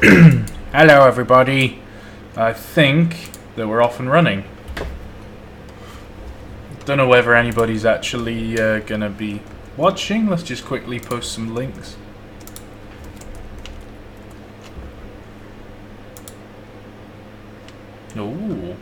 Hello everybody. I think that we're off and running. Don't know whether anybody's actually gonna be watching. Let's just quickly post some links. Ooh.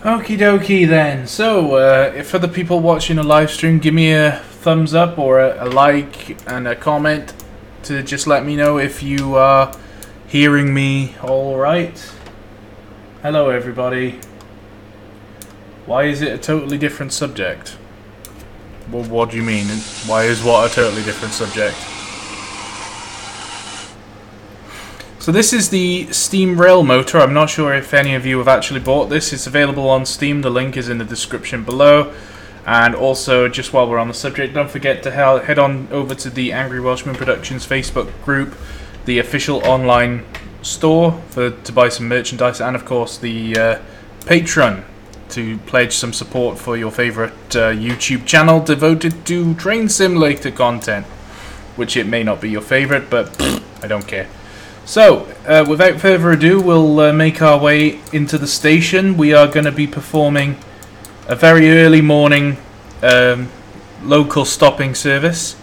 Okie dokie then. So, if for the people watching a live stream, give me a thumbs up or a like and a comment to just let me know if you are hearing me alright. Hello everybody. Why is it a totally different subject? Well, what do you mean? Why is what a totally different subject? So this is the Steam Railmotor. I'm not sure if any of you have actually bought this. It's available on Steam. The link is in the description below. And also, just while we're on the subject, don't forget to head on over to the Angry Welshman Productions Facebook group, the official online store to buy some merchandise, and of course the Patreon to pledge some support for your favourite YouTube channel devoted to train simulator content. Which it may not be your favourite, but I don't care. So, without further ado, we'll make our way into the station. We are going to be performing a very early morning local stopping service.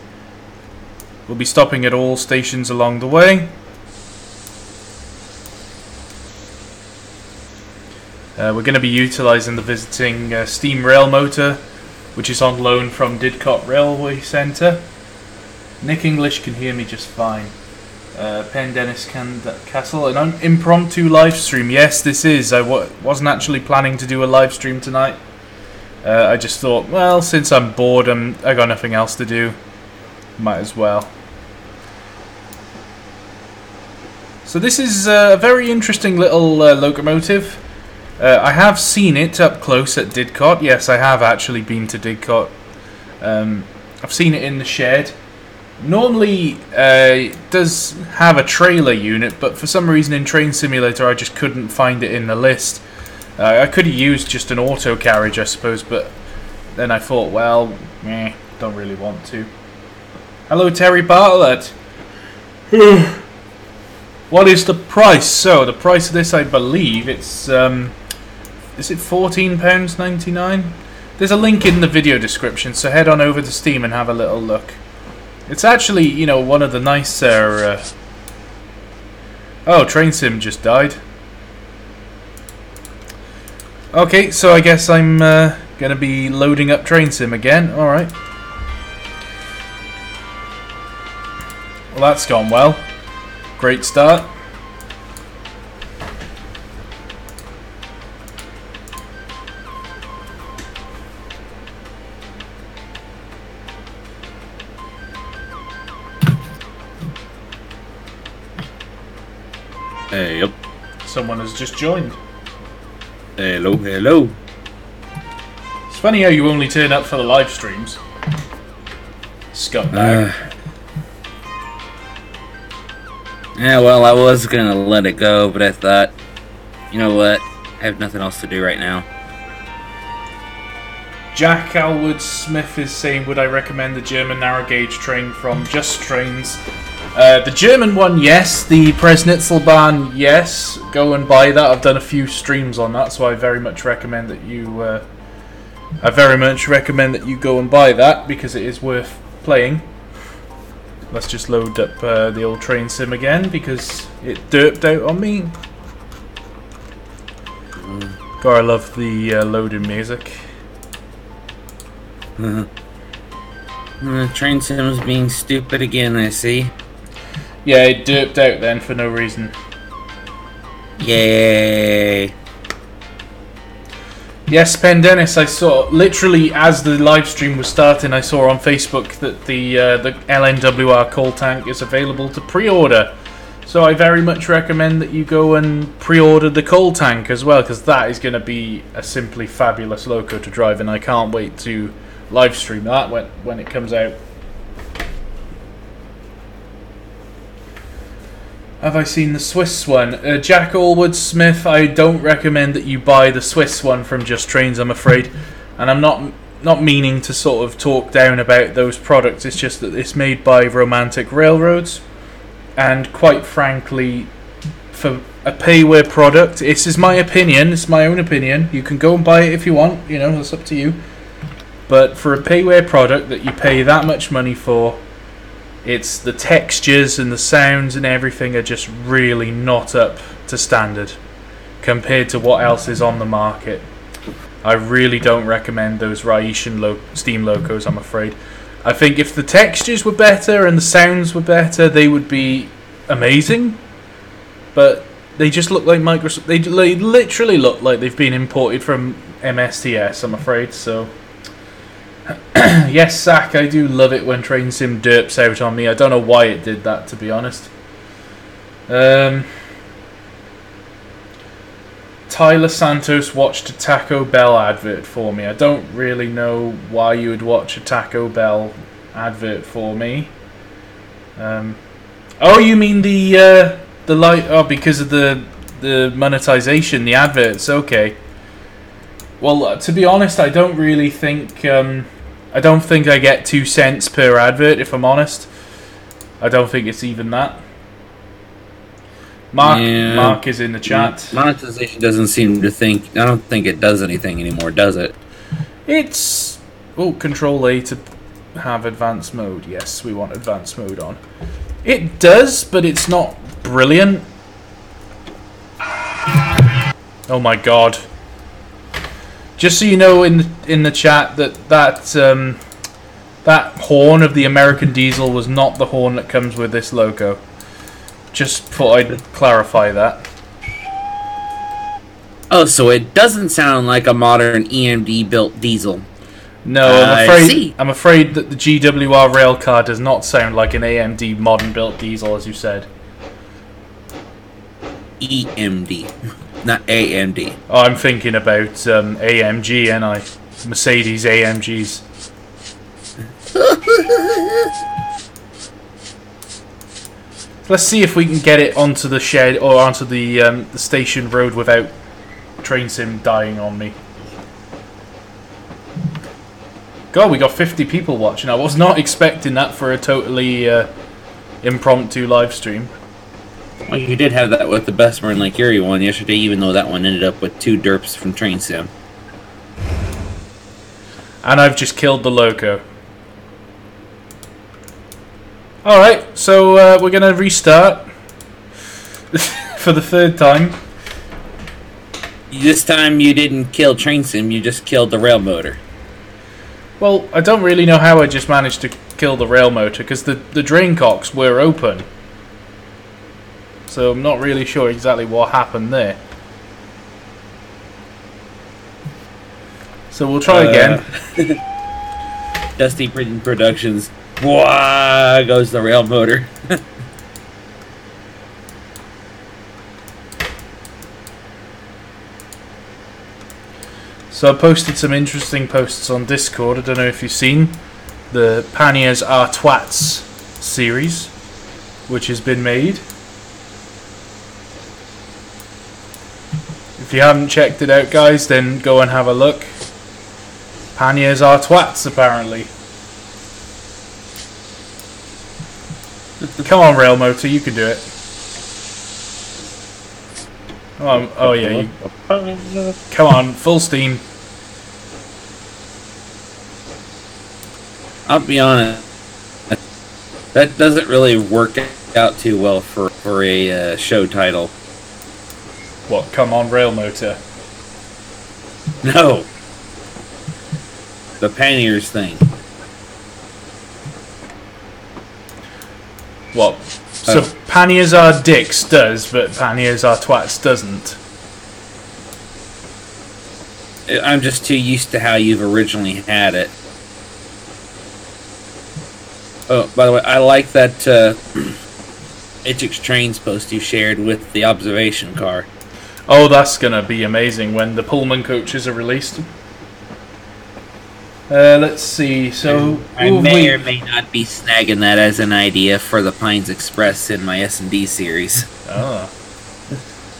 We'll be stopping at all stations along the way. We're going to be utilising the visiting Steam Railmotor, which is on loan from Didcot Railway Centre. Nick English can hear me just fine. Penn Dennis Castle, an impromptu live stream. Yes, this is. I wasn't actually planning to do a live stream tonight. I just thought, well, since I'm bored, I got nothing else to do. Might as well. So this is a very interesting little locomotive. I have seen it up close at Didcot. Yes, I have actually been to Didcot. I've seen it in the shed. Normally, it does have a trailer unit, but for some reason in Train Simulator I just couldn't find it in the list. I could have used just an auto carriage, I suppose, but then I thought, well, don't really want to. Hello, Terry Bartlett. What is the price? So, the price of this, I believe, it's, is it £14.99? There's a link in the video description, so head on over to Steam and have a little look. It's actually, you know, one of the nicer... Oh, Train Sim just died. Okay, so I guess I'm going to be loading up Train Sim again. Alright. Well, that's gone well. Great start. Hey, yep. Someone has just joined. Hello, hello. It's funny how you only turn up for the live streams. Scumbag. Yeah, well, I was gonna let it go, but I thought, you know what? I have nothing else to do right now. Jack Alwood Smith is saying, would I recommend the German narrow gauge train from Just Trains? The German one, yes. The Presnitzelbahn, yes. Go and buy that. I've done a few streams on that, so I very much recommend that you. Go and buy that because it is worth playing. Let's just load up the old Train Sim again because it derped out on me. God, I love the loading music. Train Sim's being stupid again, I see. Yeah, it derped out then for no reason. Yay. Yes, Pen Dennis, I saw, literally as the live stream was starting, I saw on Facebook that the LNWR coal tank is available to pre-order. So I very much recommend that you go and pre-order the coal tank as well, because that is going to be a simply fabulous loco to drive, and I can't wait to live stream that when it comes out. Have I seen the Swiss one? Jack Allwood Smith, I don't recommend that you buy the Swiss one from Just Trains, I'm afraid. And I'm not meaning to sort of talk down about those products, it's just that it's made by Romantic Railroads. And quite frankly, for a payware product, this is my opinion, it's my own opinion. You can go and buy it if you want, you know, it's up to you. But for a payware product that you pay that much money for, it's the textures and the sounds and everything are just really not up to standard compared to what else is on the market. I really don't recommend those Raishan steam locos, I'm afraid. I think if the textures were better and the sounds were better, they would be amazing. But they just look like Microsoft. They literally look like they've been imported from MSTS, I'm afraid. So yes, Zach, I do love it when Train Sim derps out on me. I don't know why it did that, to be honest. Tyler Santos watched a Taco Bell advert for me. I don't really know why you would watch a Taco Bell advert for me. Oh, you mean the light? Oh, because of the monetization, the adverts. Okay. Well, to be honest, I don't really think. I don't think I get 2 cents per advert. If I'm honest, I don't think it's even that. Mark is in the chat. Monetization doesn't seem to think. I don't think it does anything anymore, does it? It's Control A to have advanced mode. Yes, we want advanced mode on. It does, but it's not brilliant. Oh my god! Just so you know, in the chat that horn of the American Diesel was not the horn that comes with this loco. Just thought I'd clarify that. Oh, so it doesn't sound like a modern EMD built diesel. No, I'm afraid that the GWR railcar does not sound like an AMD modern built diesel, as you said. EMD, not AMD. Oh, I'm thinking about AMG, and Mercedes AMGs. Let's see if we can get it onto the shed or onto the station road without Train Sim dying on me. God, we got 50 people watching. I was not expecting that for a totally impromptu live stream. Well, you did have that with the Bessemer and Lake Erie one yesterday, even though that one ended up with 2 derps from Train Sim. And I've just killed the loco. Alright, so we're going to restart for the 3rd time. This time you didn't kill Train Sim, you just killed the rail motor. Well, I don't really know how I just managed to kill the rail motor, because the drain cocks were open. So I'm not really sure exactly what happened there. So we'll try again. Dusty Printing Productions. Whoa, goes the rail motor. So I posted some interesting posts on Discord. I don't know if you've seen the Panniers Are Twats series, which has been made. If you haven't checked it out, guys, then go and have a look. Panniers Are Twats, apparently. Come on, Railmotor, you can do it. Oh yeah, come on, full steam. I'll be honest, that doesn't really work out too well for a show title. What, come on, Railmotor? No. The Panniers thing. What? So Panniers Are Dicks does, but Panniers Are Twats doesn't. I'm just too used to how you've originally had it. Oh, by the way, I like that HX Trains post you shared with the observation car. Oh, that's gonna be amazing when the Pullman coaches are released. Let's see. So I may or may not be snagging that as an idea for the Pines Express in my S&D series. Oh.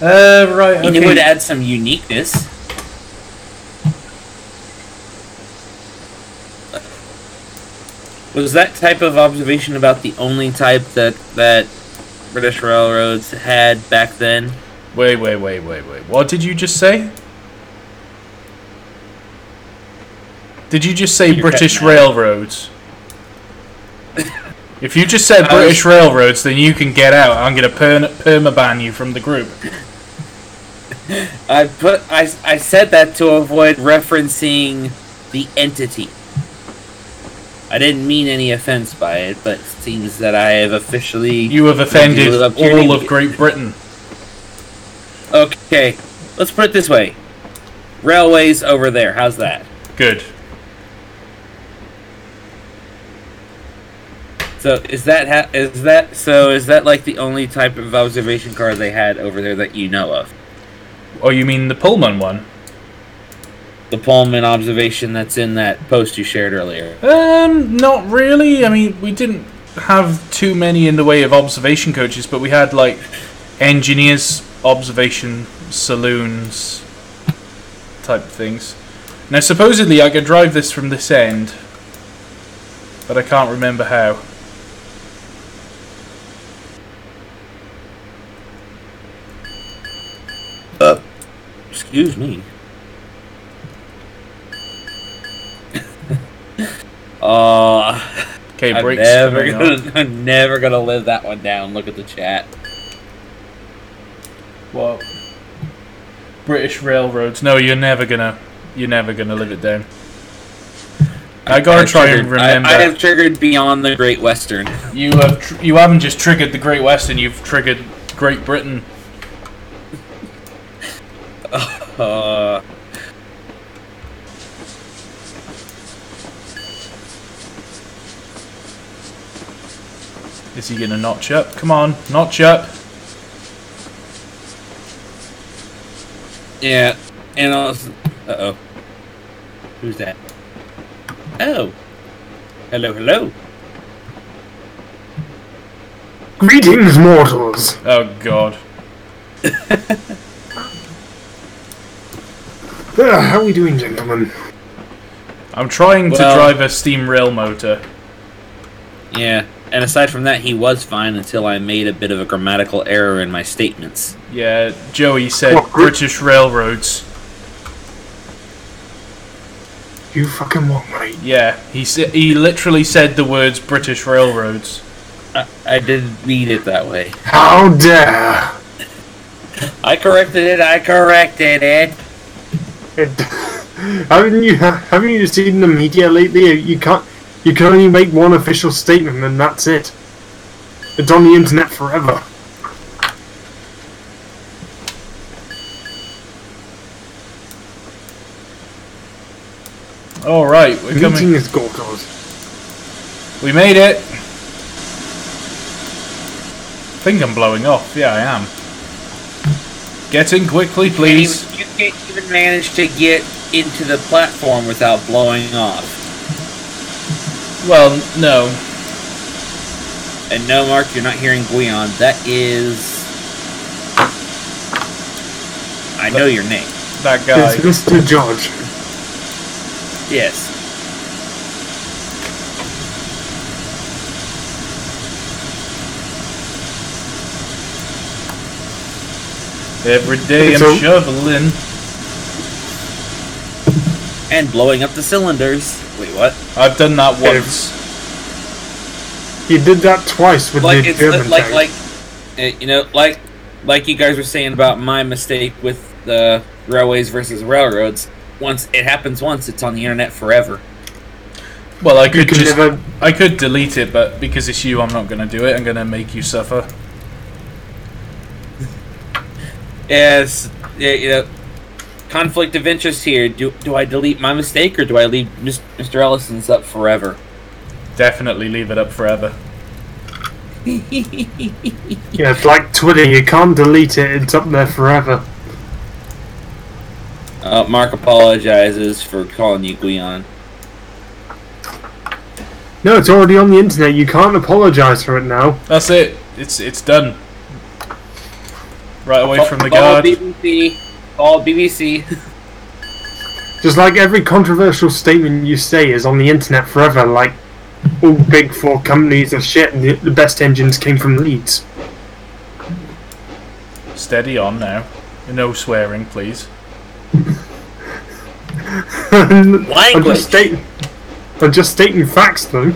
Right. Okay. And it would add some uniqueness. Was that type of observation about the only type that British railroads had back then? Wait. What did you just say? Did you just say British railroads? If you just said British railroads, then you can get out. I'm going to permaban you from the group. I said that to avoid referencing the entity. I didn't mean any offense by it, but it seems that I have officially... You have offended all of Great Britain. Okay, let's put it this way. Railways over there, how's that? Good. So is that like the only type of observation car they had over there that you know of? Oh, you mean the Pullman one? The Pullman observation that's in that post you shared earlier. Not really. I mean, we didn't have too many in the way of observation coaches, but we had like engineers observation saloons type things. Now, supposedly I could drive this from this end, but I can't remember how. Excuse me. Okay, I'm never gonna live that one down. Look at the chat. What? British railroads? No, you're never gonna live it down. I gotta try and remember. I have triggered beyond the Great Western. You haven't just triggered the Great Western. You've triggered Great Britain. Is he gonna notch up? Come on, notch up. Yeah, and also... Uh-oh. Who's that? Oh. Hello. Greetings, mortals. Oh, God. How are we doing, gentlemen? I'm trying to drive a steam rail motor. Yeah, and aside from that, he was fine until I made a bit of a grammatical error in my statements. Yeah, Joey said British railroads. You fucking what, mate? Yeah, he literally said the words British railroads. I didn't mean it that way. How dare! I corrected it. Haven't you seen the media lately? You can only make one official statement and that's it. It's on the internet forever. All right, we're coming. Meeting is Gorgos. We made it. I think I'm blowing off. Yeah, I am. Get in quickly, please. You can't even manage to get into the platform without blowing off. Well, no. And no, Mark, you're not hearing Guion. That is... I know your name. That guy. It's Mr. George. Yes. Every day I'm shoveling. And blowing up the cylinders. Wait, what? I've done that once. You did that twice with the German tank. Like you guys were saying about my mistake with the railways versus railroads. Once it happens once, it's on the internet forever. Well, I could delete it, but because it's you, I'm not going to do it. I'm going to make you suffer. Yes, yeah, conflict of interest here. Do I delete my mistake or do I leave Mr. Ellison's up forever? Definitely leave it up forever. Yeah, it's like Twitter. You can't delete it. It's up there forever. Mark apologizes for calling you Guion. No, it's already on the internet. You can't apologize for it now. That's it. It's done. Right away from the Call guard. BBC. Call BBC. Just like every controversial statement you say is on the internet forever, like all big four companies are shit and the best engines came from Leeds. Steady on now. No swearing, please. Language. I'm just stating facts, though.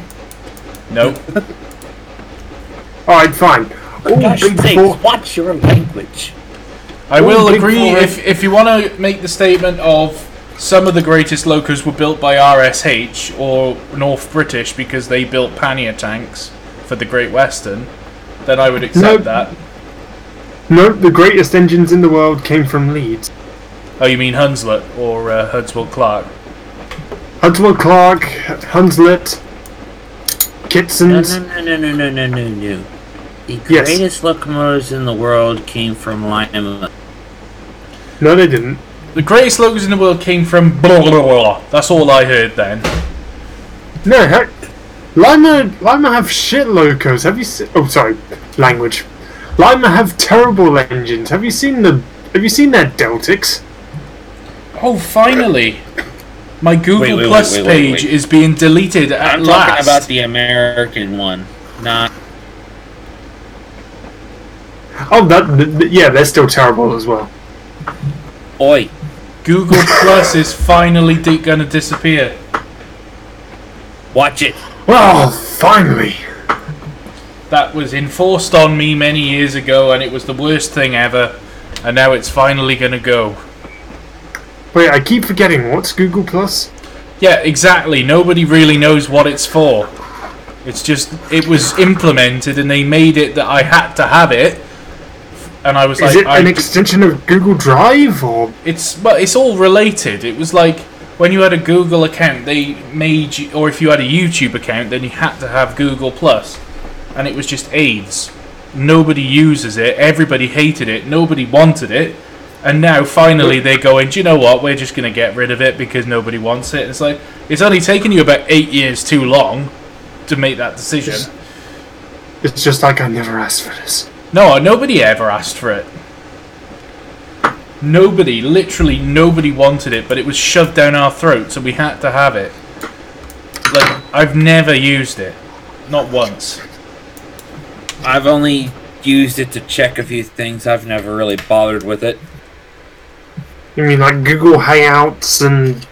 Nope. Alright, fine. All Gosh big sakes, four. watch your language. I will big agree four- if you want to make the statement of some of the greatest locos were built by RSH or North British because they built pannier tanks for the Great Western, then I would accept Nope. that. No, the greatest engines in the world came from Leeds. Oh, you mean Hunslet or Hudswell Clark? Hudswell Clark, Hunslet, No, Kitson's. no. The Yes. greatest locomotives in the world came from Lima. No, they didn't. The greatest locos in the world came from blah blah blah. That's all I heard then. No, heck. Lima have shit locos. Have you seen? Oh, sorry, language. Lima have terrible engines. Have you seen their Deltics? Oh, finally! My Google Wait, Plus wait, page is being deleted at I'm last. talking about the American one, not. Oh, yeah, they're still terrible as well. Oi. Google Plus is finally going to disappear. Watch it. Well, finally. That was enforced on me many years ago, and it was the worst thing ever. And now it's finally going to go. Wait, I keep forgetting. What's Google Plus? Yeah, exactly. Nobody really knows what it's for. It's just, it was implemented, and they made it that I had to have it. And I was Is like, it an extension of Google Drive or? it's all related. It was like when you had a Google account, they made you, or if you had a YouTube account, then you had to have Google Plus, and it was just AIDS. Nobody uses it. Everybody hated it. Nobody wanted it. And now finally they're going, do you know what? We're just going to get rid of it because nobody wants it. And it's like, it's only taken you about 8 years too long to make that decision. It's just like I never asked for this. No, nobody ever asked for it. Nobody, literally nobody wanted it, but it was shoved down our throats and we had to have it. Like, I've never used it. Not once. I've only used it to check a few things. I've never really bothered with it. You mean like Google Hangouts and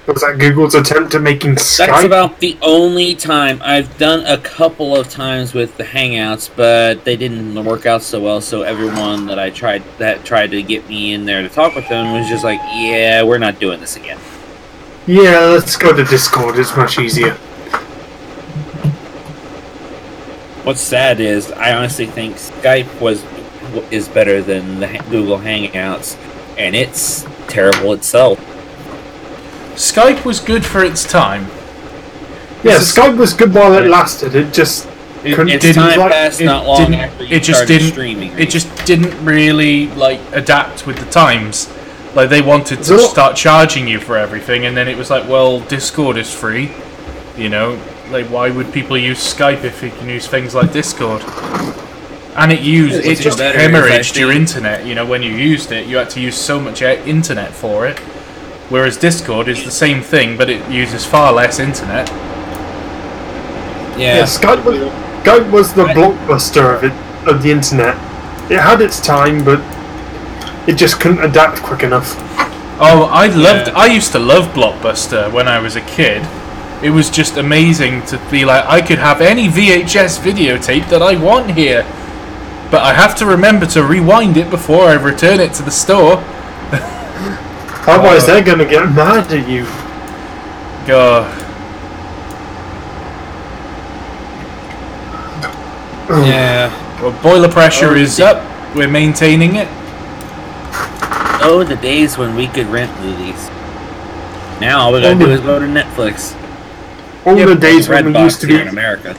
was that Google's attempt at making Skype? That's about the only time. I've done a couple of times with the Hangouts, but they didn't work out so well. So everyone that tried to get me in there to talk with them was just like, "Yeah, we're not doing this again." Yeah, let's go to Discord. It's much easier. What's sad is I honestly think Skype is better than the Google Hangouts, and it's terrible itself. Skype was good for its time. Yeah, Skype was good while it lasted. It just Its time passed not long after you started streaming. It just didn't really like adapt with the times. Like they wanted to start charging you for everything, and then it was like, well, Discord is free. You know, like why would people use Skype if you can use things like Discord? And it just hemorrhaged your internet. You know, when you used it, you had to use so much internet for it. Whereas Discord is the same thing, but it uses far less internet. Yeah, Skype was the blockbuster of the internet. It had its time, but it just couldn't adapt quick enough. Oh, I used to love Blockbuster when I was a kid. It was just amazing to be like, I could have any VHS videotape that I want here, but I have to remember to rewind it before I return it to the store. Otherwise, they're gonna get mad at you. God. Yeah. Well, boiler pressure is up. We're maintaining it. Oh, the days when we could rent movies. Now all we gotta do is go to Netflix. All the days when we used to here in America.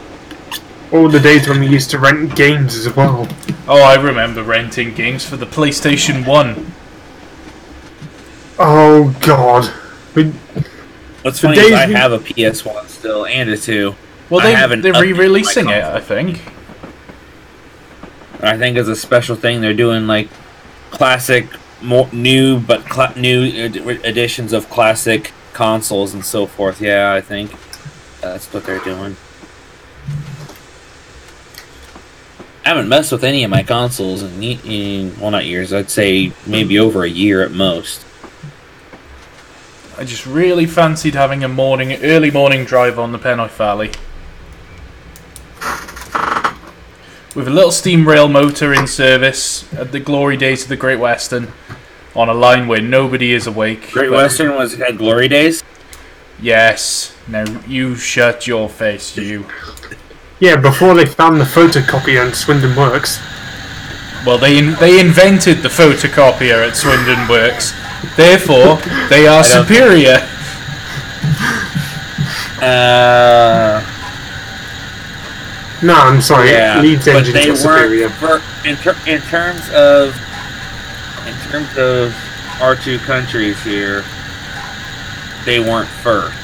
All the days when we used to rent games as well. Oh, I remember renting games for the PlayStation 1. Oh God. What's funny is I have a PS1 still and a 2. Well, they're re-releasing it, I think. I think as a special thing, they're doing like classic, new editions of classic consoles and so forth. Yeah, I think that's what they're doing. I haven't messed with any of my consoles in well, not years. I'd say maybe over a year at most. I just really fancied having a early morning drive on the Pennoy Valley. With a little steam rail motor in service at the glory days of the Great Western, on a line where nobody is awake. Great Western had glory days? Yes. Now you shut your face, you. Yeah, before they found the photocopier in Swindon Works. Well, they invented the photocopier at Swindon Works. Therefore, they are superior. No, I'm sorry. Yeah, Leeds engines they are superior. in terms of our two countries here, they weren't first.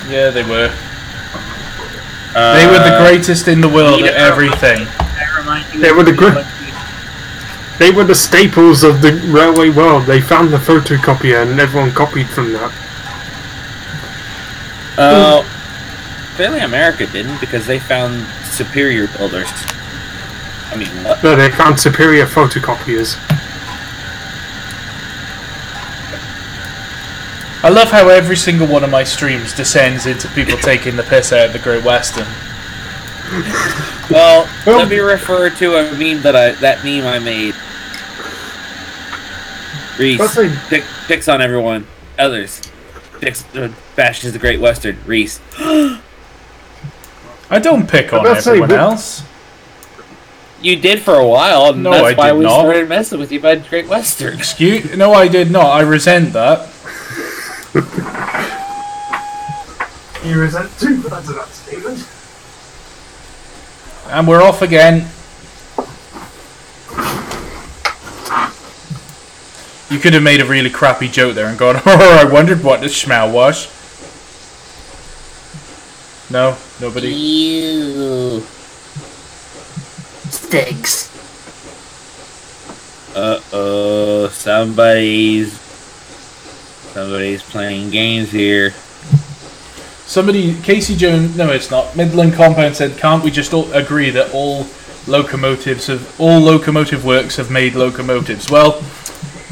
Yeah, they were. They were the greatest in the world at everything. They were They were the staples of the railway world. They found the photocopier and everyone copied from that. Clearly America didn't, because they found superior builders. I mean, what? No, they found superior photocopiers. I love how every single one of my streams descends into people taking the piss out of the Great Western. Well, let me refer to a meme that meme I made. Reese picks on everyone. Others bashes the Great Western. Reese. I don't pick on everyone else. You did for a while, and no, that's why we started messing with you about Great Western. No, I did not. I resent that. You resent two sides of that statement. And we're off again. You could have made a really crappy joke there and gone, oh, I wondered what the smell was. No? Nobody? Ew. Stinks. Uh-oh. Somebody's playing games here. Casey Jones, no it's not, Midland Compound said, can't we just all agree that all locomotive works have made locomotives? Well,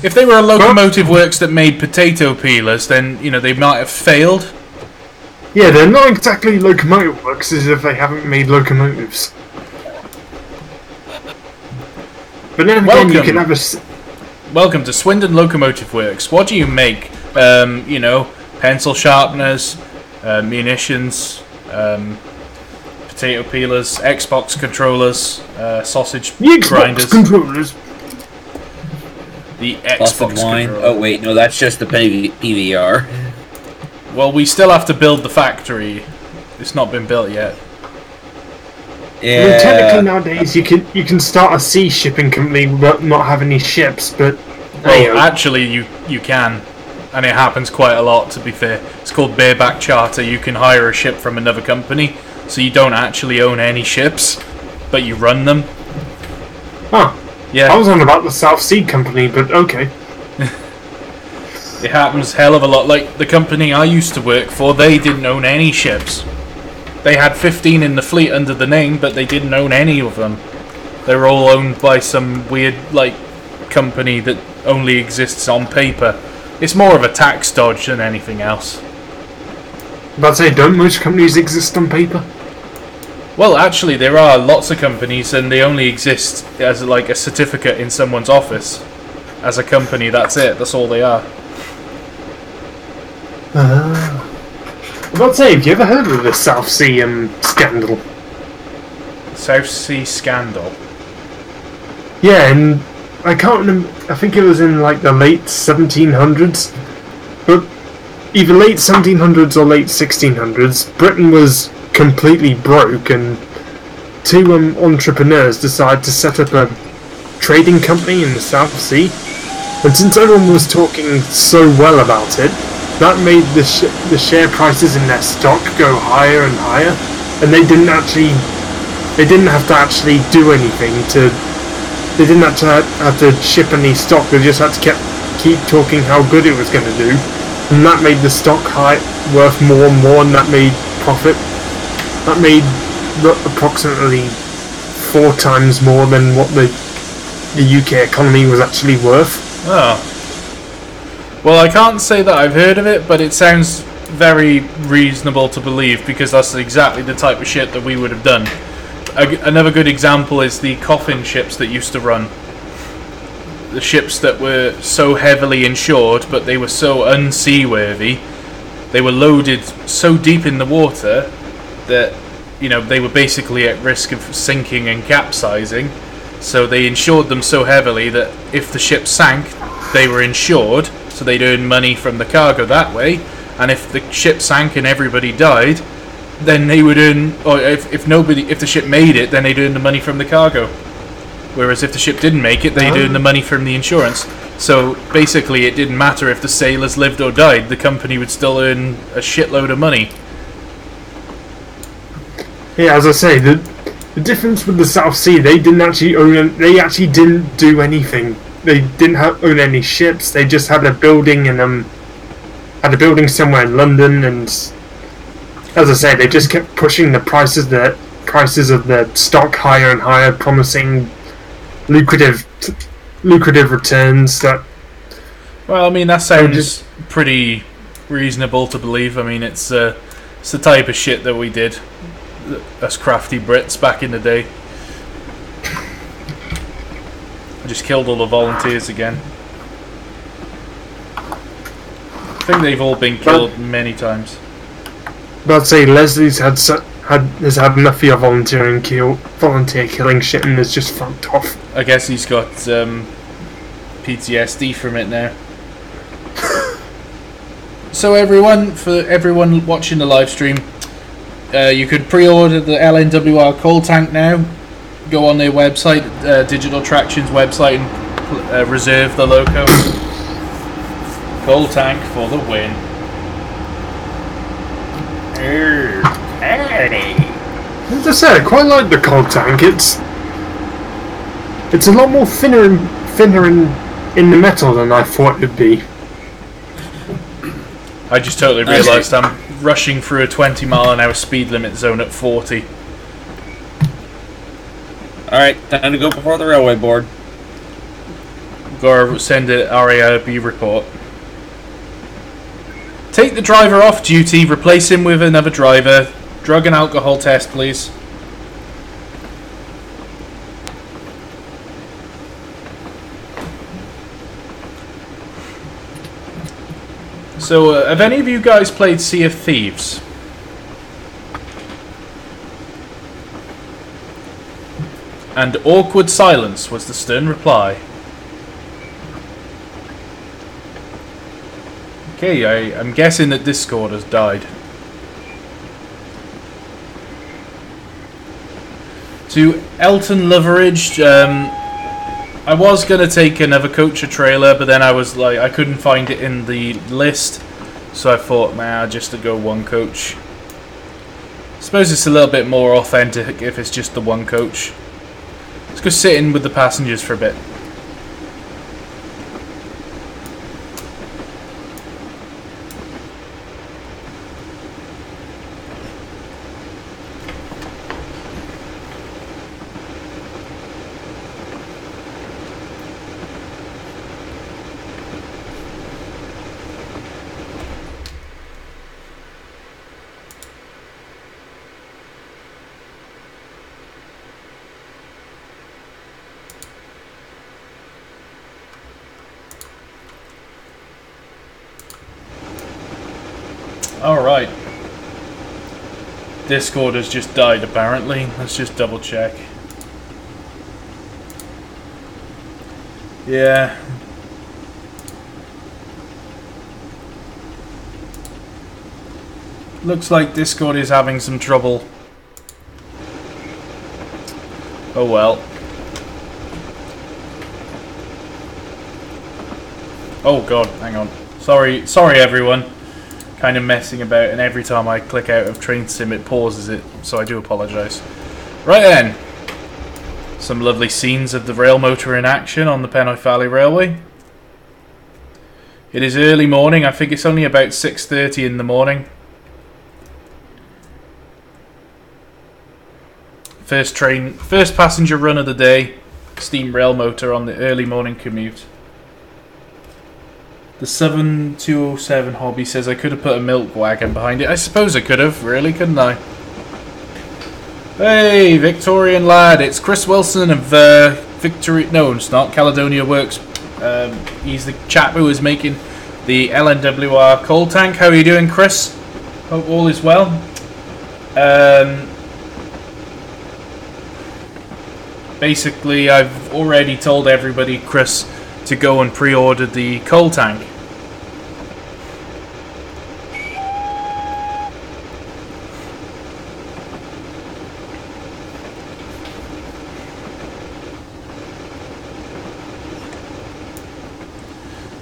if they were a locomotive works that made potato peelers, then, they might have failed. Yeah, they're not exactly locomotive works as if they haven't made locomotives. But then again, you can have a... Welcome to Swindon Locomotive Works. What do you make? Pencil sharpeners, munitions, potato peelers, Xbox controllers, sausage grinders. Controllers. The Xbox controller. Oh wait, no, that's just the PVR. Well, we still have to build the factory. It's not been built yet. Yeah. I mean, technically nowadays you can start a sea shipping company but not have any ships, but actually you can. And it happens quite a lot, to be fair. It's called bareback charter. You can hire a ship from another company, so you don't actually own any ships, but you run them. Huh. Yeah. I was on about the South Sea Company, but okay. It happens hell of a lot. Like, the company I used to work for, they didn't own any ships. They had 15 in the fleet under the name, but they didn't own any of them. They were all owned by some weird, company that only exists on paper. It's more of a tax dodge than anything else. But say, don't most companies exist on paper? Well, actually, there are lots of companies, and they only exist as a certificate in someone's office. As a company, that's it. That's all they are. But say, have you ever heard of the South Sea scandal? South Sea scandal. Yeah, in I can't remember. I think it was in like the late 1700s, but either late 1700s or late 1600s. Britain was completely broke, and two entrepreneurs decided to set up a trading company in the South Sea. And since everyone was talking so well about it, that made the share prices in their stock go higher and higher, and they didn't have to actually do anything to. They didn't have to ship any stock. They just had to keep talking how good it was going to do, and that made the stock worth more and more, and that made profit. That made approximately 4 times more than what the UK economy was actually worth. Oh. Well, I can't say that I've heard of it, but it sounds very reasonable to believe, because that's exactly the type of shit that we would have done. Another good example is the coffin ships that used to run. The ships that were so heavily insured, but they were so unseaworthy. They were loaded so deep in the water that, you know, they were basically at risk of sinking and capsizing. So they insured them so heavily that if the ship sank, they were insured, so they'd earn money from the cargo that way. And if the ship sank and everybody died, then they would earn, or if the ship made it, then they'd earn the money from the cargo. Whereas if the ship didn't make it, they'd earn the money from the insurance. So basically, it didn't matter if the sailors lived or died; the company would still earn a shitload of money. Yeah, as I say, the difference with the South Sea, they didn't actually own. They actually didn't do anything. They didn't own any ships. They just had a building and had a building somewhere in London, and as I say, they just kept pushing the prices of the stock higher and higher, promising lucrative returns. Well, I mean, that sounds pretty reasonable to believe. I mean, it's the type of shit that we did, us crafty Brits back in the day. I just killed all the volunteers again. I think they've all been killed many times. But I'd say Leslie's has had enough of your volunteer killing shit and is just fucked off. I guess he's got PTSD from it now. So for everyone watching the live stream, you could pre-order the LNWR coal tank now. Go on their website, Digital Traction's website, and reserve the Loco. Coal tank for the win. As I said, I quite like the coal tank. It's a lot more thinner in the metal than I thought it'd be. I just totally realised I'm rushing through a 20-mile-an-hour speed limit zone at 40. Alright, time to go before the railway board. Gotta send an RAIB report. Take the driver off duty, replace him with another driver. Drug and alcohol test, please. So, have any of you guys played Sea of Thieves? And awkward silence was the stern reply. Okay, I'm guessing that Discord has died. To Elton Loveridge, I was going to take another Coacher trailer, but then I was like, I couldn't find it in the list, so I thought, man, just to go one coach. I suppose it's a little bit more authentic if it's just the one coach. Let's go sit in with the passengers for a bit. Alright. Discord has just died apparently. Let's just double check. Yeah. Looks like Discord is having some trouble. Oh well. Oh god, hang on. Sorry everyone. Kind of messing about, and every time I click out of Train Sim it pauses it, so I do apologise. Right then. Some lovely scenes of the Railmotor in action on the Pennoy Valley Railway. It is early morning, I think it's only about 6:30 in the morning. First passenger run of the day. Steam Railmotor on the early morning commute. The 7207 Hobby says I could have put a milk wagon behind it. I suppose I could have, really, couldn't I? Hey, Victorian lad, it's Chris Wilson of Victory. No, it's not. Caledonia Works. He's the chap who is making the LNWR coal tank. How are you doing, Chris? Hope all is well. Basically, I've already told everybody, Chris, to go and pre-order the coal tank.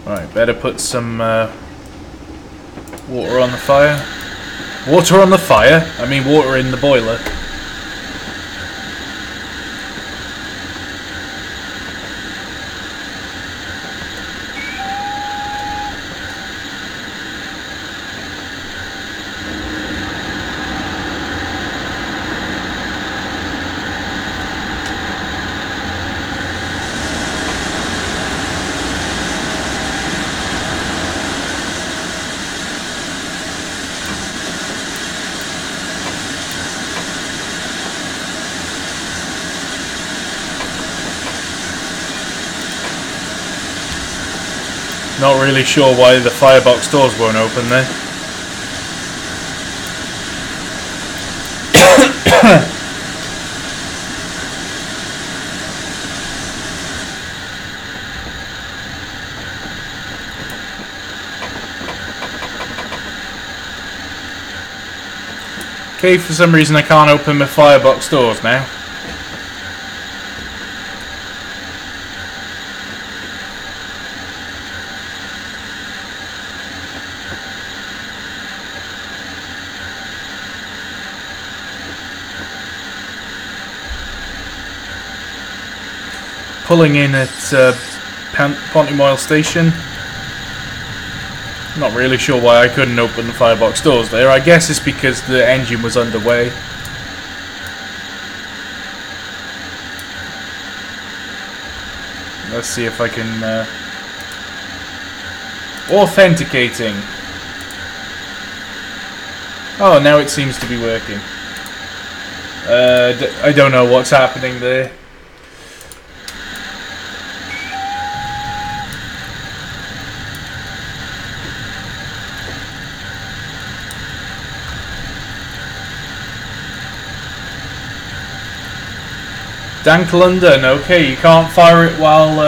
Right, better put some water on the fire. Water on the fire? I mean water in the boiler. Not really sure why the firebox doors won't open there. Okay, for some reason I can't open my firebox doors now. Pulling in at Pontymoyle Station. Not really sure why I couldn't open the firebox doors there. I guess it's because the engine was underway. Let's see if I can... authenticating. Oh, now it seems to be working. I don't know what's happening there. Dank London, okay, you can't fire it while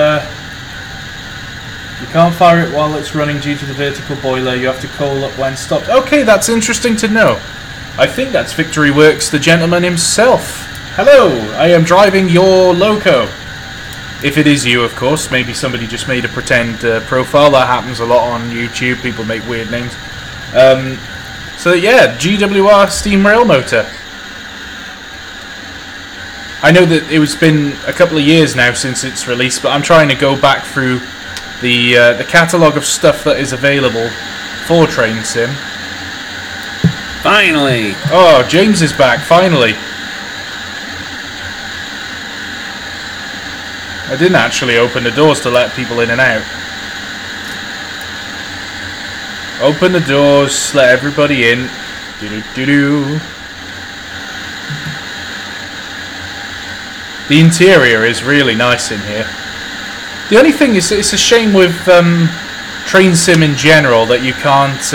it's running due to the vertical boiler. You have to coal up when stopped. Okay, that's interesting to know. I think that's Victory Works, the gentleman himself. Hello, I am driving your Loco. If it is you, of course. Maybe somebody just made a pretend profile. That happens a lot on YouTube. People make weird names. So yeah, GWR Steam Railmotor. I know that it's been a couple of years now since its release, but I'm trying to go back through the catalogue of stuff that is available for Train Sim. Finally! Oh, James is back, finally. I didn't actually open the doors to let people in and out. Open the doors, let everybody in. Do-do-do-do. The interior is really nice in here. The only thing is, it's a shame with Train Sim in general that you can't,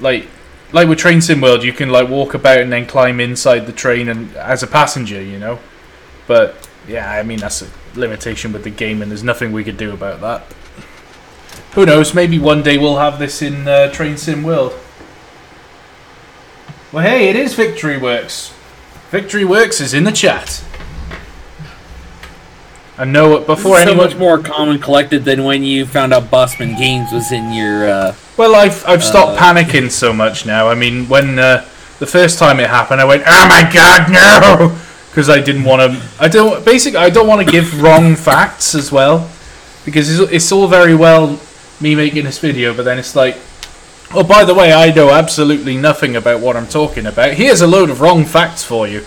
like with Train Sim World, you can like walk about and then climb inside the train and as a passenger, you know. But yeah, I mean that's limitation with the game, and there's nothing we could do about that. Who knows? Maybe one day we'll have this in Train Sim World. Well, hey, it is Victory Works. Victory Works is in the chat. I know it before so anyone. much more calm and collected than when you found out Bossman Games was in your. Well, I've stopped panicking so much now. I mean, when the first time it happened, I went, "Oh my God, no!" Because I didn't want to. I don't want to give wrong facts as well, because it's all very well me making this video, but then it's like, oh, by the way, I know absolutely nothing about what I'm talking about. Here's a load of wrong facts for you.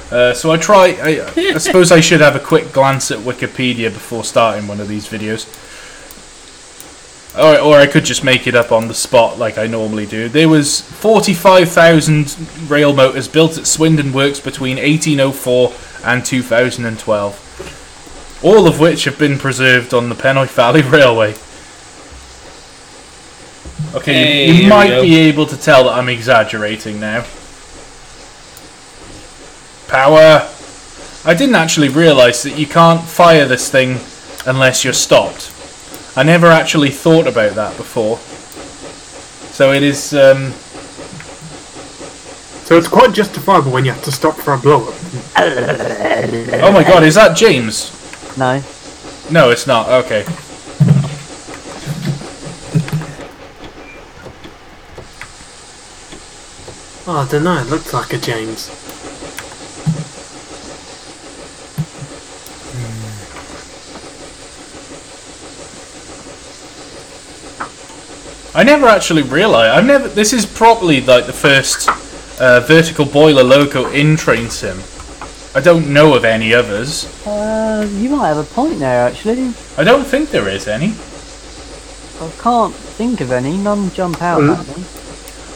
So I suppose I should have a quick glance at Wikipedia before starting one of these videos. Or I could just make it up on the spot like I normally do. There was 45,000 rail motors built at Swindon Works between 1804 and 2012. All of which have been preserved on the Pennine Valley Railway. Okay, you might be able to tell that I'm exaggerating now. Power! I didn't actually realise that you can't fire this thing unless you're stopped. I never actually thought about that before. So it is, So it's quite justifiable when you have to stop for a blow-up. Oh my God, is that James? No. No, it's not. Okay. Oh, I don't know, it looks like a James. I never actually realised. This is probably like the first vertical boiler loco in Train Sim. I don't know of any others. You might have a point there, actually. I don't think there is any. I can't think of any. None jump out at me.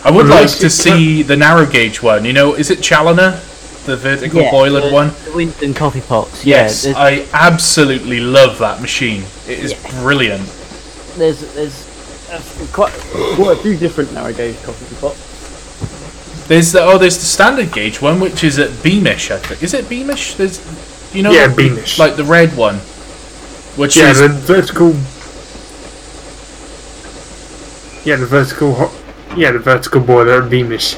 I would like to see the narrow gauge one. You know, is it Challoner? The vertical boilered one? The Winston coffee pots. Yes, I absolutely love that machine. It is brilliant. There's quite a few different narrow gauge coffee pots. There's the standard gauge one, which is at Beamish, I think. Is it Beamish? There's, you know, Beamish. Like the red one, which is the vertical. The vertical boiler at Beamish.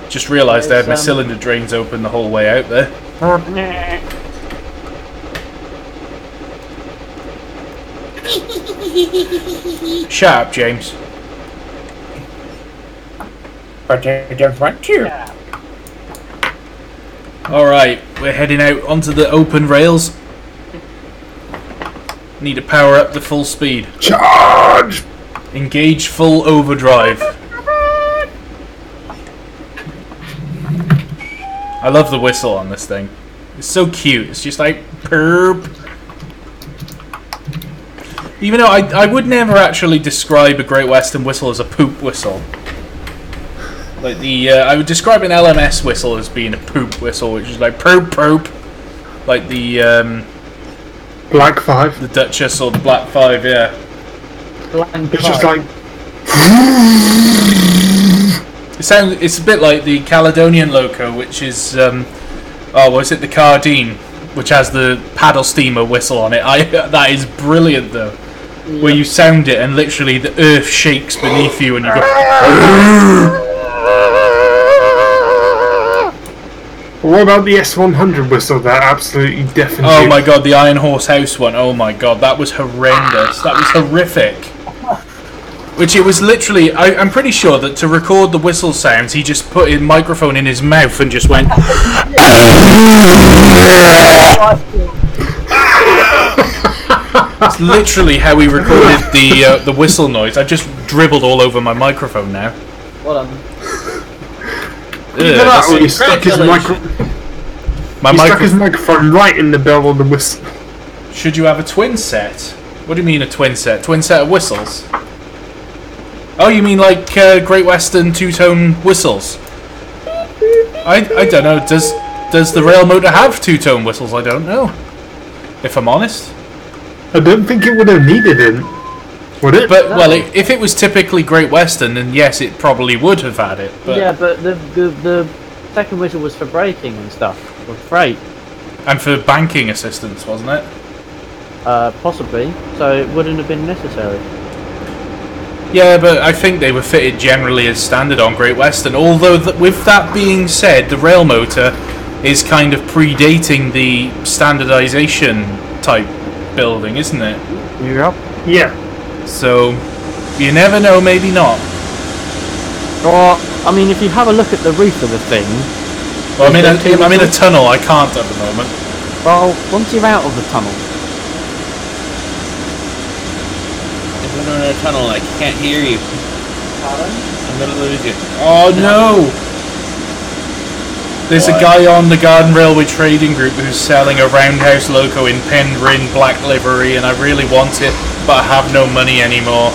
Just realised I had my cylinder drains open the whole way out there. Shut up, James. But I don't want to. Alright, we're heading out onto the open rails. Need to power up to full speed. Charge! Engage full overdrive. I love the whistle on this thing. It's so cute. It's just like perp. Even though I would never actually describe a Great Western whistle as a poop whistle. Like I would describe an LMS whistle as being a poop whistle, which is like poop poop. Like the Black 5. The Duchess or the Black 5, yeah. It's just like. It's a bit like the Caledonian Loco, which is was it the Cardine, which has the paddle steamer whistle on it. That is brilliant though. Yeah. Where you sound it and literally the earth shakes beneath you and you go. What about the S100 whistle? That absolutely deafens Oh you. my God, the Iron Horse House one. Oh my God, that was horrendous. That was horrific. Which it was literally, I'm pretty sure that to record the whistle sounds, he just put his microphone in his mouth and just went. That's literally how he recorded the whistle noise. I just dribbled all over my microphone now. Well done. He stuck his microphone right in the bell of the whistle. Should you have a twin set? What do you mean a twin set? Twin set of whistles? Oh, you mean like Great Western two-tone whistles? I don't know. Does the Railmotor have two-tone whistles? I don't know. If I'm honest. I don't think it would have needed it. Would it? But well, if it was typically Great Western, then yes, it probably would have had it. But yeah, but the second whistle was for braking and stuff, for freight. And for banking assistance, wasn't it? Possibly. So it wouldn't have been necessary. Yeah, but I think they were fitted generally as standard on Great Western. Although, with that being said, the Railmotor is kind of predating the standardization type building, isn't it? Yep. Yeah. So, you never know, maybe not. Or, I mean, if you have a look at the roof of the thing... Well, I'm in a tunnel, I can't at the moment. Well, once you're out of the tunnel... If we're in a tunnel, I can't hear you. Pardon? I'm gonna lose you. Oh no! There's a guy on the Garden Railway Trading Group who's selling a roundhouse Loco in Penryn black livery, and I really want it, but I have no money anymore.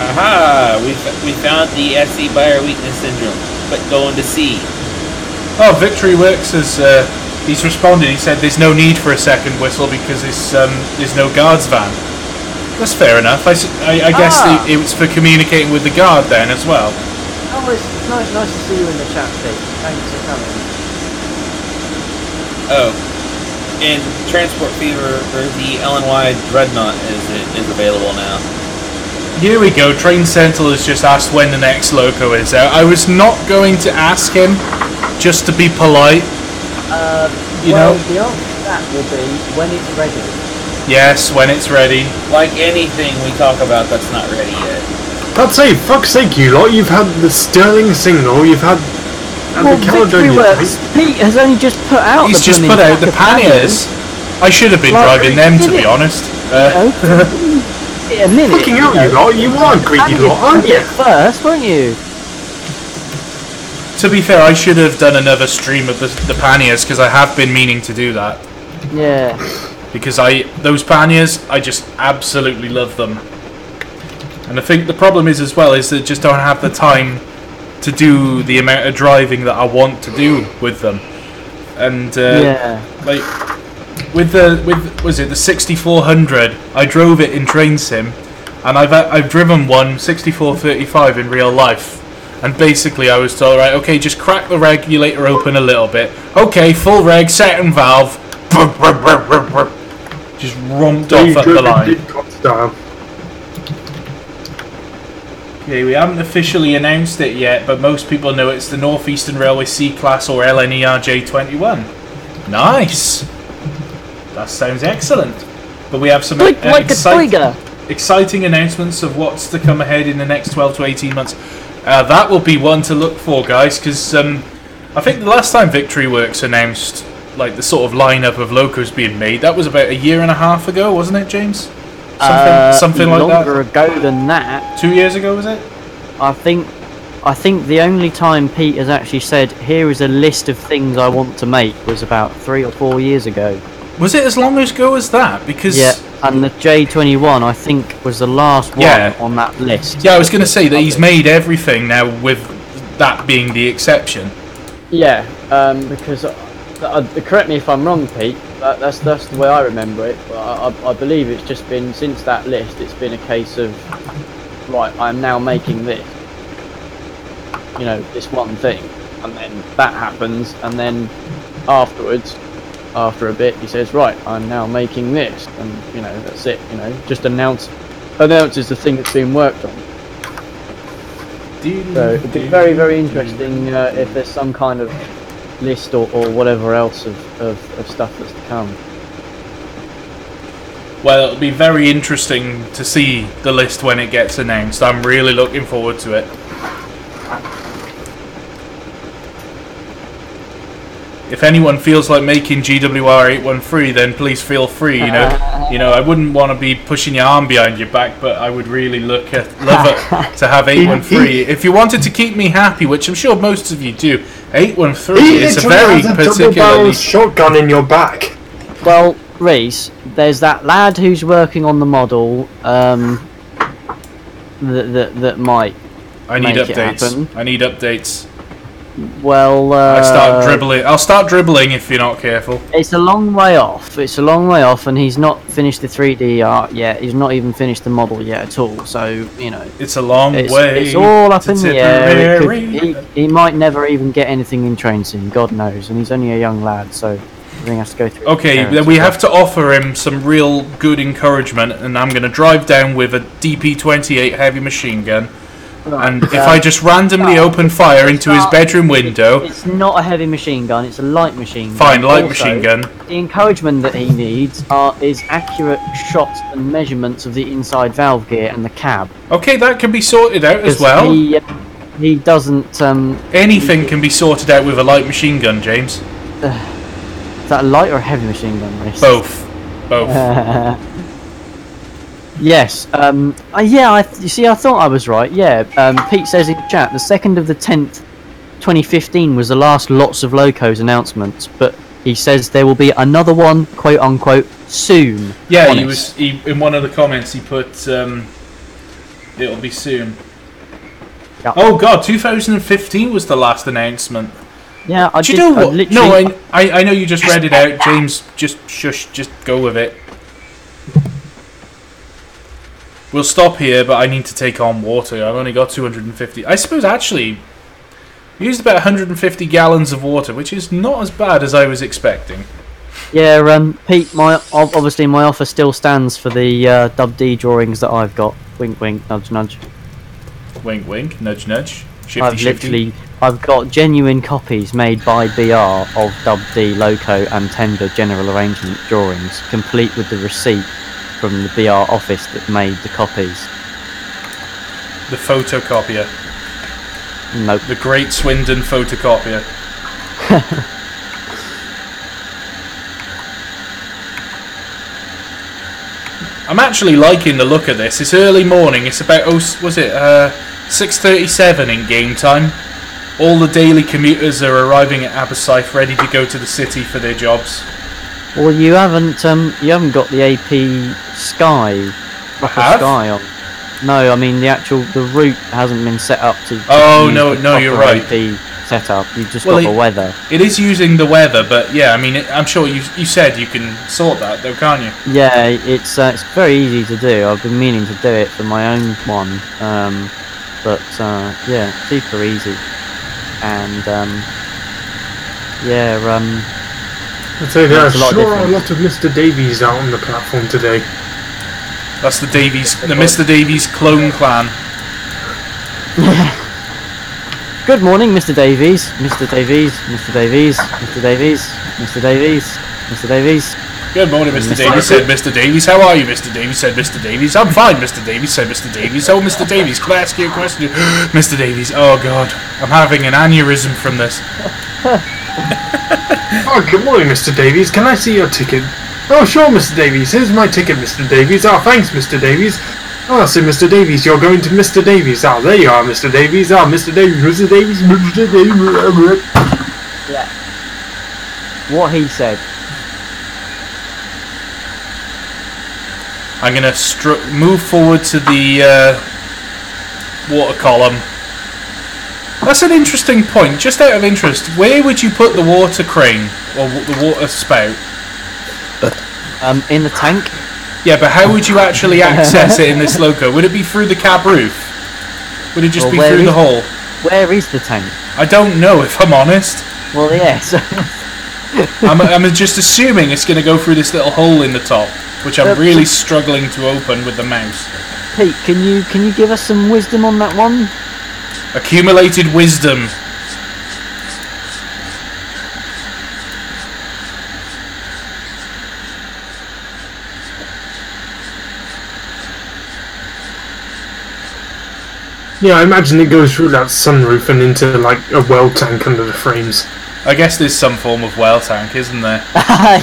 Aha! We found the SC buyer weakness syndrome, but going to C. Oh, Victory Works has he's responded. He said there's no need for a second whistle because there's no guards van. That's fair enough. I guess it was for communicating with the guard then as well. Oh, it's nice to see you in the chat, Pete. Thanks for coming. Oh, in Transport Fever, the LNY Dreadnought is available now. Here we go. Train Central has just asked when the next Loco is out. I was not going to ask him, just to be polite. You know? The answer to that will be when it's ready. Yes, when it's ready. Like anything we talk about that's not ready yet. I'd say, fuck's sake, you lot. You've had the Sterling Signal, you've had Well, the Victory Caledonia. Works. Pete has only just put out He's the just blooming put out the pack of panniers. I should have been Well, driving them, to did be it? honest. A minute. Fucking hell, you lot. You are a greedy lot, aren't you? First, weren't you? To be fair, I should have done another stream of the panniers, because I have been meaning to do that. Yeah. Because those panniers, I just absolutely love them. And I think the problem is as well is that I just don't have the time to do the amount of driving that I want to do with them. And like with was it the 6400? I drove it in Train Sim, and I've driven one 6435 in real life. And basically, I was told, right, okay, just crack the regulator open a little bit. Okay, full reg, second valve. Just romped off up the line. Okay, we haven't officially announced it yet, but most people know it's the Northeastern Railway C-Class or LNER J21. Nice! That sounds excellent. But we have some exciting announcements of what's to come ahead in the next 12 to 18 months. That will be one to look for, guys, because I think the last time Victory Works announced like the sort of lineup of Locos being made, that was about a year and a half ago, wasn't it, James? Something like that. Longer ago than that. 2 years ago, was it? I think the only time Pete has actually said, "Here is a list of things I want to make," was about 3 or 4 years ago. Was it as long ago as that? Because yeah, and the J21 I think was the last one on that list. Yeah, I was going to say that he's made everything now, with that being the exception. Yeah, because correct me if I'm wrong, Pete. That's the way I remember it. I believe it's just been since that list. It's been a case of right. I'm now making this. You know, this one thing, and then that happens, and then afterwards. After a bit, he says, "Right, I'm now making this," and you know that's it. You know, just announces the thing that's being worked on. So it'd be very, very interesting if there's some kind of list or whatever else of stuff that's to come. Well, it'll be very interesting to see the list when it gets announced. I'm really looking forward to it. If anyone feels like making GWR 813, then please feel free. You know, I wouldn't want to be pushing your arm behind your back, but I would really love it to have 813. If you wanted to keep me happy, which I'm sure most of you do, 813 is a very particularly shotgun in your back. Well, Reese, there's that lad who's working on the model that might. I need make it updates. happen. I need updates. Well, I'll start dribbling if you're not careful. It's a long way off. And he's not finished the 3D art yet. He's not even finished the model yet at all. So you know, it's a long way. It's all up in the air. He might never even get anything in Train Sim. God knows, and he's only a young lad. So Everything has to go through. Okay, parents then we as well. have to offer him some real good encouragement, and I'm going to drive down with a DP-28 heavy machine gun. And if I just randomly open fire into his bedroom window... It's not a heavy machine gun, it's a light machine gun. Fine, light Also, machine gun. The encouragement that he needs is accurate shots and measurements of the inside valve gear and the cab. Okay, that can be sorted out as well. He doesn't... Anything can be sorted out with a light machine gun, James. Is that a light or a heavy machine gun, Reece? Both. Yes. You see, I thought I was right. Yeah. Pete says in chat, the 2nd of the 10th, 2015 was the last Lots of Locos announcements, but he says there will be another one, quote unquote, soon. Yeah, Honest. he in one of the comments he put, it'll be soon. Yeah. Oh god, 2015 was the last announcement. Yeah, Do you know what? No, I know you just read it out, James. Just shush, just go with it. We'll stop here, but I need to take on water. I've only got 250. I suppose actually, we used about 150 gallons of water, which is not as bad as I was expecting. Yeah, Pete, obviously my offer still stands for the Dub D drawings that I've got. Wink, wink, nudge, nudge. Wink, wink, nudge, nudge. Shifty, shifty. I've got genuine copies made by BR of Dub D, Loco and Tender general arrangement drawings, complete with the receipt from the BR office that made the copies. The photocopier. Nope. The Great Swindon photocopier. I'm actually liking the look of this. It's early morning. It's about 6:37 in game time. All the daily commuters are arriving at Aberystwyth, ready to go to the city for their jobs. Well, you haven't got the AP Sky, proper Sky on. No, I mean the route hasn't been set up to. Oh use no, you're right. AP setup. You've just got the weather. It is using the weather, but yeah, I mean, I'm sure you said you can sort that though, can't you? Yeah, it's very easy to do. I've been meaning to do it for my own one, yeah, super easy, and I'd say there are sure a lot of Mr. Davies out on the platform today. That's the Mr. Davies clone clan. Good morning, Mr. Davies. Mr. Davies. Mr. Davies. Mr. Davies. Mr. Davies. Mr. Davies. Good morning, Mr. Davies, said Mr. Davies. How are you, Mr. Davies, said Mr. Davies. I'm fine, Mr. Davies, said Mr. Davies. Oh, Mr. Davies, can I ask you a question? Mr. Davies, oh God, I'm having an aneurysm from this. Oh, good morning, Mr. Davies. Can I see your ticket? Oh, sure, Mr. Davies. Here's my ticket, Mr. Davies. Oh, thanks, Mr. Davies. Oh, so Mr. Davies, you're going to Mr. Davies. Oh, there you are, Mr. Davies. Oh, Mr. Davies, Mr. Davies, Mr. Davies. Yeah. What he said. I'm going to move forward to the water column. That's an interesting point. Just out of interest, where would you put the water crane or the water spout? In the tank. Yeah, but how would you actually access it in this Loco? Would it be through the cab roof? Would it just be through the hole? Where is the tank? I don't know, if I'm honest. Well, yes. I'm just assuming it's going to go through this little hole in the top, which I'm really struggling to open with the mouse. Pete, can you give us some wisdom on that one? Accumulated wisdom. Yeah, I imagine it goes through that sunroof and into like a well tank under the frames. I guess there's some form of well tank, isn't there?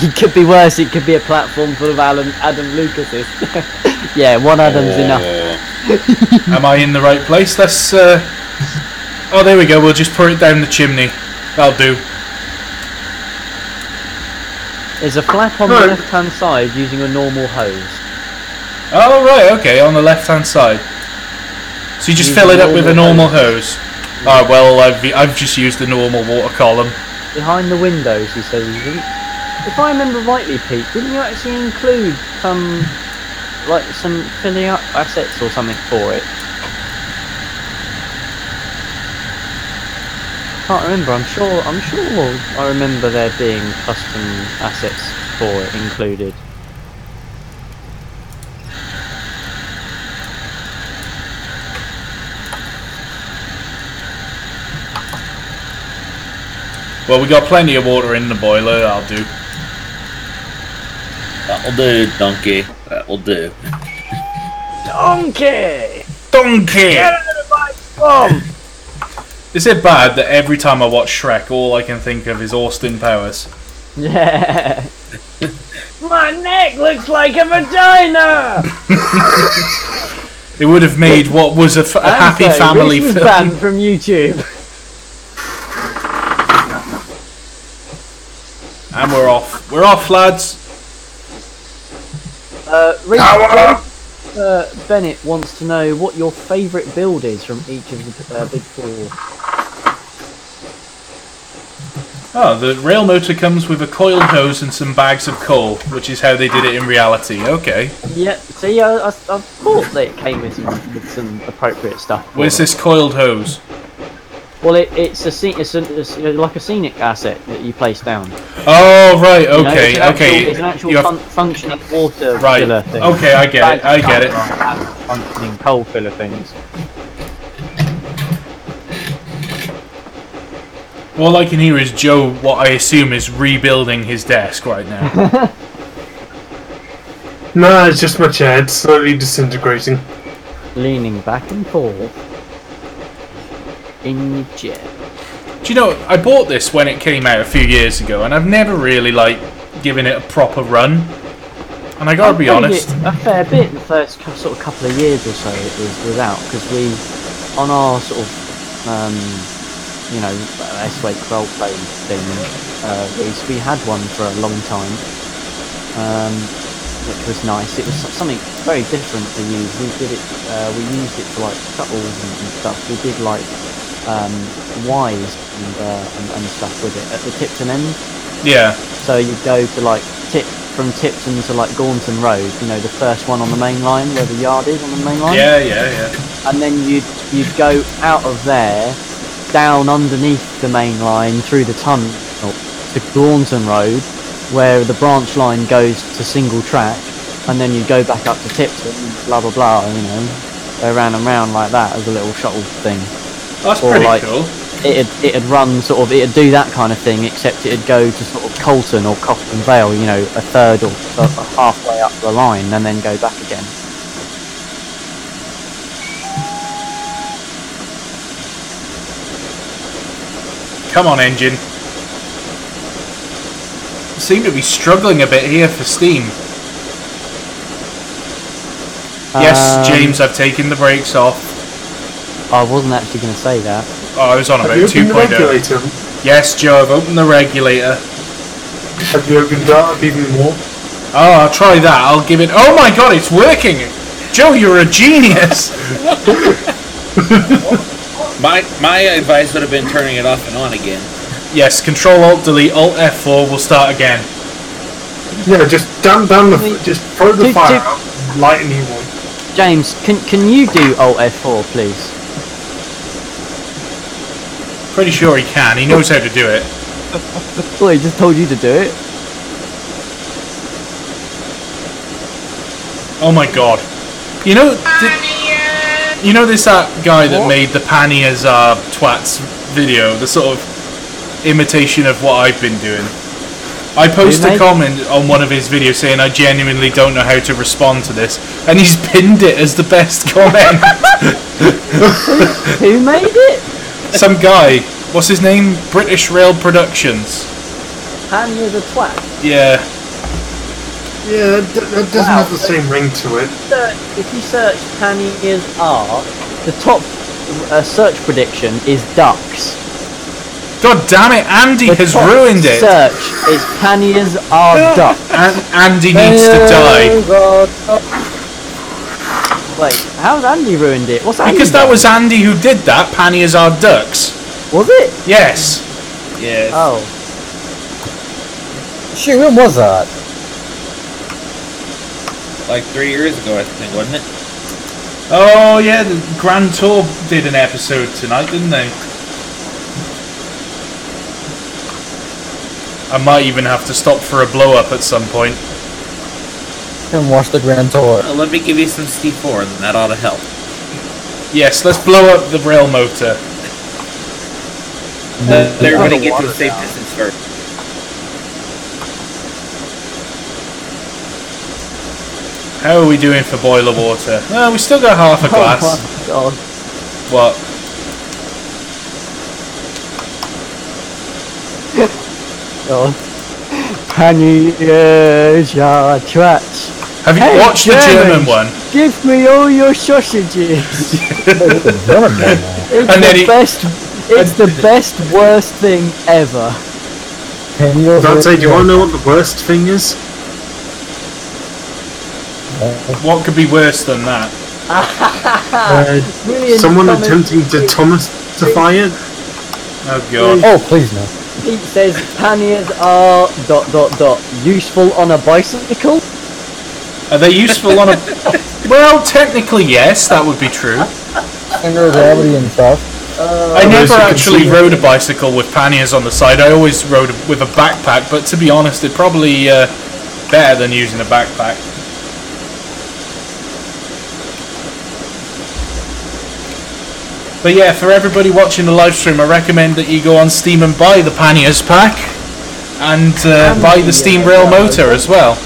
It could be worse. It could be a platform full of Adam Lucases. Yeah, one Adam's enough. Am I in the right place? Let's. Oh, there we go. We'll just pour it down the chimney. That'll do. There's a flap on the left-hand side using a normal hose. Oh right, okay, on the left-hand side. So you just fill it up with a normal hose. Oh well, I've just used the normal water column. Behind the windows, he says. If I remember rightly, Pete, didn't you actually include some filling up assets or something for it? can't remember. I'm sure I remember there being custom assets for it included. Well, we got plenty of water in the boiler. That'll do. That'll do, donkey. That'll do. Donkey! Donkey! Get out of my farm! Is it bad that every time I watch Shrek, all I can think of is Austin Powers? Yeah. My neck looks like a vagina. It would have made what was a happy family film. film. Banned from YouTube. And we're off. We're off, lads. Bennett wants to know what your favourite build is from each of the big four. Oh, the Railmotor comes with a coiled hose and some bags of coal, which is how they did it in reality. Okay. Yeah, see, I thought that it came with some appropriate stuff. Where's this coiled hose? Well, it's like a scenic asset that you place down. Oh, right, okay, It's an actual functioning water filler thing. Okay, I get it. Functioning coal filler things. All I can hear is Joe, what I assume is rebuilding his desk right now. No, it's just my chair. It's slowly disintegrating. Leaning back and forth in your chair. Do you know, I bought this when it came out a few years ago, and I've never really, given it a proper run. And I gotta be honest. A fair bit the first sort of couple of years or so it was out, because we, on our sort of, S-Wake roleplay thing, we had one for a long time, which was nice. It was something very different to use. We did it, we used it for shuttles and stuff. We did Ys and stuff with it at the Tipton end. Yeah. So you'd go to from Tipton to Gaunton Road, the first one on the main line where the yard is on the main line. Yeah. And then you'd go out of there, down underneath the main line through the tunnel to Gaunton Road, where the branch line goes to single track, and then you'd go back up to Tipton, blah blah blah, go round and round like that as a little shuttle thing. That's pretty cool. It'd run it'd do that kind of thing, except it'd go to sort of Colton or Cofton Vale, a third or halfway up the line, and then go back again. Come on, engine. Seem to be struggling a bit here for steam. Yes, James, I've taken the brakes off. I wasn't actually going to say that. Oh, I was on about 2.0. Yes, Joe, I've opened the regulator. Have you opened that up even more? Oh, I'll try that. I'll give it... Oh my god, it's working! Joe, you're a genius! My advice would have been turning it off and on again. Yes, Control-Alt-Delete, Alt-F4, we'll start again. Yeah, just damp down just throw the fire out, light a new one. James, can you do Alt F4, please? Pretty sure he can. He knows how to do it. Well, he just told you to do it. Oh my god. You know this guy that made the Panniers Twats video, the sort of imitation of what I've been doing. I posted a comment on one of his videos saying I genuinely don't know how to respond to this, and he's pinned it as the best comment. Who made it? Some guy. What's his name? British Rail Productions. Panniers a twat. Yeah. Yeah, that doesn't have the same ring to it. If you search Panniers R, the top search prediction is ducks. God damn it, Andy has ruined it. Search is Panniers are ducks. Andy needs to die. Wait, how's Andy ruined it? What's Andy Because that was Andy who did that, Panniers are ducks. Was it? Yes. Yes. Oh. Shit, when was that? Like 3 years ago, I think, wasn't it? Oh yeah, the Grand Tour did an episode tonight, didn't they? I might even have to stop for a blow-up at some point. And watch the Grand Tour. Well, let me give you some C4, and that ought to help. Yes, let's blow up the rail motor. Everybody get to a safe distance first. How are we doing for boiler water? We still got half a glass. Oh my god. What? God. Panniers are trash. Have you Hey, watched the German one? Give me all your sausages. It's And then the best. It's the best worst thing ever. Dante, do you want to know what the worst thing is? What could be worse than that? Brilliant Someone comment. attempting to Thomasify it? Oh god. Oh, please no. Pete says panniers are ... useful on a bicycle. Are they useful on a... Well, technically yes, that would be true. Center of gravity and stuff. I never actually rode a bicycle with panniers on the side. I always rode with a backpack, but to be honest, it's probably better than using a backpack. But yeah, for everybody watching the live stream, I recommend that you go on Steam and buy the panniers pack, and buy the Steam Railmotor as well.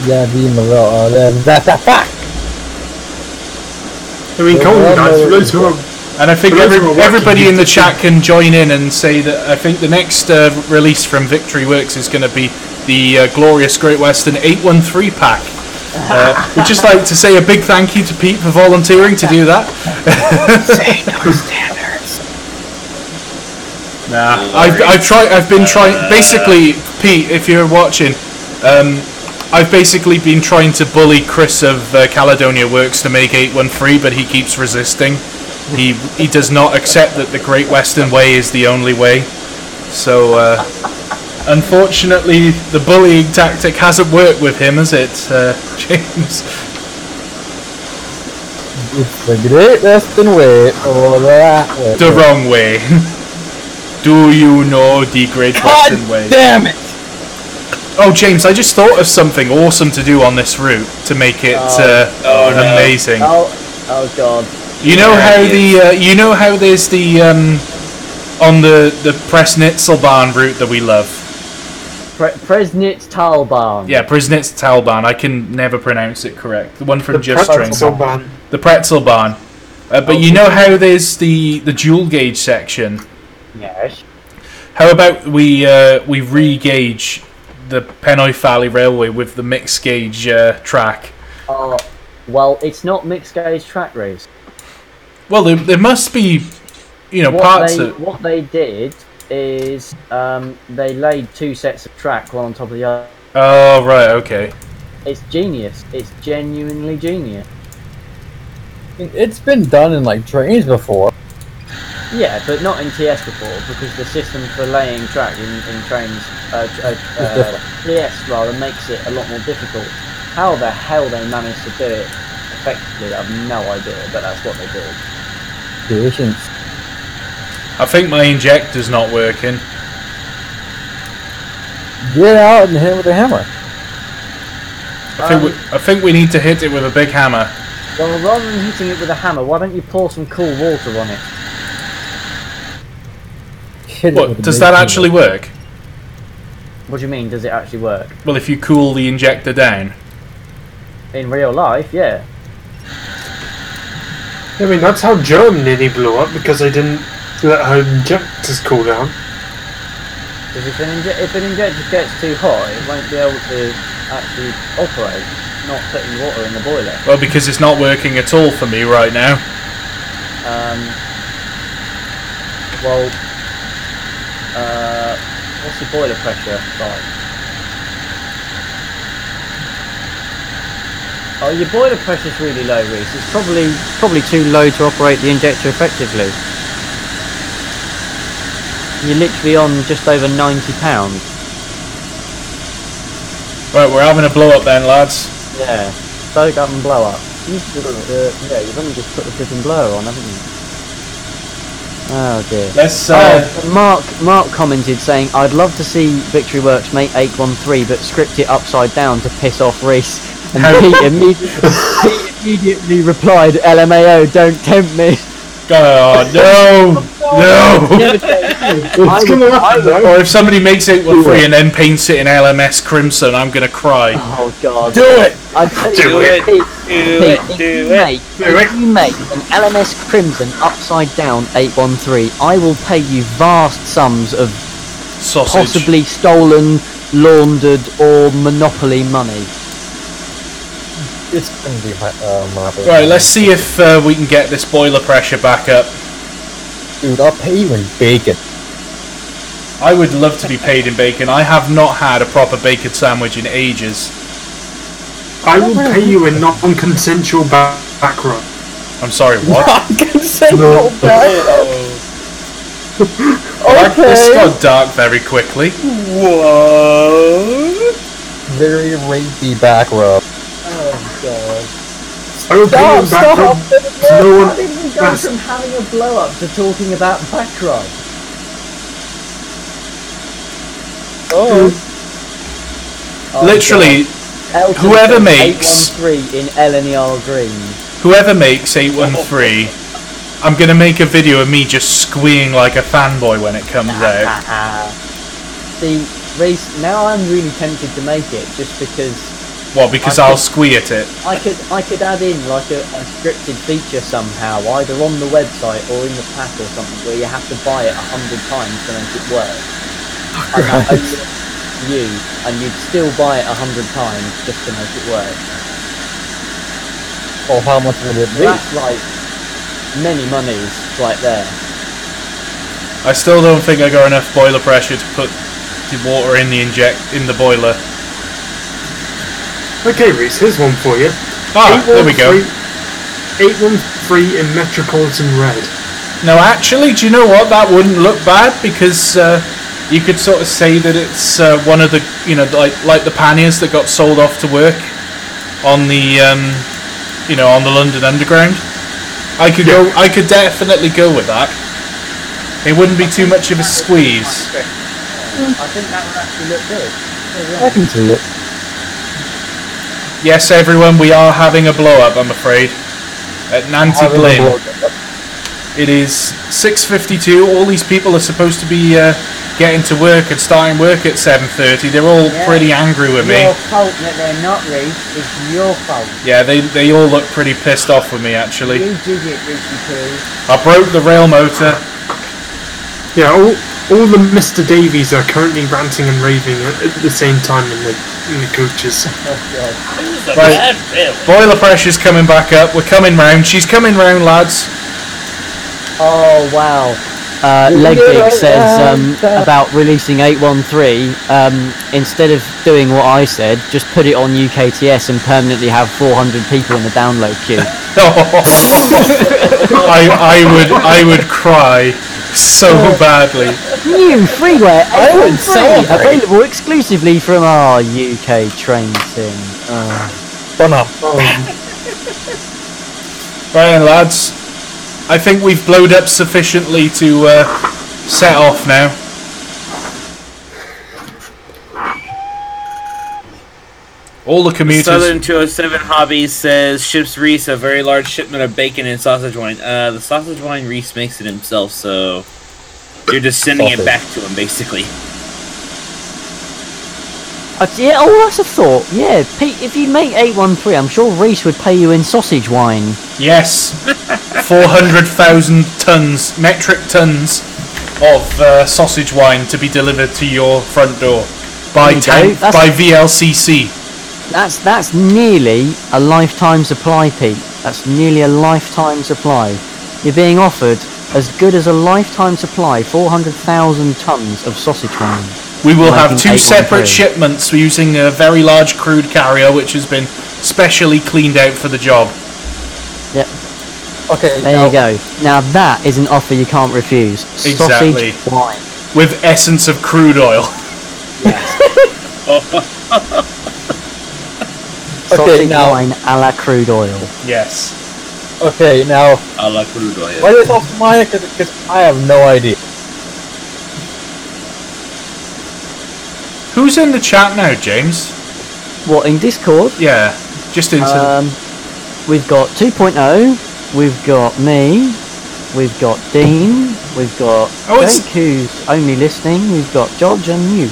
Yeah, that's a fact. I mean, come on, guys. For those who are, And I think For those who are watching everybody in the YouTube- chat can join in and say that I think the next release from Victory Works is going to be the glorious Great Western 813 pack. We'd just like to say a big thank you to Pete for volunteering to do that. Say no standards. Nah, I've been trying. Basically, Pete, if you're watching, I've basically been trying to bully Chris of Caledonia Works to make 813, but he keeps resisting. He does not accept that the Great Western way is the only way. So, unfortunately, the bullying tactic hasn't worked with him, has it, James? It's the Great Western way or that way. The wrong way. Do you know the Great Western way? Damn it! Oh, James, I just thought of something awesome to do on this route to make it amazing. Oh god. You know how you know how there's the on the Presnitzelbahn route that we love. Presnitz Talbahn. Yeah, Presnitzelbahn. I can never pronounce it correct. The one from the Just Train. Pretzelbahn. The Pretzelbahn. But you know how there's the dual gauge section. Yes. How about we re-gauge the Pennoy Valley Railway with the mixed gauge track? Well, it's not mixed gauge track race. Well, there must be, parts of... What they did is they laid two sets of track, one on top of the other. Oh, right, okay. It's genius. It's genuinely genius. It's been done in like trains before. Yeah, but not in TS before, because the system for laying track in trains, TS rather, makes it a lot more difficult. How the hell they managed to do it effectively, I have no idea, but that's what they did. Patience. I think my injector's not working. Get out and hit it with a hammer. I think we need to hit it with a big hammer. Well, rather than hitting it with a hammer, why don't you pour some cool water on it? Hit it What, with a does big that hammer. actually work? What do you mean, does it actually work? Well, if you cool the injector down. In real life, yeah. I mean, that's how Germ nearly blew up, because they didn't let her injectors cool down. Because if an injector gets too hot, it won't be able to actually operate, not putting water in the boiler. Well, because it's not working at all for me right now. What's your boiler pressure like? Oh, your boiler pressure's really low, Reese. It's probably too low to operate the injector effectively. You're literally on just over £90. Right, we're having a blow up then, lads. Yeah, soak up and blow up. You've only just put the flipping blower on, haven't you? Oh dear. Let's. Mark commented saying, "I'd love to see Victory Works make 813, but script it upside down to piss off Reese." And Pete immediately replied, "LMAO, don't tempt me." Oh no! No! Or if somebody makes 813 and then paints it in LMS Crimson, I'm gonna cry. Oh god. Do it! Do it! If you make an LMS Crimson upside down 813, I will pay you vast sums of Sausage. possibly stolen, laundered, or monopoly money. It's gonna be marvelous. Right, let's see if we can get this boiler pressure back up. Dude, I'll pay you in bacon. I would love to be paid in bacon. I have not had a proper bacon sandwich in ages. I will pay you in non-consensual back rub. I'm sorry, what? Non-consensual This got dark very quickly. What? Very rapey back rub. Oh god. I will pay you in back rub. No one. How did we go from having a blow up to talking about back rub? Literally, whoever makes 813 in LNER green. Whoever makes 813, I'm gonna make a video of me just squeeing like a fanboy when it comes out. See, Reese, now I'm really tempted to make it just because. Well, because I'll squee at it. I could add in like a scripted feature somehow, either on the website or in the pack or something, where you have to buy it 100 times to make it work. You, and you'd still buy it 100 times just to make it work. Oh, how much would it be? That's like many monies right there. I still don't think I got enough boiler pressure to put the water in the boiler. Okay, Reese, here's one for you. Ah, there we go. 813 in Metropolitan Red. Now, actually, do you know what? That wouldn't look bad because you could sort of say that it's one of the, like the panniers that got sold off to work on the, on the London Underground. I could definitely go with that. It wouldn't be too much of a squeeze. I think that would actually look good. I can see it. Yes, everyone, we are having a blow-up, I'm afraid, at Nancy Glen. It is 6:52. All these people are supposed to be getting to work and starting work at 7:30. They're all pretty angry with me. It's your fault that they're not, Reese. It's your fault. Yeah, they all look pretty pissed off with me, actually. You did it, Reese too. I broke the rail motor. Yeah, all the Mr. Davies are currently ranting and raving at the same time in the coaches. Right, boiler pressure's coming back up. We're coming round. She's coming round, lads. Oh wow. Legbig says about releasing 813. Instead of doing what I said, just put it on UKTS and permanently have 400 people in the download queue. I would cry so badly. New freeware 813 available exclusively from our UK train sim. Right, lads. I think we've blowed up sufficiently to set off now. All the commuters. Southern 207 Hobbies says ships Reese a very large shipment of bacon and sausage wine. The sausage wine Reese makes it himself, so you're just sending it back to him, basically. Yeah, that's a thought. Yeah, Pete, if you make 813, I'm sure Reese would pay you in sausage wine. Yes, 400,000 metric tons of sausage wine to be delivered to your front door by VLCC. That's nearly a lifetime supply, Pete. That's nearly a lifetime supply. You're being offered as good as a lifetime supply, 400,000 tons of sausage wine. We will have two separate shipments using a very large crude carrier which has been specially cleaned out for the job. Yep. Okay. There you go. Now that is an offer you can't refuse. Exactly. Sausage wine. With essence of crude oil. Sausage wine a la crude oil. Yes. Okay, now, I like crudo, why yeah. is it off mine? Because I have no idea. Who's in the chat now, James? What, in Discord? Yeah, just into. We've got 2.0, we've got me, we've got Dean, we've got Jake, who's only listening, we've got George and you.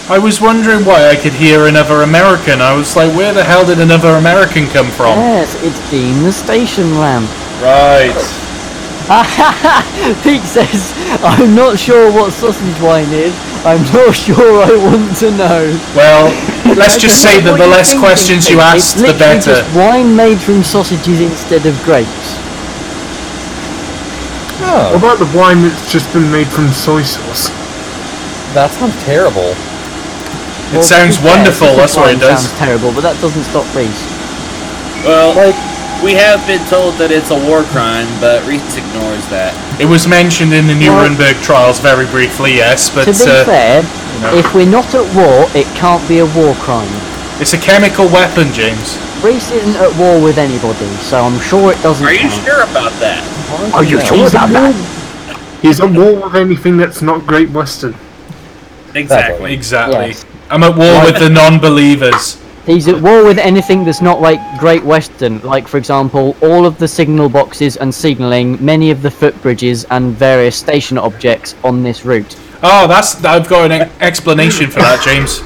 I was wondering why I could hear another American. I was like, where the hell did another American come from? Yes, it's Dean the station lamp. Right. Pete says, I'm not sure what sausage wine is. I'm not sure I want to know. Well, let's just say that the less questions you ask, the better. It's wine made from sausages instead of grapes. Oh, What about the wine that's just been made from soy sauce? that sounds terrible. It sounds wonderful, that's what it does. Sounds terrible, but that doesn't stop Reese. Well, Like, we have been told that it's a war crime, but Reese ignores that. It was mentioned in the Nuremberg trials very briefly, yes, but To be fair, know. if we're not at war, it can't be a war crime. it's a chemical weapon, James. Reese isn't at war with anybody, so I'm sure it doesn't Are you count. sure about that? Are you sure about that? He's at war with anything that's not Great Western. Exactly. Exactly. Yes. I'm at war with the non-believers. He's at war with anything that's not like Great Western, like for example, all of the signal boxes and signalling, many of the footbridges and various station objects on this route. Oh, I've got an explanation for that, James.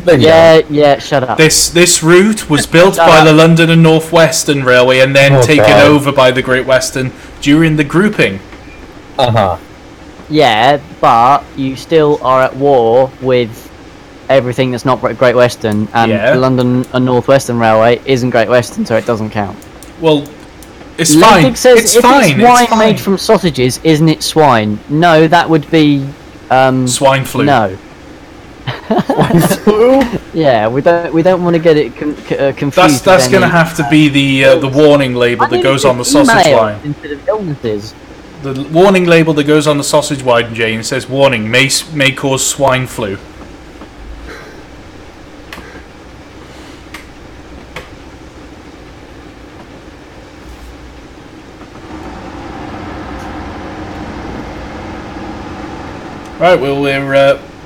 Yeah, shut up. This route was built by the London and North Western Railway and then taken over by the Great Western during the grouping. Uh-huh. Yeah, but you still are at war with everything that's not Great Western, and the London and North Western Railway isn't Great Western, so it doesn't count. Well, it's fine. Ludwig says It's if fine. it's wine It's fine. made from sausages, isn't it swine? No, that would be swine flu. No. Yeah, we don't want to get it confused. That's going to have to be the warning label that goes on the sausage line. Instead of illnesses. The warning label that goes on the sausage line, Jane, says warning may cause swine flu. Right, well,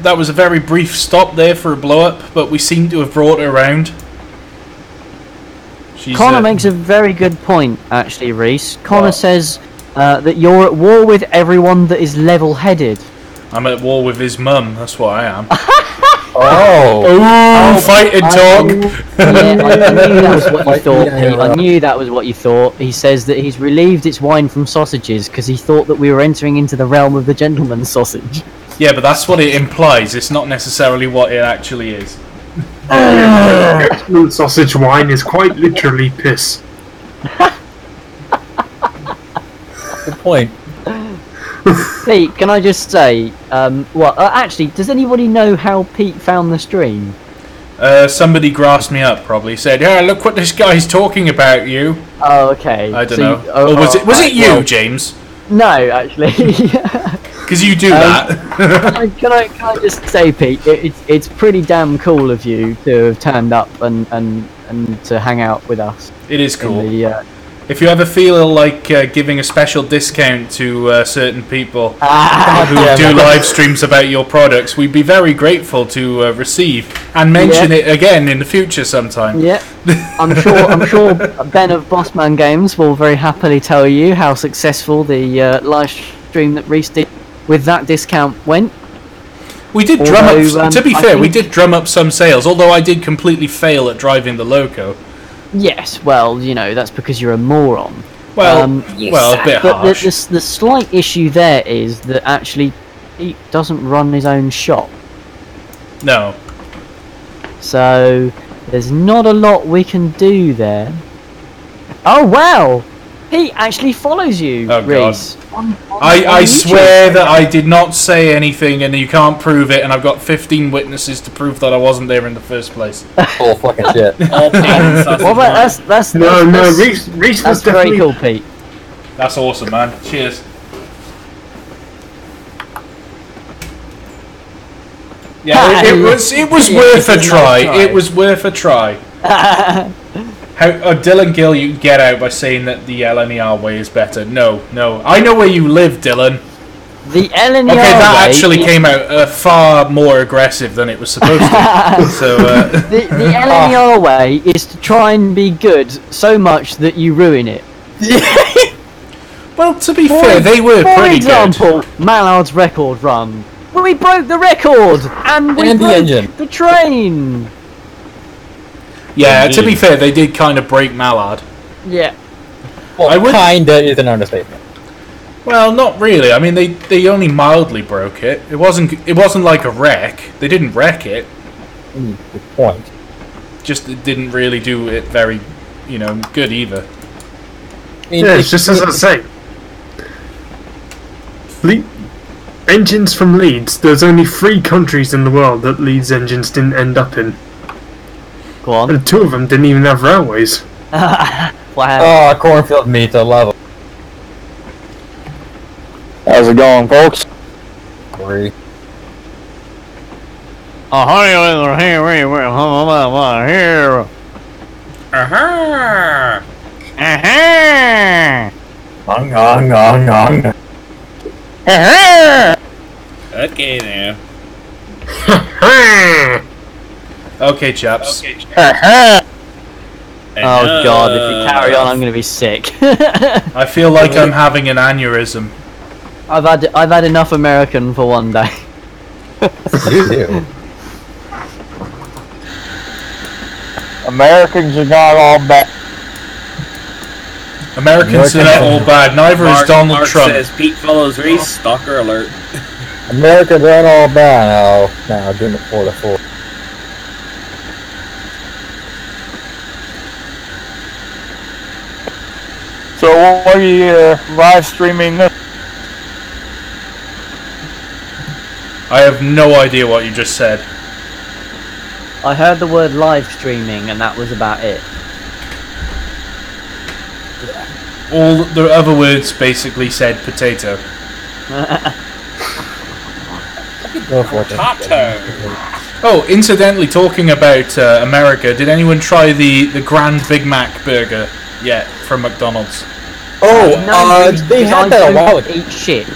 that was a very brief stop there for a blow-up, but we seem to have brought her around. Connor makes a very good point, actually, Reese. Connor says that you're at war with everyone that is level-headed. I'm at war with his mum, that's what I am. Fight and talk! I knew that was what you thought, Pete. I knew that was what you thought. He says that he's relieved it's wine from sausages because he thought that we were entering into the realm of the gentleman's sausage. Yeah, but that's what it implies. It's not necessarily what it actually is. Sausage wine is quite literally piss. Good point. Pete, can I just say, actually, does anybody know how Pete found the stream? Somebody grasped me up, probably said, "Yeah, look what this guy's talking about you." Oh, okay. I don't know. Or was it you, James? No, actually. Because you do that. Can I just say, Pete, it's pretty damn cool of you to have turned up and to hang out with us. It is cool. The, if you ever feel like giving a special discount to certain people who do live streams about your products, we'd be very grateful to receive and mention it again in the future sometime. Yeah, I'm sure Ben of Bossman Games will very happily tell you how successful the live stream that Reese did with that discount went. We did drum up. To be fair, we did drum up some sales, although I did completely fail at driving the Loco. Yes, well, you know, that's because you're a moron. Well, a bit harsh. But the slight issue there is that actually he doesn't run his own shop. No. So there's not a lot we can do there. Oh wow! He actually follows you, Reese. I swear that I did not say anything, and you can't prove it. And I've got 15 witnesses to prove that I wasn't there in the first place. Oh fucking shit! Well, that's Reese was very cool, Pete. That's awesome, man. Cheers. Yeah, it was worth a try. It was worth a try. How Dylan Gill, you can get out by saying that the LNER way is better. No. I know where you live, Dylan. The LNER Okay, that way actually came out far more aggressive than it was supposed to. So the LNER way is to try and be good so much that you ruin it. well, to be fair, they were For pretty example, Mallard's record run. We broke the record and we And the broke engine. the train. good. Yeah, to be fair, they did kind of break Mallard. Yeah. Well, I would- kinda is an understatement. Well, not really. I mean, they only mildly broke it. It wasn't like a wreck. They didn't wreck it. Good point. Just it didn't really do it very, good either. I mean, Yeah, it's just as I say. Engines from Leeds, there's only 3 countries in the world that Leeds engines didn't end up in. Go on. And 2 of them didn't even have railways. Wow. cornfield meat, I love it. How's it going, folks? Great. Aha! Gong, gong, gong, gong. Okay, now. Okay, chaps. Oh god, if you carry on, I'm gonna be sick. I feel like I'm having an aneurysm. I've had enough American for one day. You do. Americans are not all bad. Americans are not all bad. Neither is Donald Mark Trump. says Pete follows Reese. Stalker alert. Americans aren't all bad. Now doing it 4 to 4. So what are you live streaming this? I have no idea what you just said. I heard the word live streaming and that was about it. All the other words basically said potato. Go for it. Oh, incidentally, talking about America, did anyone try the Grand Big Mac burger yet from McDonald's? They had that a while ago. Eat shit.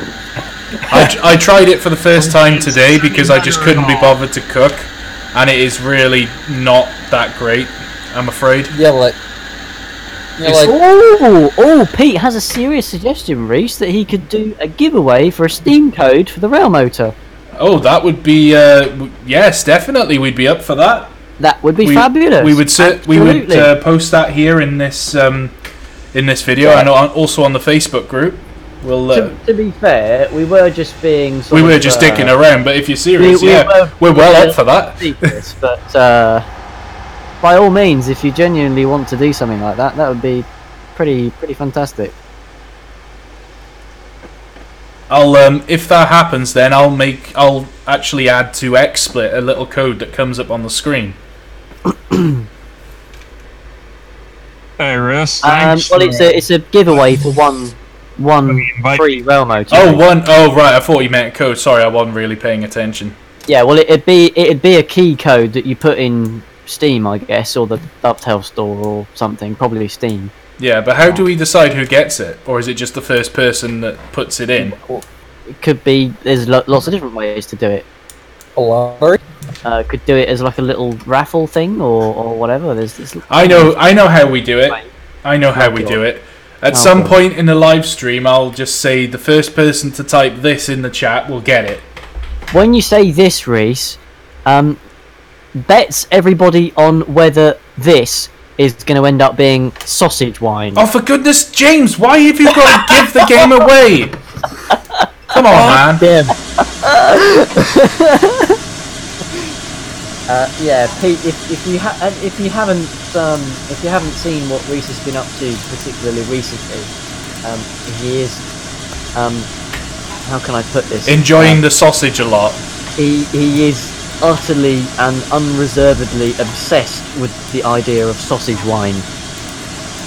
I tried it for the first time today because I just couldn't be bothered to cook, and it is really not that great, I'm afraid. Yeah, like. Yeah, It's- like. Oh, Pete has a serious suggestion, Reese, that he could do a giveaway for a Steam code for the Railmotor. Oh, that would be yes, definitely, we'd be up for that. That would be fabulous. We would Absolutely. post that here in this video, and also on the Facebook group. We'll. To be fair, we were just being. We were just dicking around, but if you're serious, we're well up for that. Secrets, but by all means, if you genuinely want to do something like that, that would be pretty fantastic. I'll if that happens, then I'll actually add to XSplit a little code that comes up on the screen. Hey, Russ. Thanks Well, it's a giveaway for one free Railmotor. Oh right, I thought you meant code. Sorry, I wasn't really paying attention. Yeah, well, it'd be a key code that you put in Steam, I guess, or the Dovetail store or something. Probably Steam. Yeah, but how do we decide who gets it, or is it just the first person that puts it in? It could be. There's lots of different ways to do it. Lottery? Could do it as like a little raffle thing or whatever. There's I know how we do it. I know how we do it. At some point in the live stream, I'll just say the first person to type this in the chat will get it. When you say this, Reese, bets everybody on whether this is going to end up being sausage wine. Oh, for goodness, James, why have you got to give the game away? Come on, man. Damn. Yeah, Pete. If you haven't seen what Reese has been up to, particularly recently, he is how can I put this? Enjoying the sausage a lot. He is utterly and unreservedly obsessed with the idea of sausage wine.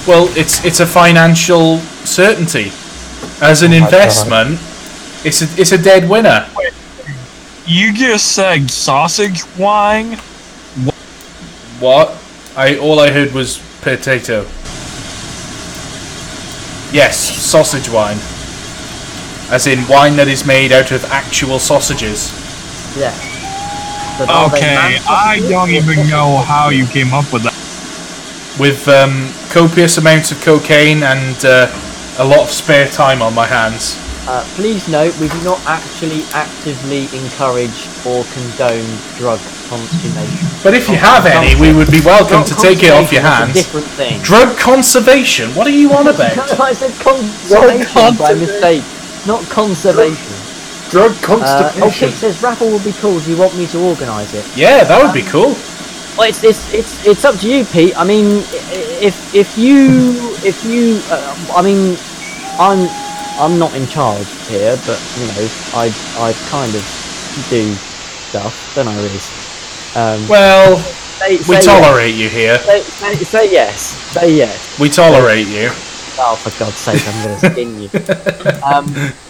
Well, it's a financial certainty. As an investment, it's a dead winner. You just said sausage wine? What? All I heard was potato. Yes, sausage wine. As in wine that is made out of actual sausages. Yeah. But are they Okay, man I sausages don't or even sausage know sausages? how you came up with that. With copious amounts of cocaine and a lot of spare time on my hands. Please note, we do not actually actively encourage or condone drug consummation. But if you have any, we would be welcome to take it off your Consummation is a hands. different thing. Drug conservation? What are you on about? I said consummation by mistake, not conservation. Drug constipation. Okay, says raffle will be cool. Do you want me to organise it? Yeah, that would be cool. Well, it's up to you, Pete. I mean, if you, I mean, I'm not in charge here, but you know, I kind of do stuff, don't I, Reese? Well, say we tolerate you here. Say yes. Say yes. We tolerate you. Oh, for God's sake, I'm going to skin you.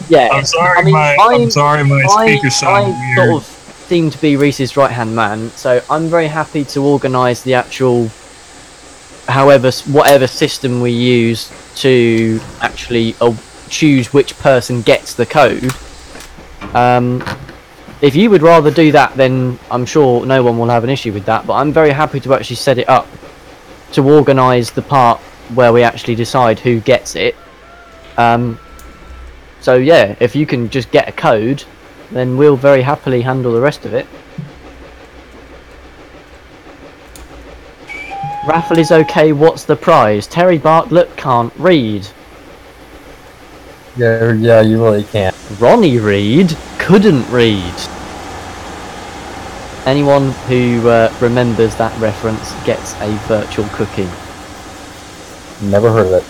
Yeah. I'm sorry, I mean, I'm sorry, my speaker sounded I weird. sort of seem to be Reese's right-hand man, so I'm very happy to organise the actual, whatever system we use to actually choose which person gets the code. If you would rather do that, then I'm sure no one will have an issue with that, but I'm very happy to actually set it up to organise the part where we actually decide who gets it. So yeah, if you can just get a code, then we'll very happily handle the rest of it. Raffle is okay, what's the prize? Terry Bartlett can't read. Yeah, you really can't. Ronnie Reed couldn't read. Anyone who remembers that reference gets a virtual cookie. Never heard of it.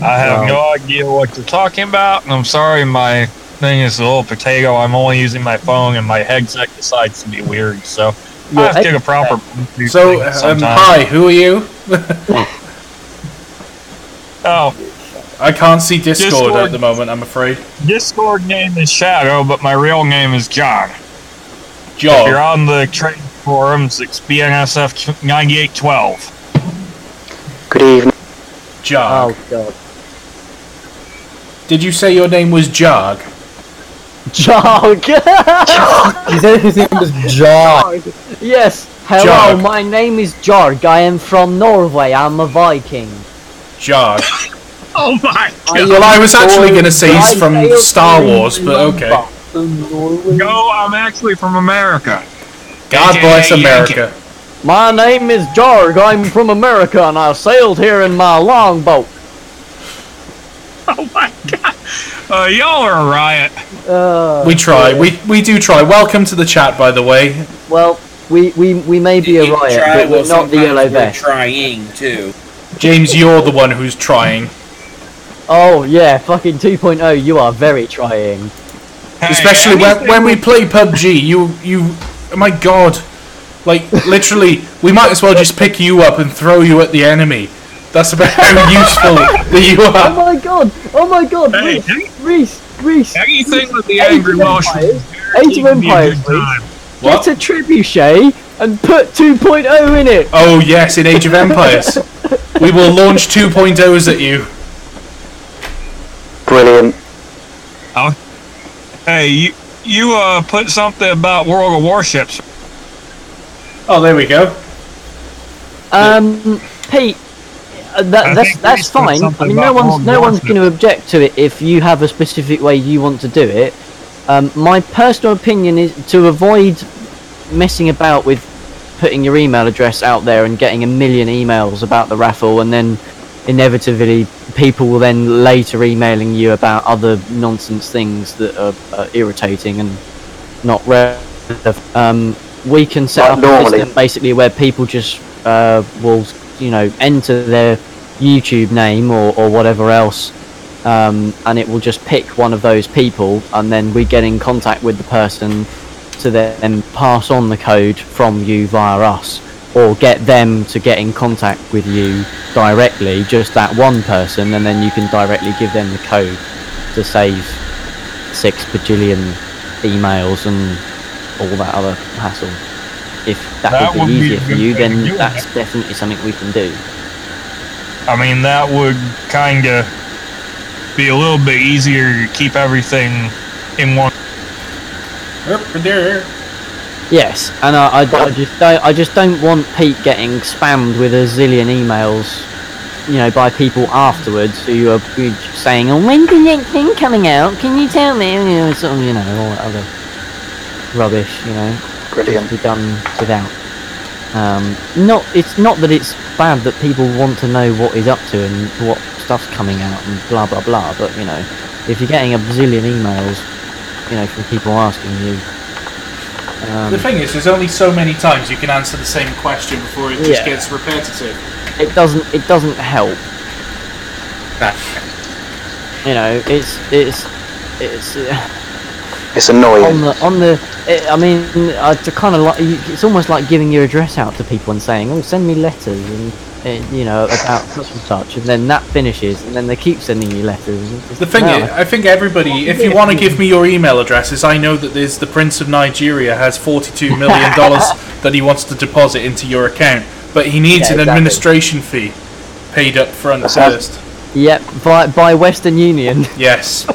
I have no idea what you're talking about, and I'm sorry my thing is a little potato. I'm only using my phone, and my headset decides to be weird, so I have to get a proper... So, hi, who are you? Oh, I can't see Discord at the moment, I'm afraid. Discord name is Shadow, but my real name is John. If you're John. on the trade forums, it's BNSF 9812. Good evening. Jog. Oh god. Did you say your name was Jog? Jog! He said his name was John. Yes, hello, Jog. my name is Jorg, I am from Norway, I'm a Viking. Jog. Oh my god! Well, I was actually going to say he's I from failed Star to Wars, but remember. okay. No, I'm actually from America. God bless AKA America. My name is Jorg, I'm from America, and I sailed here in my longboat. Oh my god! Y'all are a riot. We try. Yeah. We do try. Welcome to the chat, by the way. Well, we may be a riot, but we're not the yellow vest. Trying too. James, you're the one who's trying. Oh yeah, fucking 2.0, you are very trying. Hey, Especially anything when we with- play PUBG, you, oh my god. Like, literally, we might as well just pick you up and throw you at the enemy. That's about how useful that you Oh are. my god, Hey, Reese. anything with the Age angry of Welshman. Age of Empires, What? Get a trebuchet and put 2.0 in it. Oh yes, in Age of Empires. We will launch 2.0s at you. Brilliant. Hey, you put something about World of Warships. Oh, there we go. Pete, I think that's Reese put fine. I something mean, about no World one's War going to object to it if you have a specific way you want to do it. My personal opinion is to avoid messing about with putting your email address out there and getting a million emails about the raffle, and then inevitably people will then later emailing you about other nonsense things that are irritating and not relevant. We can set up a system basically where people just will, you know, enter their YouTube name or whatever else, and it will just pick one of those people, and then we get in contact with the person to then pass on the code from you via us, or get them to get in contact with you directly, just that one person, and then you can directly give them the code to save 6 bajillion emails and all that other hassle. If that would be easier for you, then that's definitely something we can do. I mean, that would kind of be a little bit easier to keep everything in one. Yes, and I just don't want Pete getting spammed with a zillion emails, you know, by people afterwards who are saying, "Oh, when's the next thing coming out? Can you tell me?" You know, sort of, you know, all that other rubbish, you know, Brilliant. to be done without. It's not that it's bad that people want to know what he's up to and what stuff's coming out and blah blah blah, but you know, if you're getting a bazillion emails, you know, from people asking you. The thing is, there's only so many times you can answer the same question before it just gets repetitive. It doesn't help. You know, it's annoying. I mean, I kind of like. It's almost like giving your address out to people and saying, "Oh, send me letters," and you know, about such and such, and then that finishes, and then they keep sending you letters. The thing is, I think everybody, if you want to give me your email addresses, I know that there's the Prince of Nigeria has $42 million that he wants to deposit into your account, but he needs an administration fee paid up front first. Yep, by Western Union. Yes.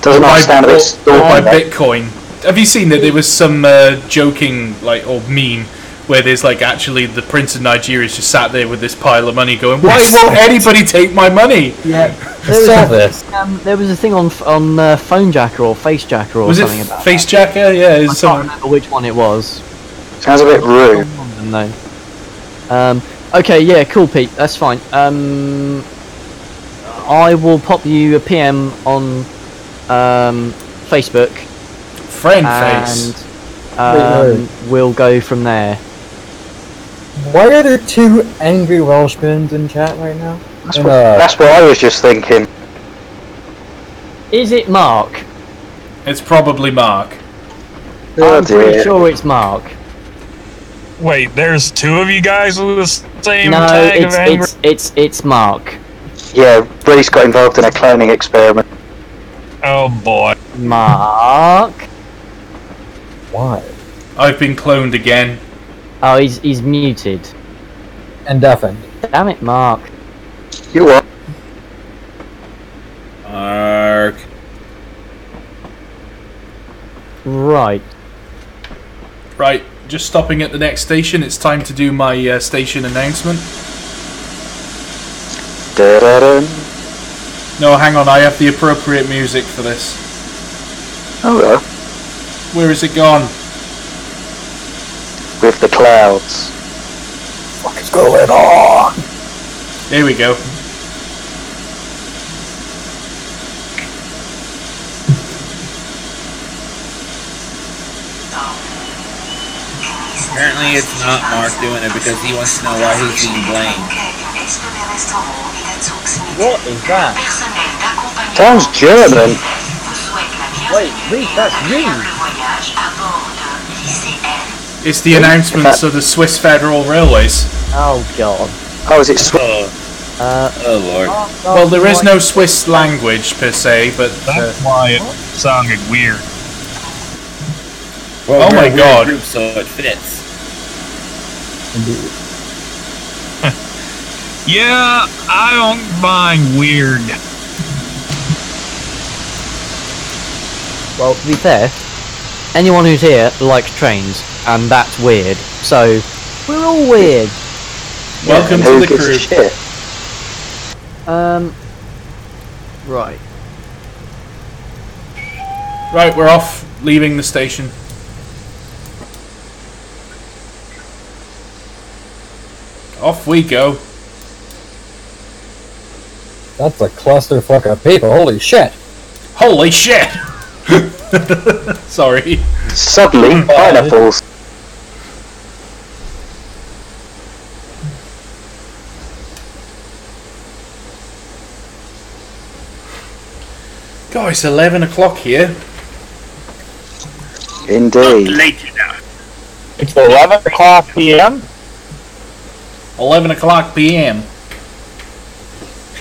Doesn't understand a bit by Bitcoin. Have you seen that there was some joking, like, or meme where there's like actually the Prince of Nigeria's just sat there with this pile of money going, why won't anybody take my money? Yeah. There was a thing on Phonejacker or Facejacker or something about that. Facejacker? Yeah. I can't remember which one it was. Sounds a bit rude. No. Okay, yeah, cool, Pete. That's fine. I will pop you a PM on Facebook. Friend face. And we'll go from there. Why are there two angry Welshmen in chat right now? That's what I was just thinking. Is it Mark? It's probably Mark. Oh, I'm pretty sure it's Mark. Wait, there's two of you guys with the same tag of angry? it's Mark. Yeah, Bray's got involved in a cloning experiment. Oh boy. Mark? Why? I've been cloned again. Oh, he's muted. And deafened. Damn it, Mark. You are. Mark. Right. Right, just stopping at the next station. It's time to do my station announcement. Da-da-dun. No, hang on, I have the appropriate music for this. Oh, well. Where is it gone? With the clouds. What is going on? There we go. Apparently it's not Mark doing it because he wants to know why he's being blamed. What is that? Sounds German. Wait, Reese, that's you! It's the announcements of the Swiss Federal Railways. Oh god. Oh, is it Swiss? Oh lord. Well, there is no Swiss language per se, but That's why it sounded weird. Well, oh my god. Group, so it fits. Indeed. Yeah, I don't mind weird. Well, to be fair, anyone who's here likes trains, and that's weird. So, we're all weird. welcome to Who the gives a crew. shit? Right. Right, we're off, leaving the station. Off we go. That's a clusterfuck of people. Holy shit! Holy shit! Sorry. Suddenly, pineapples. God, it's 11 o'clock here. Indeed. It's 11 o'clock p.m. 11 o'clock p.m.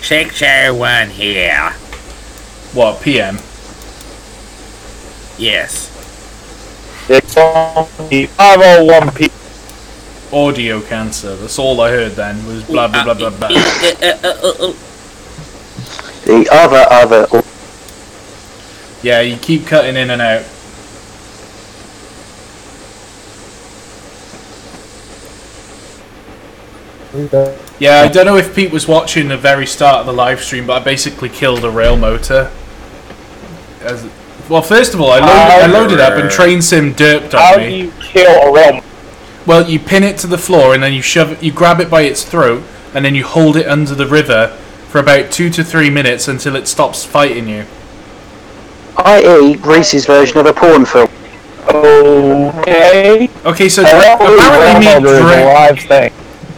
601 here. What, p.m.? Yes. It's only 5:01 p.m. audio cancer. That's all I heard then, was blah blah blah blah blah. The other. Yeah, you keep cutting in and out. Yeah, I don't know if Pete was watching the very start of the live stream, but I basically killed a rail motor. Well, first of all, I loaded up and train sim derped on How me. do you kill a rail? Well, you pin it to the floor and then you grab it by its throat and then you hold it under the river for about 2 to 3 minutes until it stops fighting you. I.e. Reese's version of a porn film. Okay. Okay, so apparently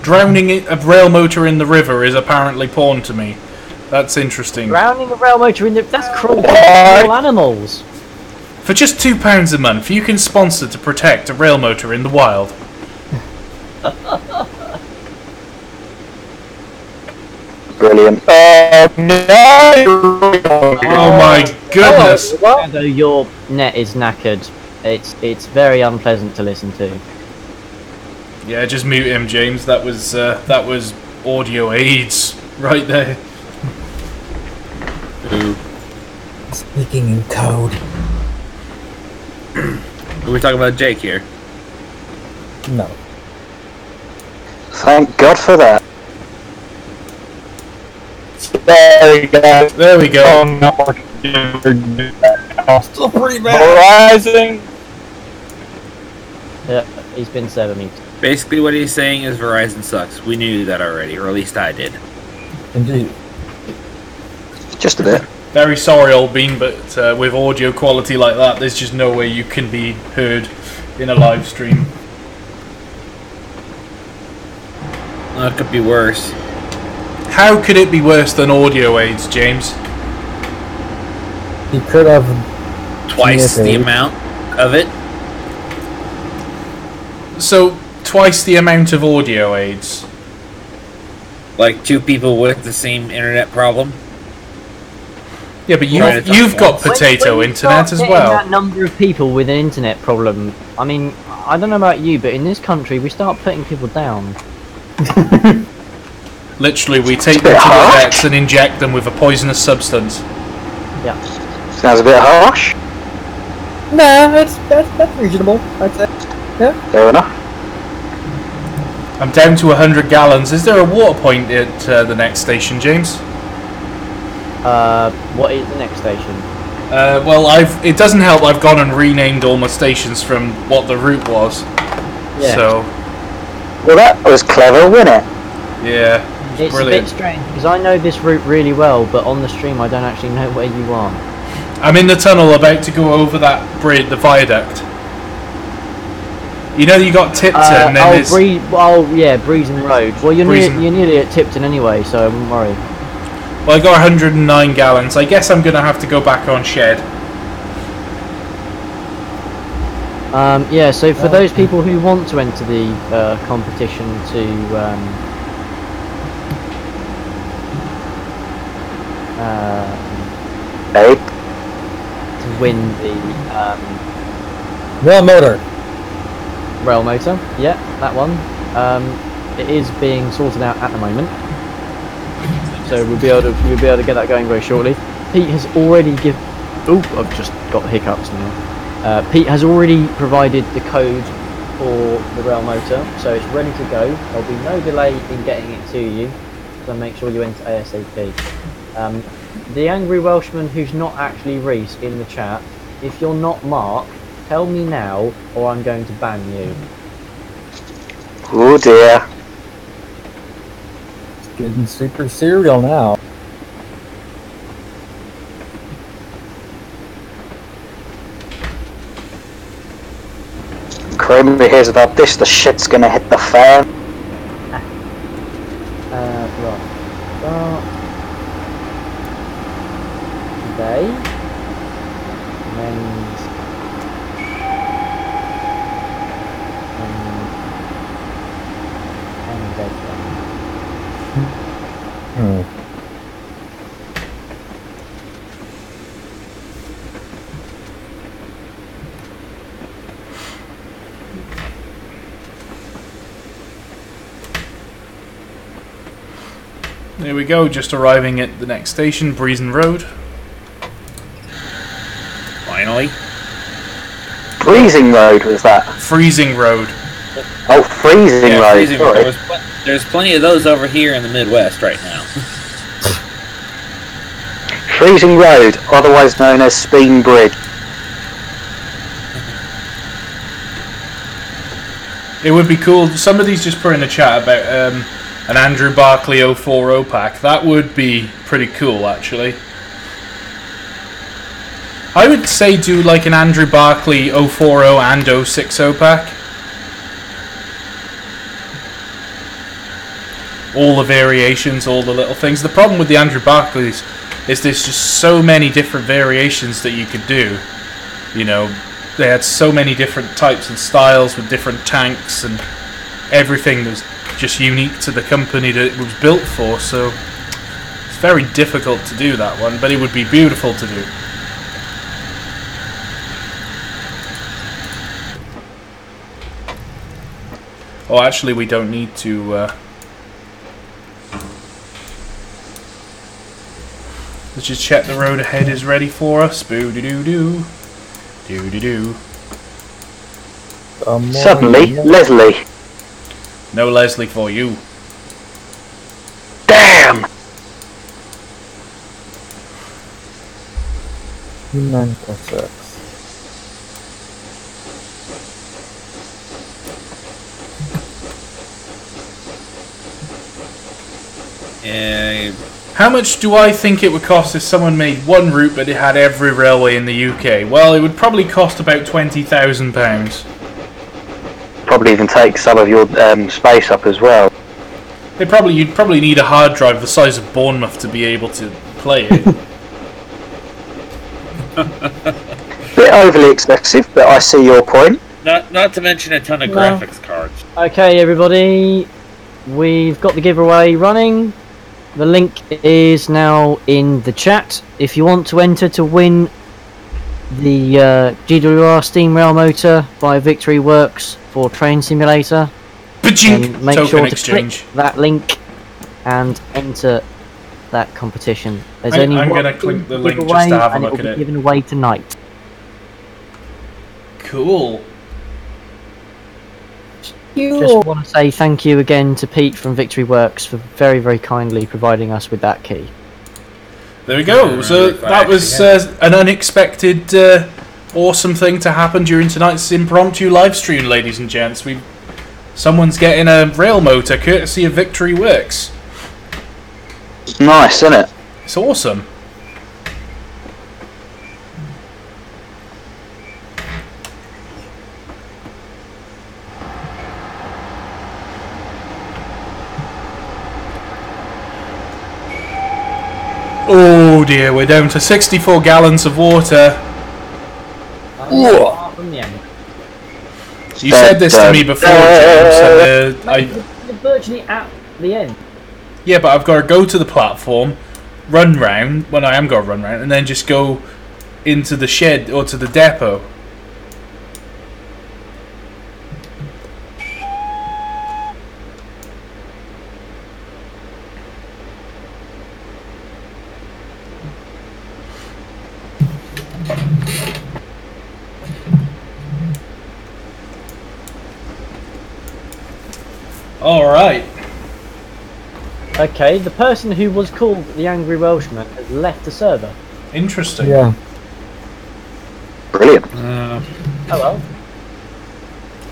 drowning a rail motor in the river is apparently porn to me. That's interesting. Drowning a rail motor in the... That's cruel to small animals. For just £2 a month, you can sponsor to protect a rail motor in the wild. Brilliant. Oh my goodness! Although your net is knackered, it's very unpleasant to listen to. Yeah, just mute him, James. That was audio aids right there. Ooh. Speaking in code. Are we talking about Jake here? No. Thank God for that. There we go. Still pretty bad. Verizon. Yeah, he's been 7 weeks. Basically, what he's saying is Verizon sucks. We knew that already, or at least I did. Indeed. Just a bit. Very sorry, old bean, but with audio quality like that, there's just no way you can be heard in a live stream. Well, it could be worse. How could it be worse than audio aids, James? He could have Twice the amount of it. So, twice the amount of audio aids. Like 2 people with the same internet problem. Yeah, but you've got potato When you internet start as getting well. that number of people with an internet problem, I mean, I don't know about you, but in this country, we start putting people down. Literally, we take them to the vets and inject them with a poisonous substance. Yeah. Sounds a bit harsh. Nah, that's reasonable. I'd say. Yeah. Fair enough. I'm down to 100 gallons. Is there a water point at the next station, James? What is the next station? Well, it doesn't help. I've gone and renamed all my stations from what the route was. Yeah. So, Well, that was clever, wasn't it? yeah, It's brilliant. a bit strange, because I know this route really well, but on the stream I don't actually know where you are. I'm in the tunnel about to go over that bridge, the viaduct. You know, you got Tipton, and then there's... Breezen Road. Well, you're nearly at Tipton anyway, so I wouldn't worry. Well, I got 109 gallons. I guess I'm going to have to go back on shed. Yeah, so for those people who want to enter the competition to win the Railmotor. Railmotor, yeah, that one. It is being sorted out at the moment, so we'll be able to get that going very shortly. Pete has already I've just got hiccups now. Pete has already provided the code for the Railmotor, so it's ready to go. There'll be no delay in getting it to you, so make sure you enter ASAP. The angry Welshman who's not actually Reese in the chat, if you're not Mark, tell me now or I'm going to ban you. Oh dear. It's getting super serial now. Kramer hears about this, the shit's gonna hit the fan. Right. Start today. And deadline. There we go, just arriving at the next station, Breezen Road. Finally. Freezing Road was that? Freezing Road. Oh, Freezing Yeah, Road. Freezing Sorry. Road. There's plenty of those over here in the Midwest right now. Freezing Road, otherwise known as Speen Bridge. It would be cool. Somebody's just put in a chat about an Andrew Barclay 040 pack. That would be pretty cool, actually. I would say do like an Andrew Barclay 040 and 060 pack. All the variations, all the little things. The problem with the Andrew Barclays is there's just so many different variations that you could do. You know, they had so many different types and styles with different tanks and everything that's just unique to the company that it was built for, so it's very difficult to do that one, but it would be beautiful to do. Oh, actually we don't need to let's just check the road ahead is ready for us. Boo-doo-doo-doo. Do-do-do. Suddenly, Leslie. No Leslie for you. Damn! 9.6. How much do I think it would cost if someone made one route but it had every railway in the UK? Well, it would probably cost about £20,000. Probably even take some of your space up as well. You'd probably need a hard drive the size of Bournemouth to be able to play it. Bit overly expensive, but I see your point. Not to mention a ton of graphics cards. Okay, everybody, we've got the giveaway running. The link is now in the chat. If you want to enter to win the GWR Steam Railmotor by Victory Works for Train Simulator, then make sure to click that link and enter that competition. There's I'm only going to click the link just to have a look at it. Given away tonight. Cool. Just want to say thank you again to Pete from Victory Works for very, very kindly providing us with that key. There we go. So that was an unexpected, awesome thing to happen during tonight's impromptu live stream, ladies and gents. Someone's getting a rail motor courtesy of Victory Works. It's nice, isn't it? It's awesome. Oh dear, we're down to 64 gallons of water. You said this to me before, James. You're virtually at the end. Yeah, but I've got to go to the platform, run round, when I am going to run round, and then just go into the shed or to the depot. Alright. Okay, the person who was called the Angry Welshman has left the server. Interesting. Yeah. Brilliant. Oh well.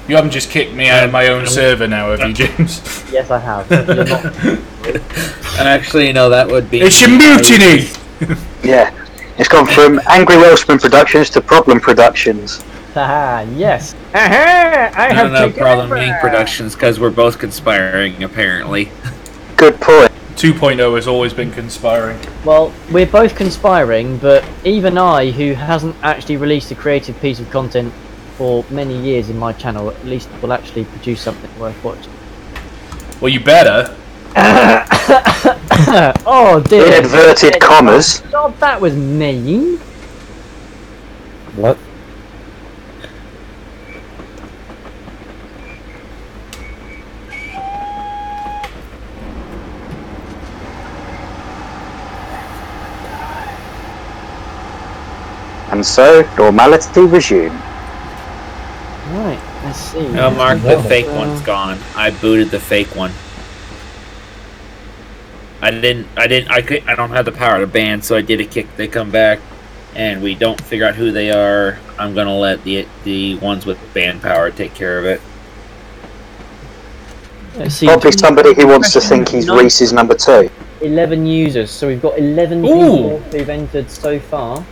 You haven't just kicked me out of my own server now, have you, James? Yes, I have. You're not. And actually, no, that would be... It's your mutiny! Yeah. It's gone from Angry Welshman Productions to Problem Productions. Haha, yes. I have no taken Problem over. Inc. Productions, because we're both conspiring, apparently. Good point. 2.0 has always been conspiring. Well, we're both conspiring, but even I, who hasn't actually released a creative piece of content for many years in my channel, at least will actually produce something worth watching. Well, you better. Oh dear. In inverted commas. God, that was mean. What? And so, normality resumed. Right, let's see. Oh, Mark, the fake one's gone. I booted the fake one. I don't have the power to ban, so I did a kick. They come back, and we don't figure out who they are. I'm gonna let the ones with ban power take care of it. Let's see. Probably somebody who wants to think he's Reese's number 2. 11 users, so we've got 11 people who've entered so far.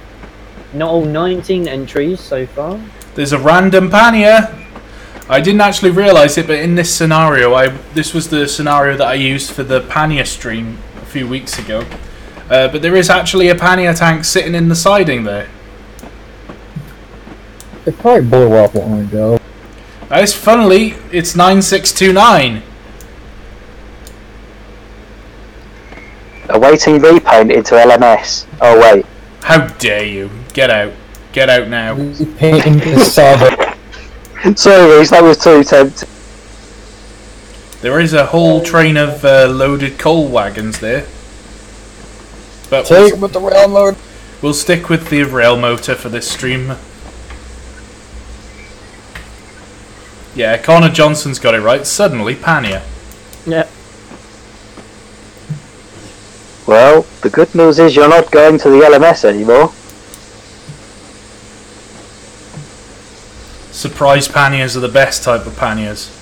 Not all 19 entries so far. There's a random Pania. I didn't actually realise it, but in this scenario, this was the scenario that I used for the Pania stream a few weeks ago. But there is actually a Pania tank sitting in the siding there. It probably blew up long ago. Funnily, it's 9629. Awaiting repaint into LMS. Oh wait. How dare you? Get out. Get out now. Painting the saga. Sorry, Reese, that was too tempting. There is a whole train of loaded coal wagons there. But Take it with the railmotor. we'll stick with the rail motor for this stream. Yeah, Connor Johnson's got it right. Suddenly, Pania. Yep. Well, the good news is you're not going to the LMS anymore. Surprise Panias are the best type of Panias.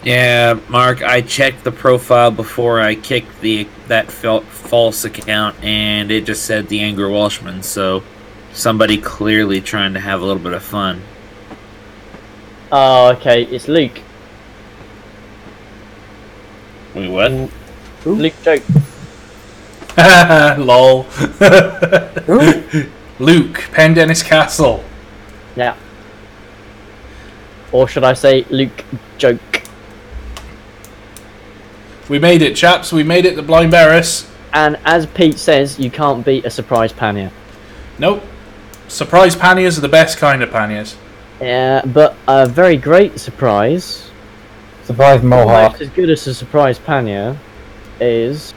Yeah, Mark, I checked the profile before I kicked that false account, and it just said the Angry Welshman, so somebody clearly trying to have a little bit of fun. Oh, okay, it's Luke. Wait, what? Luke joke. Lol. Luke, Pendennis Castle. Yeah. Or should I say Luke joke? We made it, chaps. We made it, the Blind Barris. And as Pete says, you can't beat a surprise Pania. Nope. Surprise Panias are the best kind of Panias. Yeah, but a very great surprise, Surprise Mohawk. almost as good as a surprise Pania, is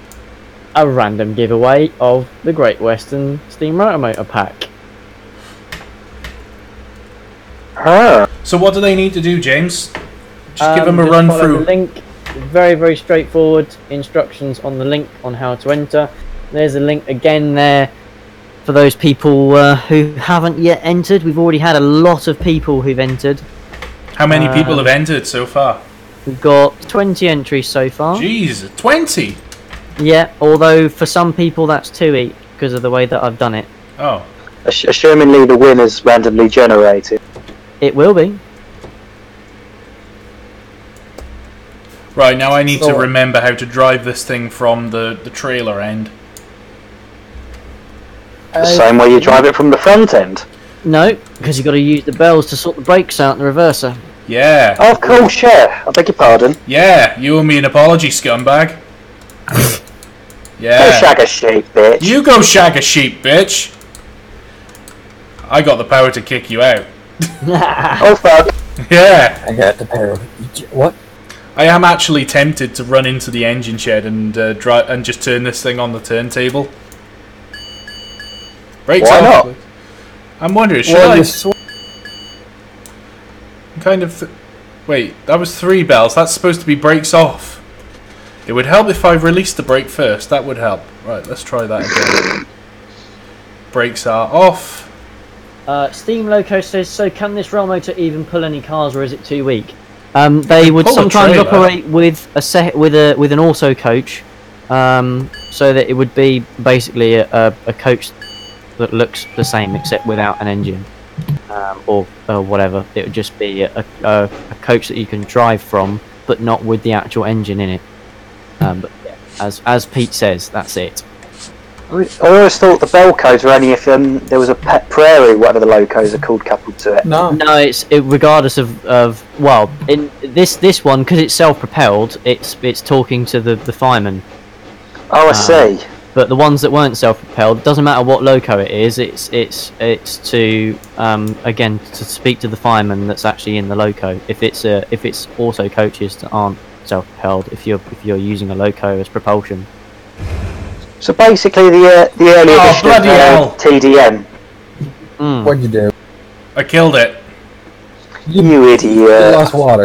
a random giveaway of the Great Western Steam Railmotor pack. So what do they need to do, James? Just give them a just run follow through. the link. Very, very straightforward instructions on the link on how to enter. There's a link again there for those people who haven't yet entered. We've already had a lot of people who've entered. How many people have entered so far? We've got 20 entries so far. Jeez, 20? Yeah, although for some people that's 2 each because of the way that I've done it. Oh. Assumingly the winner's randomly generated. It will be. Right, now I need to remember how to drive this thing from the trailer end. The same way you drive it from the front end. No, because you've got to use the bells to sort the brakes out in the reverser. Yeah. Oh, of course, yeah. I beg your pardon. Yeah, you owe me an apology, scumbag. Go Yeah. shag a sheep, bitch. You go shag a sheep, bitch. I got the power to kick you out. Oh, fuck. Yeah. I got the pair of... What? I am actually tempted to run into the engine shed and drive and just turn this thing on the turntable. Brakes Why off. not? I'm wondering, should Well, I? you Kind of. Wait, that was 3 bells. That's supposed to be brakes off. It would help if I released the brake first. That would help. Right, let's try that again. Brakes are off. Steam Loco says, so can this rail motor even pull any cars or is it too weak? They would pull a sometimes trailer. operate with with an auto coach, so that it would be basically a coach that looks the same except without an engine, or whatever. It would just be a coach that you can drive from, but not with the actual engine in it. But yeah, as Pete says, that's it. I always thought the bell codes were only if there was a pet prairie, whatever the locos are called, coupled to it. No. No, it's regardless of well, in this one because it's self-propelled, it's talking to the fireman. Oh, I see. But the ones that weren't self-propelled, doesn't matter what loco it is, it's to again to speak to the fireman that's actually in the loco. If it's auto coaches that aren't self-propelled, if you're using a loco as propulsion. So basically, the early edition bloody hell. of TDM. What'd you do? I killed it. You idiot. You lost water.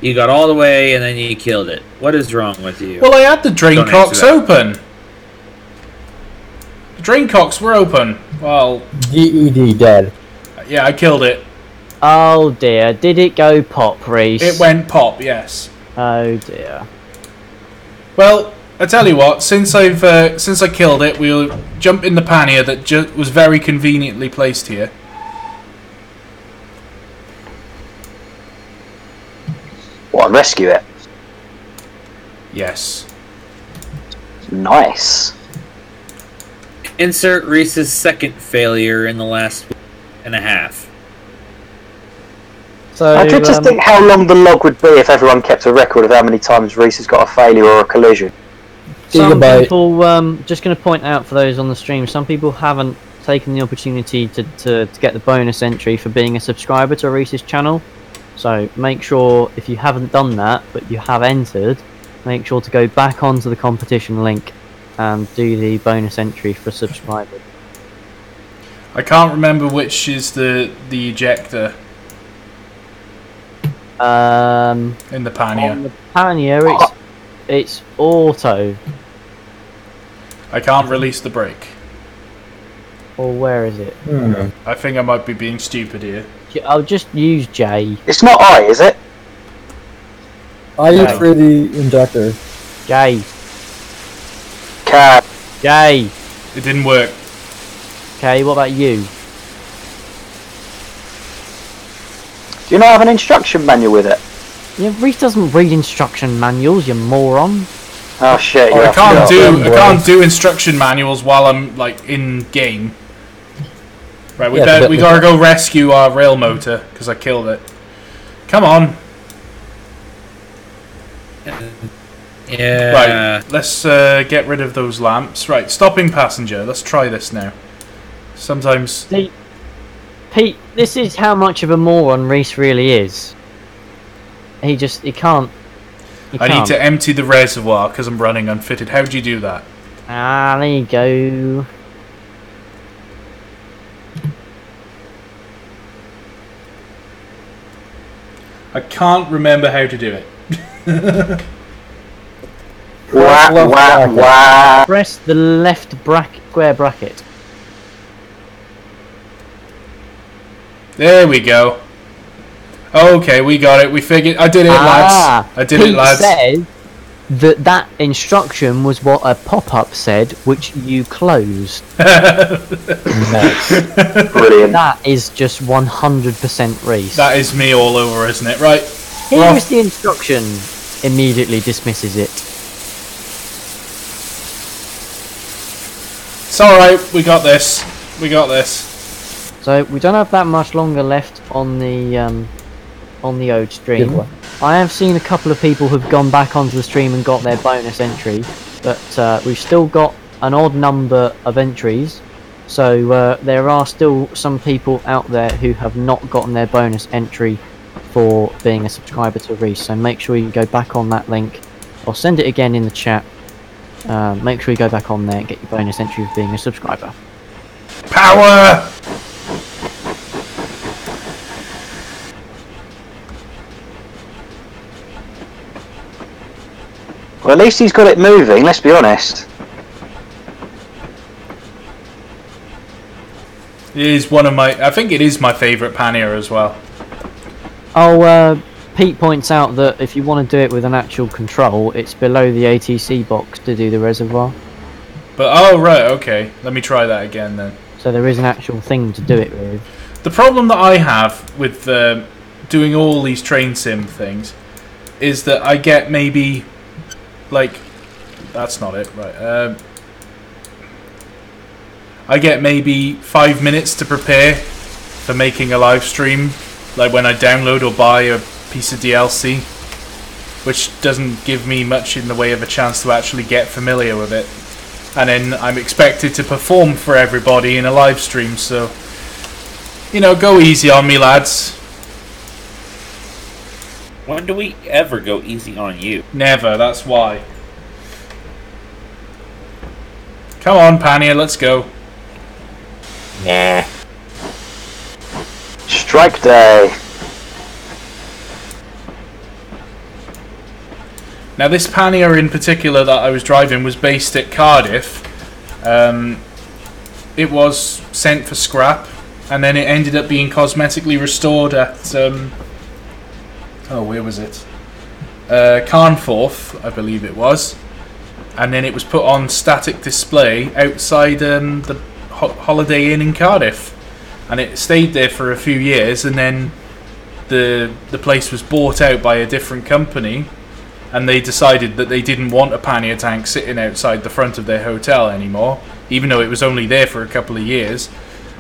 You got all the way and then you killed it. What is wrong with you? Well, I had the drain Don't cocks answer open. The drain cocks were open. Well, DED dead. yeah, I killed it. Oh dear, did it go pop, Reese? It went pop, yes. Oh dear. Well, I tell you what. Since I killed it, we'll jump in the pannier that was very conveniently placed here. What, and rescue it? Yes. Nice. Insert Reese's second failure in the last week and a half. So I could just think how long the log would be if everyone kept a record of how many times Reese has got a failure or a collision. some people, just going to point out for those on the stream, some people haven't taken the opportunity to get the bonus entry for being a subscriber to Reese's channel. So make sure, if you haven't done that, but you have entered, make sure to go back onto the competition link and do the bonus entry for subscribers. I can't remember which is the ejector in the pannier. On the pannier, it's auto. I can't release the brake. Or where is it? I think I might be being stupid here. I'll just use J. It's not I, is it? I use for the injector. J. Cat. J. It didn't work. Okay, what about you? Do you not have an instruction manual with it? Yeah, Reese doesn't read instruction manuals, you moron. Oh shit! I Yeah, can't do instruction manuals while I'm like in game. Right, we gotta go rescue our rail motor because I killed it. Come on. Yeah. Right, let's get rid of those lamps. Right, stopping passenger. Let's try this now. Sometimes. See, Pete, this is how much of a moron Reese really is. He can't. I need to empty the reservoir because I'm running unfitted. How do you do that? Ah, there you go. I can't remember how to do it. Press the left square bracket. There we go. Okay, we got it. We figured. I did it, lads. I did it, lads. Said that instruction was what a pop-up said, which you closed. Nice. Brilliant. That is just 100% Reese. That is me all over, isn't it? Right. Here is the instruction. Immediately dismisses it. It's alright. We got this. We got this. So we don't have that much longer left on the Ode stream. I have seen a couple of people who've gone back onto the stream and got their bonus entry, but we've still got an odd number of entries, so there are still some people out there who have not gotten their bonus entry for being a subscriber to Reese, so make sure you go back on that link. I'll send it again in the chat. Make sure you go back on there and get your bonus entry for being a subscriber. Power! Well, at least he's got it moving. Let's be honest. It is one of my. I think it is my favourite pannier as well. Oh, Pete points out that if you want to do it with an actual control, it's below the ATC box to do the reservoir. But oh right, okay. Let me try that again then. So there is an actual thing to do it with. The problem that I have with doing all these train sim things is that I get maybe like that's not it, right? I get maybe 5 minutes to prepare for making a live stream, like when I download or buy a piece of DLC, which doesn't give me much in the way of a chance to actually get familiar with it. And then I'm expected to perform for everybody in a live stream, so you know, go easy on me, lads. When do we ever go easy on you? Never, that's why. Come on, Pannier, let's go. Nah. Strike day. Now this Pannier in particular that I was driving was based at Cardiff. It was sent for scrap, and then it ended up being cosmetically restored at where was it? Carnforth, I believe it was. And then it was put on static display outside the Holiday Inn in Cardiff, and it stayed there for a few years, and then the place was bought out by a different company, and they decided that they didn't want a pannier tank sitting outside the front of their hotel anymore, even though it was only there for a couple of years.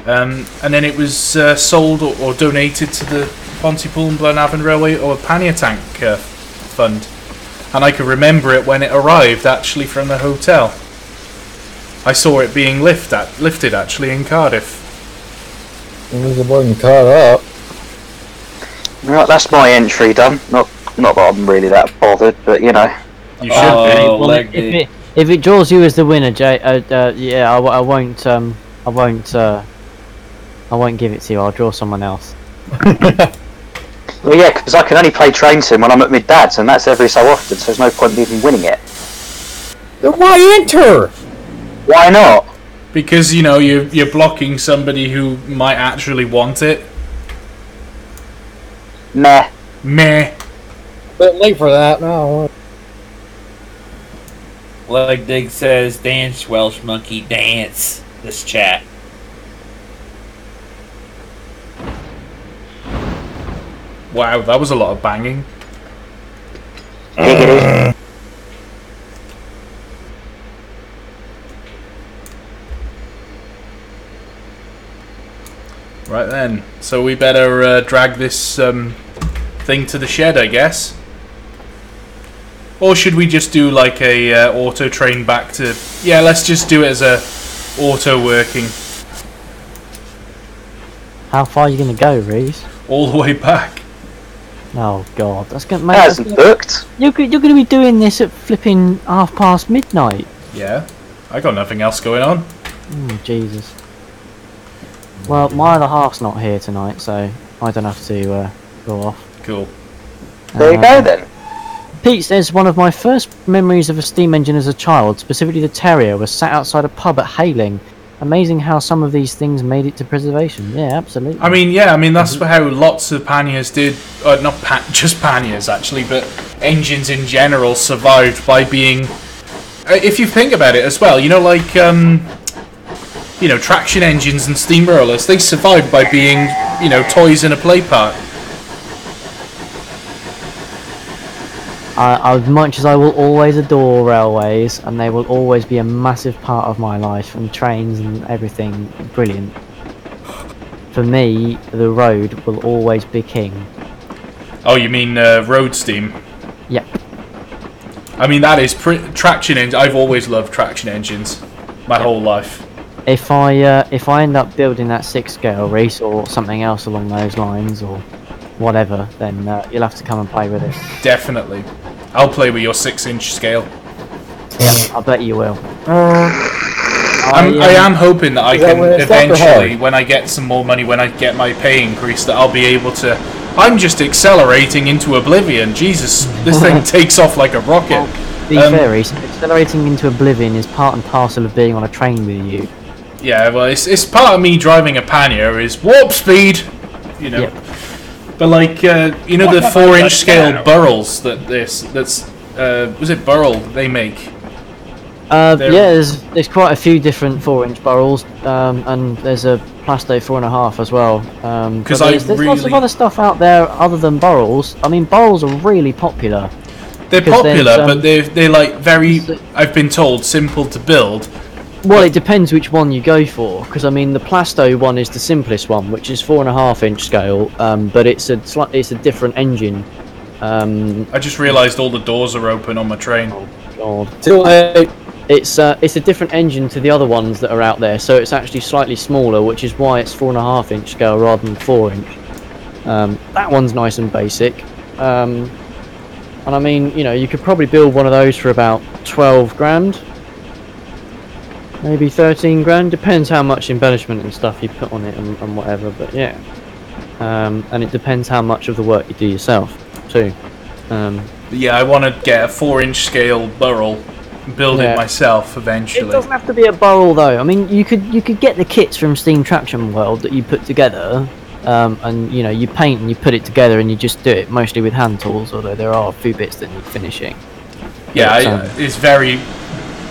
And then it was sold or donated to the Pontypool and Blenavon Railway or pannier tank fund. And I can remember it when it arrived actually from the hotel. I saw it being lifted actually in Cardiff. It wasn't caught up. Right, that's my entry done. Not that I'm really that bothered, but you know. You should be. Well, if it draws you as the winner, Jay, yeah, I won't give it to you. I'll draw someone else. Well, yeah, because I can only play train sim when I'm at my dad's, and that's every so often, so there's no point in even winning it. Then why enter? Why not? Because, you know, you're blocking somebody who might actually want it. Meh. Meh. Bit late for that. No. Leg Dig says, "Dance, Welsh monkey, dance." This chat. Wow, that was a lot of banging. Giggity. Right then, so we better drag this thing to the shed, I guess. Or should we just do like a auto train back to... Yeah, let's just do it as a auto working. How far are you going to go, Reese? All the way back. Oh God, that's going to It make. hasn't booked. You're going to be doing this at flipping midnight. Yeah, I got nothing else going on. Oh Jesus. Well, my other half's not here tonight, so I don't have to go off. Cool. There you go then. Pete says one of my first memories of a steam engine as a child, specifically the Terrier, was sat outside a pub at Hayling. Amazing how some of these things made it to preservation. Yeah, absolutely. I mean, that's how lots of panniers did. Not just panniers actually, but engines in general survived by being. If you think about it as well, you know, like traction engines and steamrollers, they survived by being, toys in a play park. As much as I will always adore railways, and they will always be a massive part of my life, and trains and everything, brilliant. For me, the road will always be king. Oh, you mean road steam? Yep. I mean, that is traction engine. I've always loved traction engines, my whole life. If I end up building that 6-scale race or something else along those lines, or whatever, then you'll have to come and play with it. Definitely. I'll play with your 6-inch scale. Yeah, I bet you will. I am hoping that I can eventually, when I get some more money, when I get my pay increase, that I'll be able to... I'm just accelerating into oblivion. Jesus, this thing takes off like a rocket. Be fair, accelerating into oblivion is part and parcel of being on a train with you. Yeah, well, it's part of me driving a pannier is warp speed, Yep. But like, the 4-inch scale burrels was it Burrell they make? Yeah, there's quite a few different 4-inch burrels, and there's a Plasto 4.5 as well. Because there's lots of other stuff out there other than burrels. I mean, burrels are really popular. They're popular, but they're like very, I've been told, simple to build. Well, it depends which one you go for, because I mean the Plasto one is the simplest one, which is 4.5-inch scale, but it's a different engine. I just realised all the doors are open on my train. Oh God! It's a different engine to the other ones that are out there, so it's actually slightly smaller, which is why it's 4.5-inch scale rather than 4-inch. That one's nice and basic, and I mean, you could probably build one of those for about 12 grand. maybe 13 grand. Depends how much embellishment and stuff you put on it and whatever. But yeah, and it depends how much of the work you do yourself too. Yeah, I want to get a 4-inch scale burrel, build it myself eventually. It doesn't have to be a burrel though. I mean, you could get the kits from Steam Traction World that you put together, and you know, you paint and you put it together and you just do it mostly with hand tools. Although there are a few bits that need finishing. Yeah, it's very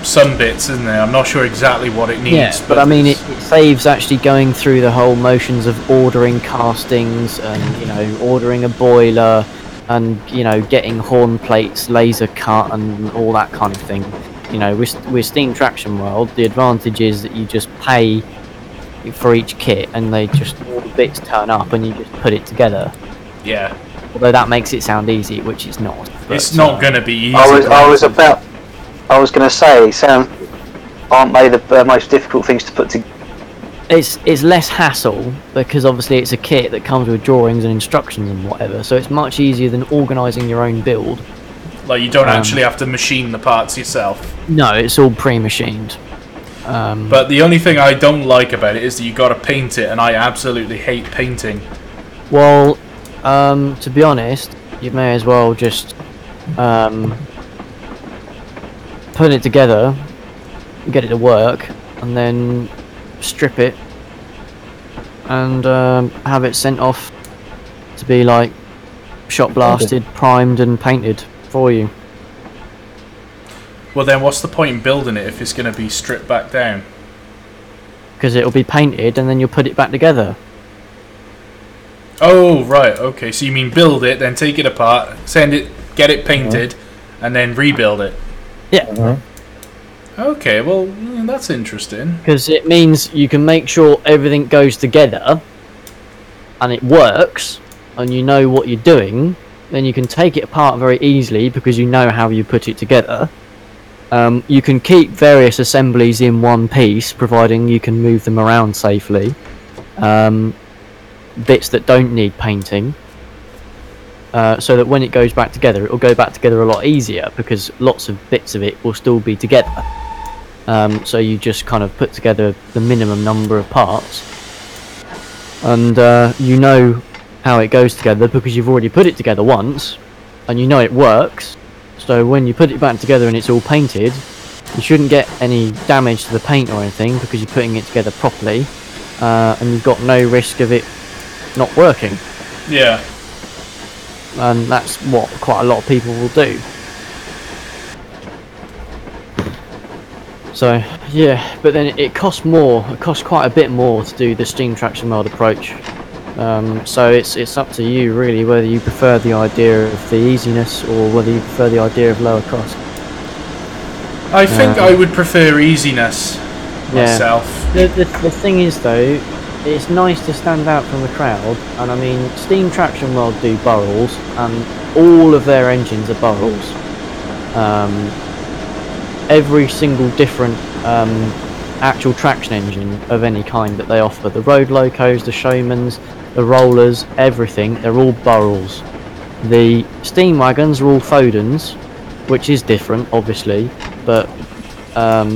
some bits, isn't there? I'm not sure exactly what it needs. Yeah, but I mean, it saves actually going through the whole motions of ordering castings and, you know, ordering a boiler and, you know, getting horn plates laser cut and all that kind of thing. You know, with Steam Traction World, the advantage is that you just pay for each kit and they just, all the bits turn up and you just put it together. Yeah. Although that makes it sound easy, which it's not. It's not going to be easy. I was going to say, aren't they the most difficult things to put together? It's less hassle because obviously it's a kit that comes with drawings and instructions and whatever, so it's much easier than organising your own build. Like, you don't actually have to machine the parts yourself. No, it's all pre-machined. But the only thing I don't like about it is that you got to paint it, and I absolutely hate painting. Well, to be honest, you may as well just put it together, get it to work, and then strip it and have it sent off to be like shot blasted, primed and painted for you. Well then what's the point in building it if it's going to be stripped back down? Because it'll be painted and then you'll put it back together. Oh right, okay, so you mean build it, then take it apart, get it painted, and then rebuild it? Yeah. Okay, well, that's interesting. Because it means you can make sure everything goes together and it works and you know what you're doing, then you can take it apart very easily because you know how you put it together. You can keep various assemblies in one piece, providing you can move them around safely. Bits that don't need painting. So that when it goes back together, it will go back together a lot easier because lots of bits of it will still be together. So you just kind of put together the minimum number of parts, and you know how it goes together because you've already put it together once, and you know it works. So when you put it back together and it's all painted, you shouldn't get any damage to the paint or anything because you're putting it together properly, and you've got no risk of it not working. Yeah. And that's what quite a lot of people will do. So yeah, but then it costs more. It costs quite a bit more to do the Steam Traction World approach. So it's up to you really whether you prefer the idea of the easiness or whether you prefer the idea of lower cost. I think I would prefer easiness myself. The thing is though, it's nice to stand out from the crowd, and I mean Steam Traction World do burrels and all of their engines are burrels. Every single different actual traction engine of any kind that they offer, the road locos, the Showmans, the rollers, everything, they're all burrels. The steam wagons are all Fodens, which is different obviously, but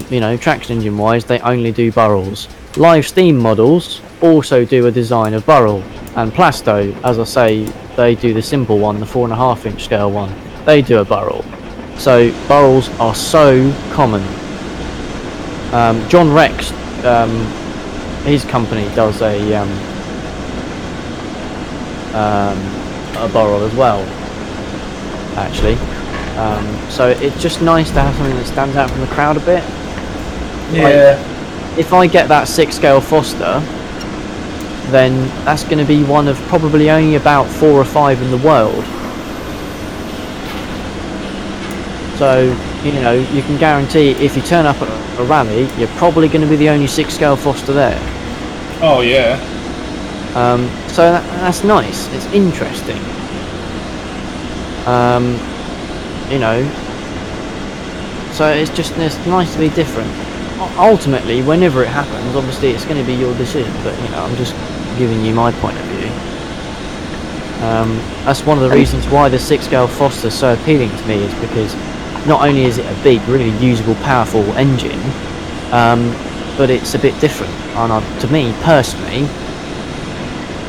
you know, traction engine wise they only do burrels. Live Steam models also do a design of burrel, and Plasto, as I say, they do the simple one, the 4.5 inch scale one, they do a burrel. So burrels are so common. John Rex, his company does a burrel as well, actually. So it's just nice to have something that stands out from the crowd a bit. Yeah. Like, if I get that 6 scale Foster, then that's going to be one of probably only about 4 or 5 in the world. So, you know, you can guarantee if you turn up at a rally, you're probably going to be the only 6 scale Foster there. Oh yeah. So that's nice. It's interesting. You know, so it's nice to be different. Ultimately, whenever it happens, obviously it's going to be your decision. But you know, I'm just giving you my point of view. That's one of the reasons why the 6 scale Foster is so appealing to me, is because not only is it a big, really usable, powerful engine, but it's a bit different. And to me personally,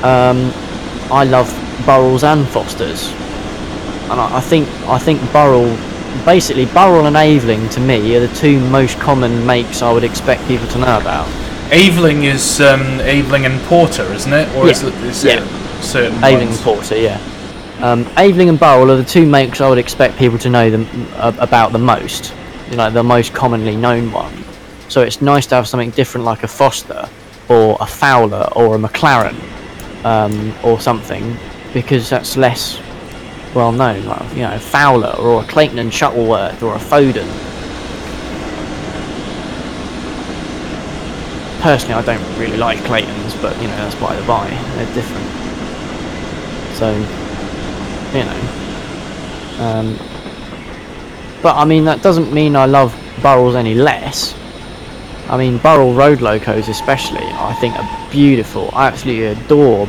I love Burrells and Fosters, and I think Burrell, basically Burrell and Aveling to me are the two most common makes I would expect people to know about. Aveling is Aveling and Porter, isn't it? Or is it certain Aveling ones? and Porter, yeah. Aveling and Burrell are the two makes I would expect people to know them about the most. You know, the most commonly known one. So it's nice to have something different like a Foster or a Fowler or a McLaren or something, because that's less well known. Like, you know, Fowler or a Clayton and Shuttleworth or a Foden. Personally, I don't really like Claytons, but you know, that's by the by. They're different. So, you know. But I mean, that doesn't mean I love Burrells any less. I mean, Burrell road locos especially, I think are beautiful. I absolutely adore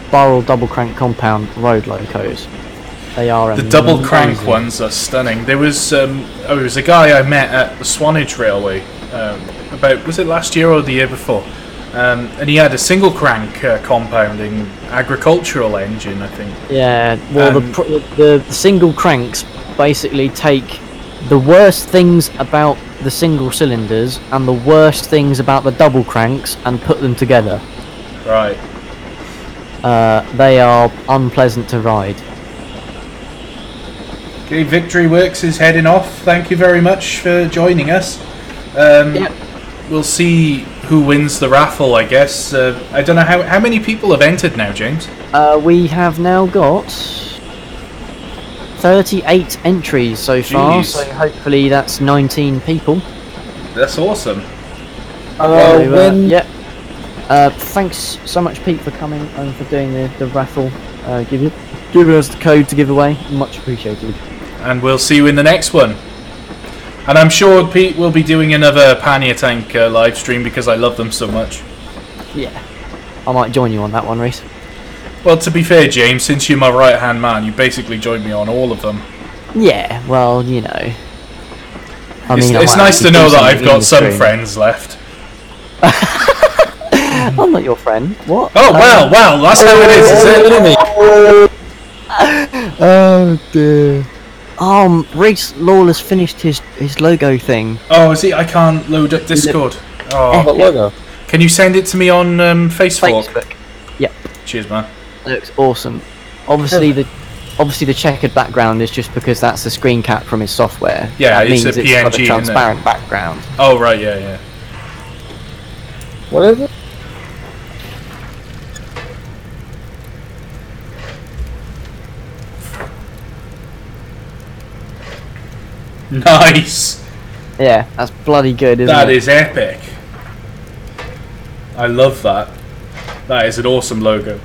Burrell double crank compound road locos. They are the double crank ones are stunning. There was there was a guy I met at the Swanage Railway was it last year or the year before, and he had a single crank compounding agricultural engine, I think. Yeah, well, the single cranks basically take the worst things about the single cylinders and the worst things about the double cranks and put them together. Right. They are unpleasant to ride. Okay, Victory Works is heading off. Thank you very much for joining us. Yep. We'll see who wins the raffle, I guess. I don't know how many people have entered now, James. We have now got 38 entries so far, so hopefully that's 19 people. That's awesome. Thanks so much, Pete, for coming and for doing the raffle. Giving us the code to give away. Much appreciated. And we'll see you in the next one. And I'm sure Pete will be doing another Pannier Tank live stream because I love them so much. Yeah. I might join you on that one, Reese. Well, to be fair, James, since you're my right-hand man, you basically joined me on all of them. Yeah, well, you know. It's nice to know that I've got some friends left. I'm not your friend. What? Oh, well, that's how it is it? Oh, dear. Reese Lawless finished his logo thing. Oh, is he? I can't load up Discord. Oh, What logo? Can you send it to me on Facebook? Yep. Cheers, man. It looks awesome. Obviously the checkered background is just because that's the screen cap from his software. Yeah, that it's means a it's got PNG, a transparent background. Oh, right, yeah. What is it? Nice. Yeah, that's bloody good, isn't That it? is epic. I love that. That is an awesome logo.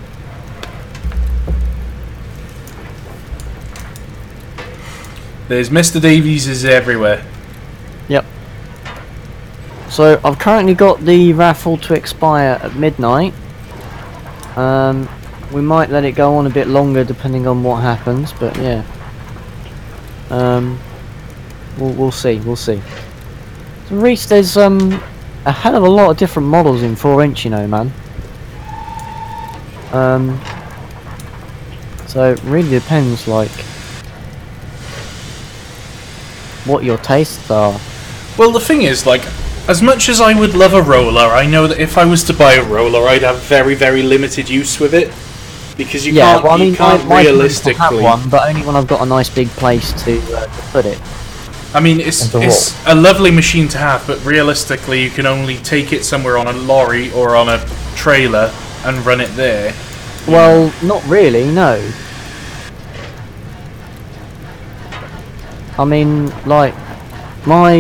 There's Mr. Davies is everywhere. Yep. So I've currently got the raffle to expire at midnight. We might let it go on a bit longer depending on what happens, but yeah. We'll see. So Reese, there's a hell of a lot of different models in 4-inch, you know, man. So it really depends, like, what your tastes are. Well, the thing is, like, as much as I would love a roller, I know that if I was to buy a roller, I'd have very, very limited use with it. Because you can't realistically... I have one, but only when I've got a nice big place to put it. I mean, it's a lovely machine to have, but realistically you can only take it somewhere on a lorry or on a trailer and run it there. Well, not really, no. I mean, like, my,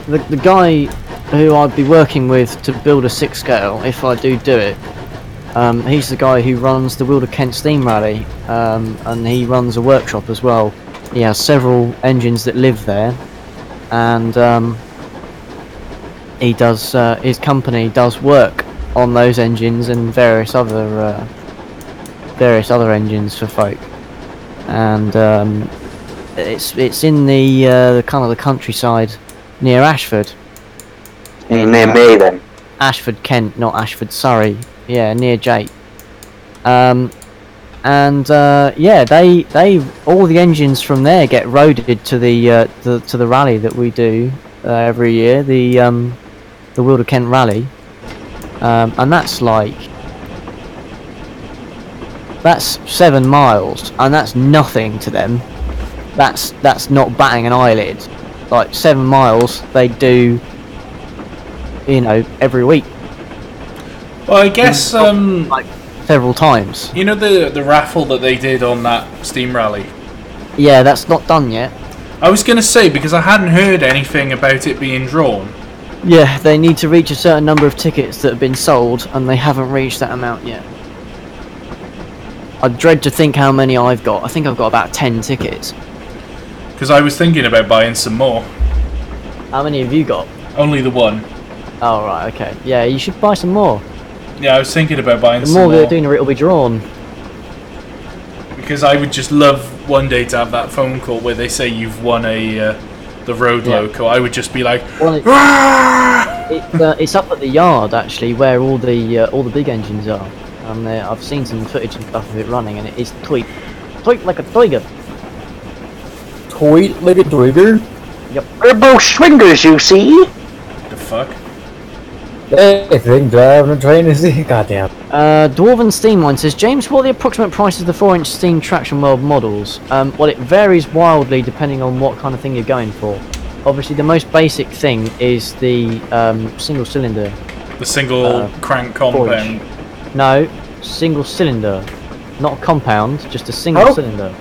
the guy who I'd be working with to build a 6 scale, if I do it, he's the guy who runs the Wilder Kent Steam Rally, and he runs a workshop as well. He has several engines that live there, and he does his company does work on those engines and various other engines for folk, and it's in the kind of the countryside near Ashford, Near me then. Ashford, Kent, not Ashford, Surrey. Yeah, near Jake. Yeah, they all the engines from there get roaded to the rally that we do every year, the Wilder Kent Rally, and that's 7 miles, and that's nothing to them. That's not batting an eyelid. Like 7 miles, they do, every week. Well, I guess several times. You know the raffle that they did on that Steam Rally? Yeah, that's not done yet. I was going to say, because I hadn't heard anything about it being drawn. Yeah, they need to reach a certain number of tickets that have been sold, and they haven't reached that amount yet. I dread to think how many I've got. I think I've got about 10 tickets. Because I was thinking about buying some more. How many have you got? Only the one. Oh, right, okay. Yeah, you should buy some more. Yeah, I was thinking about buying some more. The more they're doing, it'll be drawn. Because I would just love one day to have that phone call where they say you've won the road Loco. I would just be like, well, it's up at the yard actually, where all the big engines are. And I've seen some footage and stuff of it running, and it is tweet like a tiger. Tweet like a tiger? Yep. They're both swingers, you see. The fuck? I think driving a train is goddamn. Dwarven Steamline says, James, what are the approximate prices of the 4-inch steam traction world models? Well, it varies wildly depending on what kind of thing you're going for. Obviously, the most basic thing is the single cylinder. The single crank compound. No, single cylinder, not a compound, just a single cylinder.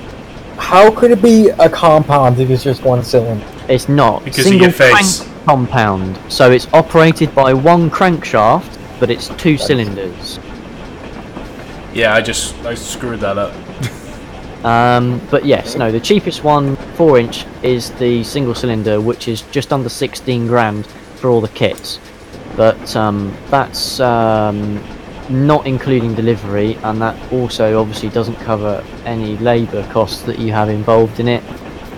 How could it be a compound if it's just one cylinder? It's not. Because single of your face. Crank compound. So it's operated by one crankshaft, but it's 2 cylinders. Yeah, I screwed that up. But yes, no, the cheapest one, 4-inch, is the single cylinder, which is just under 16 grand for all the kits. But that's not including delivery, and that also obviously doesn't cover any labour costs that you have involved in it,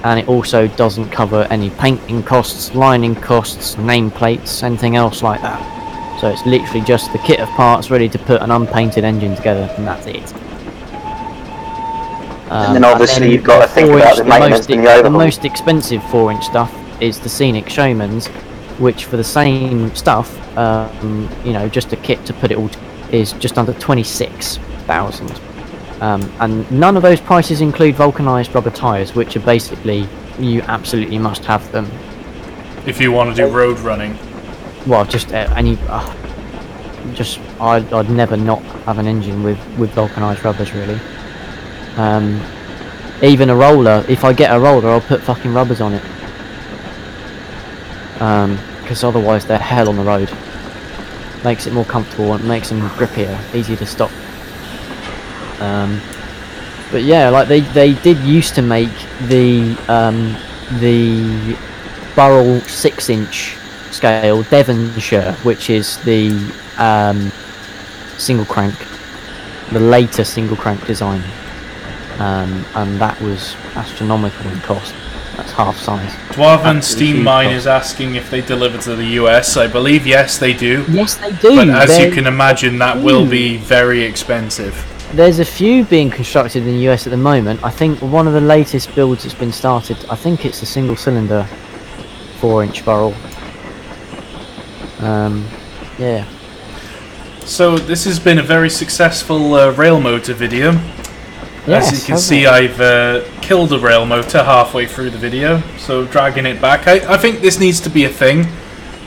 and it also doesn't cover any painting costs, lining costs, nameplates, anything else like that. So it's literally just the kit of parts ready to put an unpainted engine together, and that's it. And then obviously you've got to think about the maintenance and the overhaul. The most expensive 4-inch stuff is the Scenic Showman's, which for the same stuff, just a kit to put it all together, is just under 26,000. And none of those prices include vulcanised rubber tyres, which are basically, you absolutely must have them. If you want to do road running. Well, just I'd never not have an engine with vulcanised rubbers, really. Even a roller, if I get a roller, I'll put fucking rubbers on it. Because otherwise they're hell on the road. Makes it more comfortable and makes them grippier, easier to stop. But yeah, like they did used to make the Burrell 6-inch scale Devonshire, which is the single crank, the later single crank design, and that was astronomical in cost. That's half size. Dwarven Steam Mine is asking if they deliver to the US. I believe yes, they do. Yes, they do. But as you can imagine, that will be very expensive. There's a few being constructed in the US at the moment. I think one of the latest builds that's been started, I think it's a single cylinder 4-inch barrel. Yeah. So this has been a very successful Railmotor video. Yes, as you can see, I've killed a Railmotor halfway through the video, so dragging it back. I think this needs to be a thing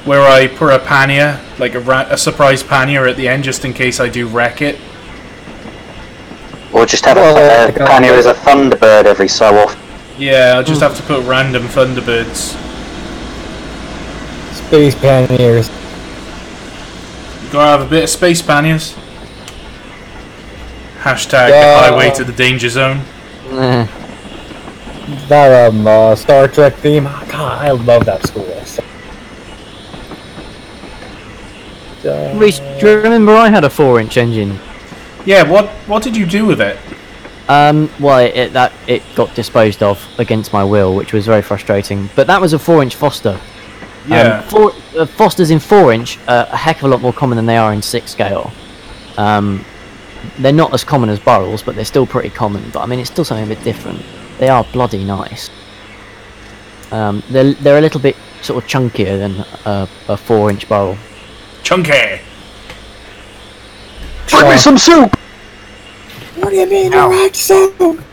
where I put a pannier, like a surprise pannier at the end, just in case I do wreck it. Or just have a pannier as a Thunderbird every so often. Yeah, I'll just have to put random Thunderbirds. Space panniers. Gotta have a bit of space panniers. Hashtag highway to the danger zone. That Star Trek theme. God, I love that school. Reece, do you remember I had a 4-inch engine? Yeah, what did you do with it? Well, it got disposed of against my will, which was very frustrating. But that was a 4-inch Foster. Yeah. Fosters in 4-inch are a heck of a lot more common than they are in 6 scale. They're not as common as barrels, but they're still pretty common. But I mean, it's still something a bit different. They are bloody nice. They're a little bit sort of chunkier than a 4-inch barrel. Chunky. Bring me some soup! What do you mean, you like soup?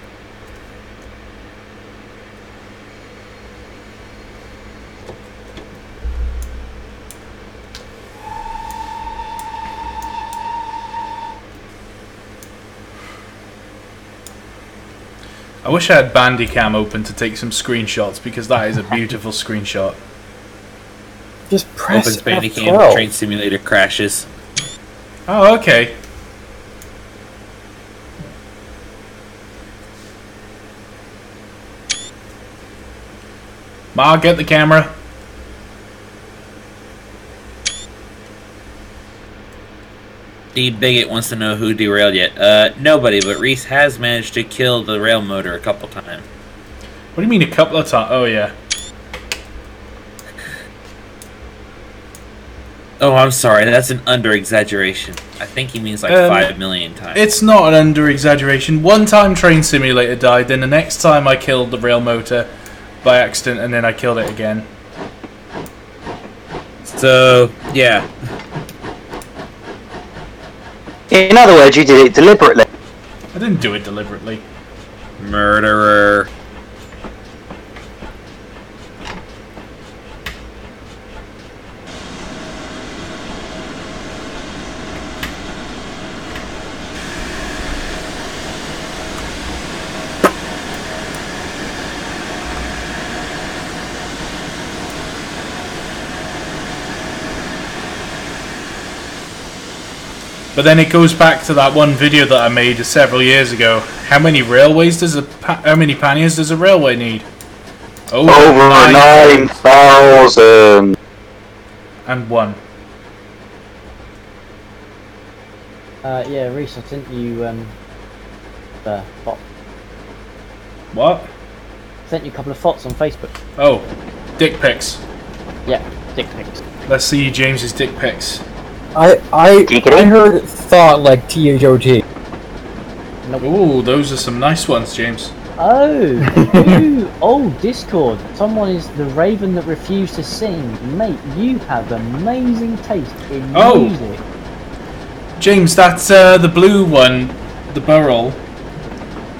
I wish I had Bandicam open to take some screenshots, because that is a beautiful screenshot. Just press Opens Bandicam, F12. Train Simulator crashes. Oh, okay. Ma, get the camera. Steve Bigot wants to know who derailed yet. Nobody, but Reese has managed to kill the rail motor a couple times. What do you mean a couple of times? Oh, yeah. Oh, I'm sorry, that's an under-exaggeration. I think he means like 5 million times. It's not an under-exaggeration. One time Train Simulator died, then the next time I killed the rail motor by accident, and then I killed it again. So, yeah. In other words, you did it deliberately. I didn't do it deliberately. Murderer. But then it goes back to that one video that I made several years ago. How many railways does how many panniers does a railway need? Over 9,000. And 1. Yeah, Reese, I sent you the bot. What? Sent you a couple of fots on Facebook. Oh, dick pics. Yeah, dick pics. Let's see James's dick pics. I heard thought like THOT. Nope. Ooh, those are some nice ones, James. Oh, Discord. Someone is the raven that refused to sing. Mate, you have amazing taste in music. James, that's the blue one, the Burrell.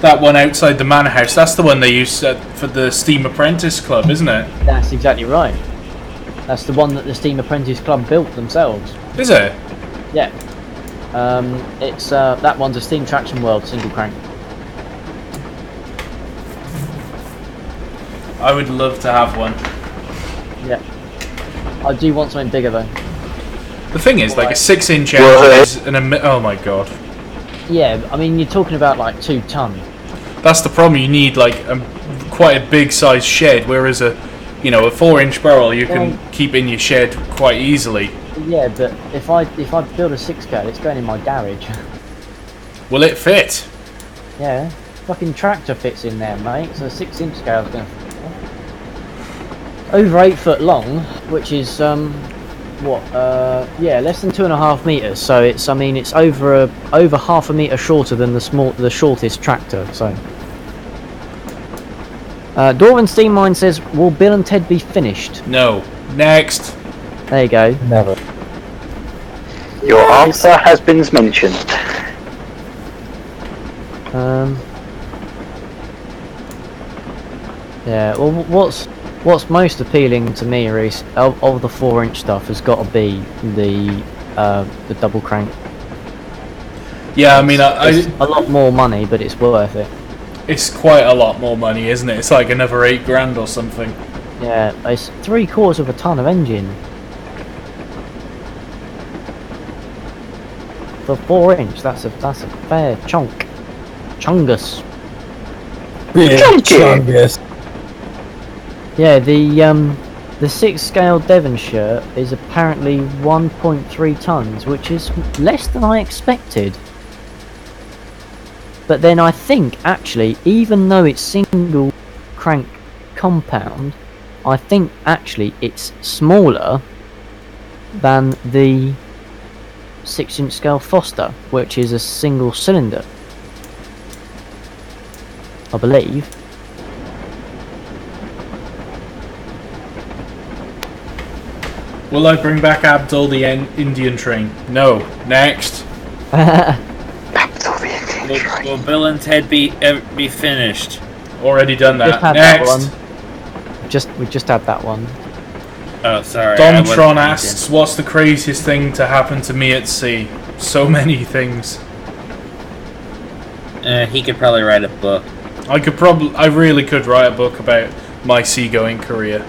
That one outside the manor house. That's the one they used for the Steam Apprentice Club, isn't it? That's exactly right. That's the one that the Steam Apprentice Club built themselves. Is it? Yeah. It's that one's a Steam Traction World single crank. I would love to have one. Yeah. I do want something bigger though. The thing is, like a 6-inch engine is oh my god. Yeah, I mean you're talking about like 2 ton. That's the problem. You need like quite a big size shed, whereas a 4-inch barrel you can keep in your shed quite easily. Yeah, but if I build a 6 scale, it's going in my garage. Will it fit? Yeah, fucking tractor fits in there, mate. So a 6-inch scale is going to fit. Over 8 foot long, which is less than 2.5 meters. So it's over half a meter shorter than the shortest tractor. So. Dorvan Steam Mine says, will Bill and Ted be finished? No. Next. There you go. Never. Your answer has been mentioned. Yeah, well, what's most appealing to me, Reese, of the 4-inch stuff has got to be the double crank. Yeah, I mean, it's a lot more money, but it's worth it. It's quite a lot more money, isn't it? It's like another $8,000 or something. Yeah, it's 3/4 of a ton of engine. For 4-inch, that's a fair chunk. Chungus. Chungus. Yeah, the 6-scale Devonshire is apparently 1.3 tons, which is less than I expected. But then I think, actually, even though it's single crank compound, I think actually it's smaller than the 6-inch scale Foster, which is a single cylinder, I believe. Will I bring back Abdul the Indian train? No. Next. Abdul the Indian train. Will Bill and Ted be finished? Already done that. Just had Next. that one. We just had that one. Oh, sorry. Domtron asks, what's the craziest thing to happen to me at sea? So many things. He could probably write a book. I really could write a book about my seagoing career.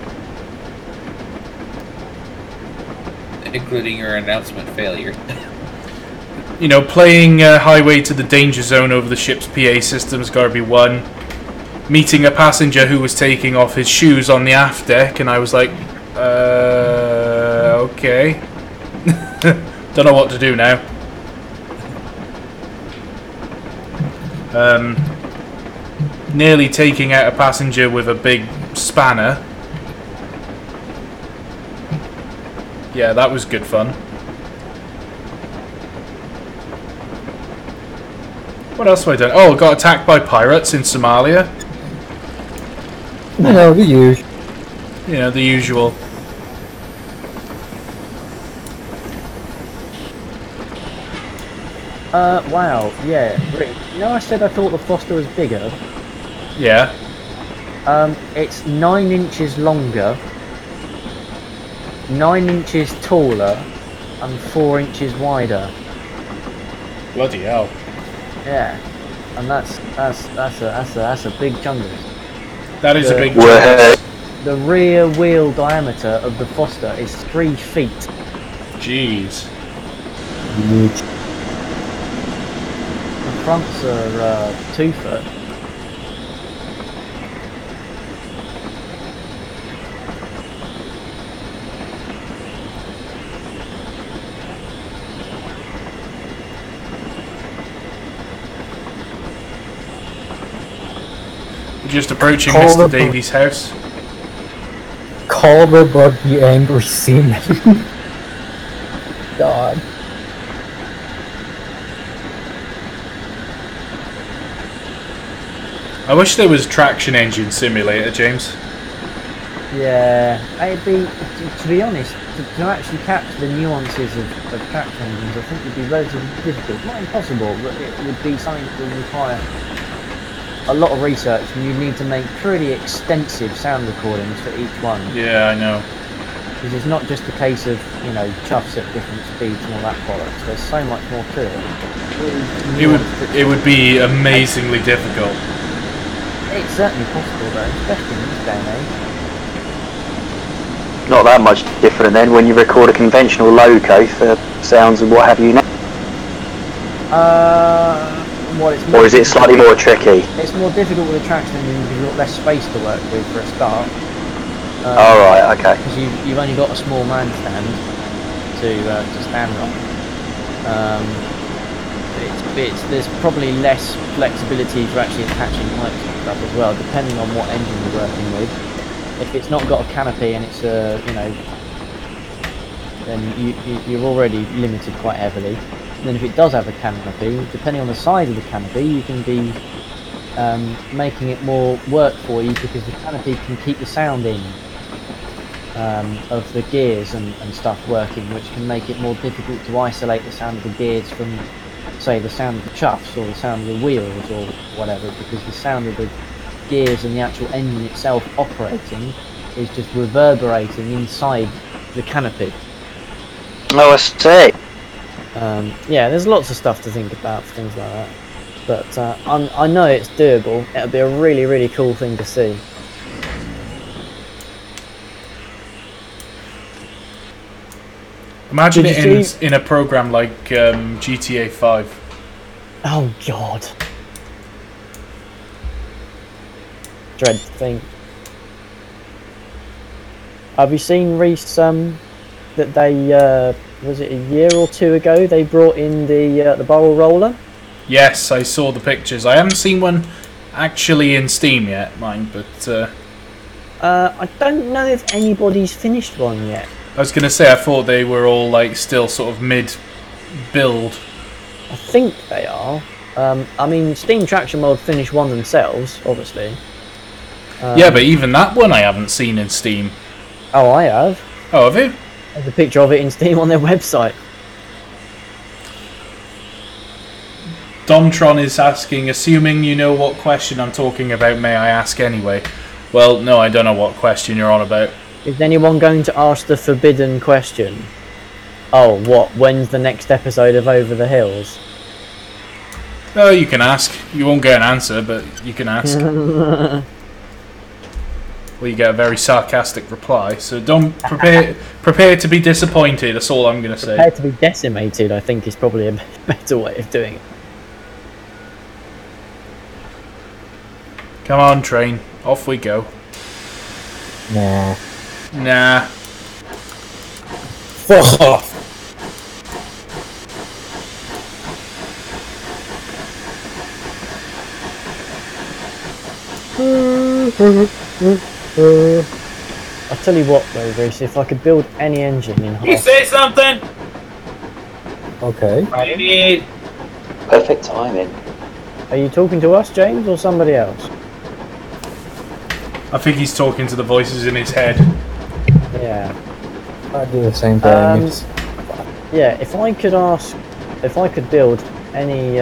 Including your announcement failure. You know, playing Highway to the Danger Zone over the ship's PA system's gotta be one. Meeting a passenger who was taking off his shoes on the aft deck, and I was like, okay. Don't know what to do now. Nearly taking out a passenger with a big spanner. Yeah, that was good fun. What else have I done? Oh, I got attacked by pirates in Somalia. No, the usual. You know, the usual. Wow, yeah. Rick, you know I said I thought the Foster was bigger? Yeah. It's 9 inches longer, 9 inches taller, and 4 inches wider. Bloody hell. Yeah. And that's a big chungus. That is a big Whoa. The rear wheel diameter of the Foster is 3 feet. Jeez. The fronts are 2 foot. We're just approaching Call Mr. the- Davies' house. Call the bug the angry seaman. God. I wish there was Traction Engine Simulator, James. Yeah, it'd be, to be honest, to actually capture the nuances of traction engines, I think would be relatively difficult. Not impossible, but it would be something that would require a lot of research, and you'd need to make pretty extensive sound recordings for each one. Yeah, I know. Because it's not just a case of, you know, chuffs at different speeds and all that bollocks. There's so much more to it. It would be amazingly difficult. It's certainly possible though, especially in this day and age. Not that much different then when you record a conventional loco for sounds and what have you now. Well, it's Or is it slightly more tricky? It's more difficult with a traction engine because you've got less space to work with for a start. Alright, okay. Because you've only got a small man stand to stand on. There's probably less flexibility for actually attaching pipes and stuff as well, depending on what engine you're working with. If it's not got a canopy and it's you know, then you're already limited quite heavily. And then if it does have a canopy, depending on the size of the canopy, you can be making it more work for you because the canopy can keep the sound in of the gears and stuff working, which can make it more difficult to isolate the sound of the gears from, say, the sound of the chuffs or the sound of the wheels or whatever, because the sound of the gears and the actual engine itself operating is just reverberating inside the canopy. Oh, I see. Yeah, there's lots of stuff to think about for things like that, but I know it's doable. It'll be a really, really cool thing to see. Imagine Did it you in a program like GTA 5. Oh god. Dread to think. Have you seen Reese that they was it a year or two ago they brought in the barrel roller? Yes, I saw the pictures. I haven't seen one actually in Steam yet, mind, but I don't know if anybody's finished one yet. I was gonna say I thought they were all like still sort of mid-build. I think they are. I mean, Steam Traction Mod finished one themselves, obviously. Yeah, but even that one I haven't seen in Steam. Oh, I have. Oh, have you? There's a picture of it in Steam on their website. Domtron is asking, assuming you know what question I'm talking about, may I ask anyway? Well, no, I don't know what question you're on about. Is anyone going to ask the forbidden question? Oh, what? When's the next episode of Over the Hills? Oh, you can ask. You won't get an answer, but you can ask. Well, you get a very sarcastic reply, so don't prepare to be disappointed, that's all I'm going to say. Prepare to be decimated, I think, is probably a better way of doing it. Come on, train. Off we go. Nah. Nah. Fuck off. I'll tell you what though, Reese, if I could build any engine in half... You say something? Okay. I need. Perfect timing. Are you talking to us, James, or somebody else? I think he's talking to the voices in his head. Yeah. I do the same thing. Yeah, if I could build any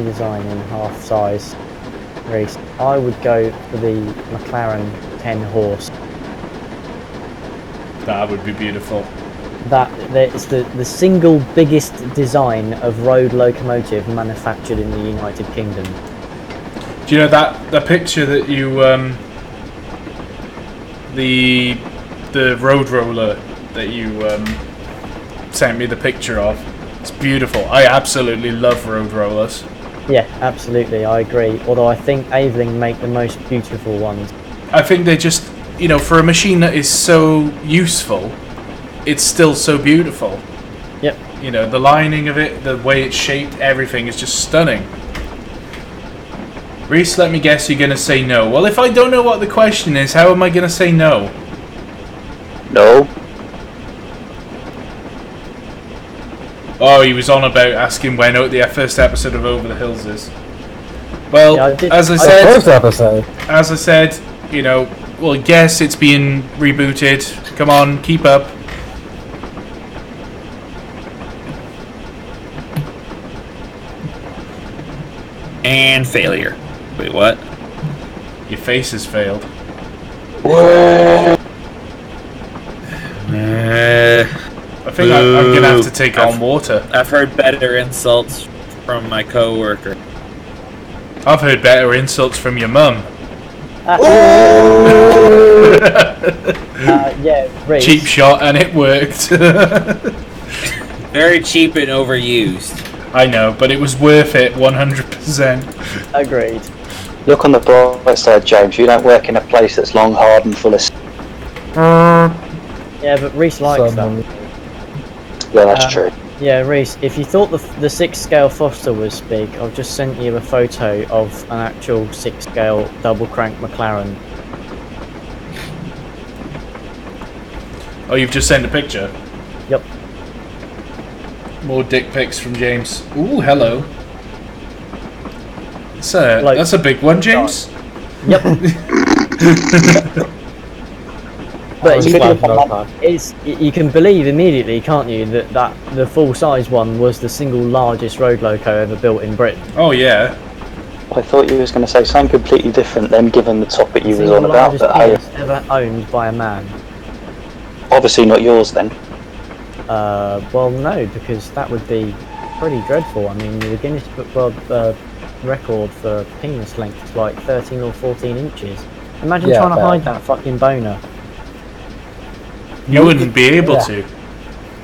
design in half size, Reese, I would go for the McLaren 10 horse. That would be beautiful. It's the single biggest design of road locomotive manufactured in the United Kingdom. Do you know that the picture that you the road roller that you sent me the picture of? It's beautiful. I absolutely love road rollers. Yeah, absolutely, I agree. Although I think Aveling make the most beautiful ones. I think they just, you know, for a machine that is so useful, it's still so beautiful. Yep. You know, the lining of it, the way it's shaped, everything is just stunning. Reese, let me guess you're going to say no. Well, if I don't know what the question is, how am I going to say no? No. Oh, he was on about asking when the first episode of Over the Hills is. Well, yeah, as I said, you know, well, yes, it's being rebooted. Come on, keep up. And failure. Wait, what? Your face has failed. I think I'm gonna have to take on water. I've heard better insults from my co-worker. I've heard better insults from your mum. Yeah, Reese. Cheap shot, and it worked. Very cheap and overused. I know, but it was worth it, 100%. Agreed. Look on the bright side, James. You don't work in a place that's long, hard, and full of. Yeah, but Reese likes them. Yeah, that's true. Yeah, Reese, if you thought the 6-scale Foster was big, I've just sent you a photo of an actual 6-scale double crank McLaren. Oh, you've just sent a picture? Yep. More dick pics from James. Ooh, hello. That's a big one, James. Yep. But you can believe immediately, can't you, that the full-size one was the single largest road loco ever built in Britain. Oh yeah. I thought you was going to say something completely different then, given the topic you was on about. But hey, ever owned by a man. Obviously not yours then. Well, no, because that would be pretty dreadful. I mean, the Guinness Book World record for penis length is like 13 or 14 inches. Imagine trying to hide that fucking boner. You wouldn't be able to.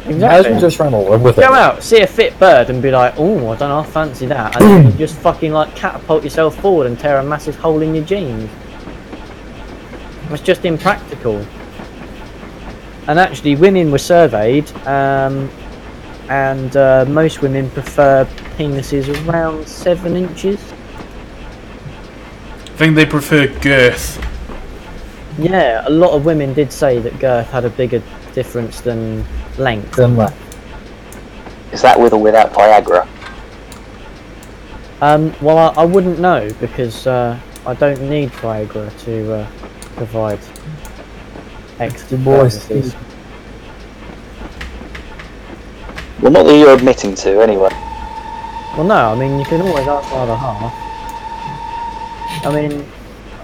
Exactly. Just trying to live with it. Go out, see a fit bird and be like, oh, I don't know, I fancy that. And then you just fucking like catapult yourself forward and tear a massive hole in your jeans. It's just impractical. And actually, women were surveyed, and most women prefer penises around 7 inches. I think they prefer girth. Yeah, a lot of women did say that girth had a bigger difference than length. Is that with or without Viagra? Well, I wouldn't know because I don't need Viagra to provide extra bonuses. Well, not that you're admitting to, anyway. Well, no, I mean, you can always ask my other half. I mean,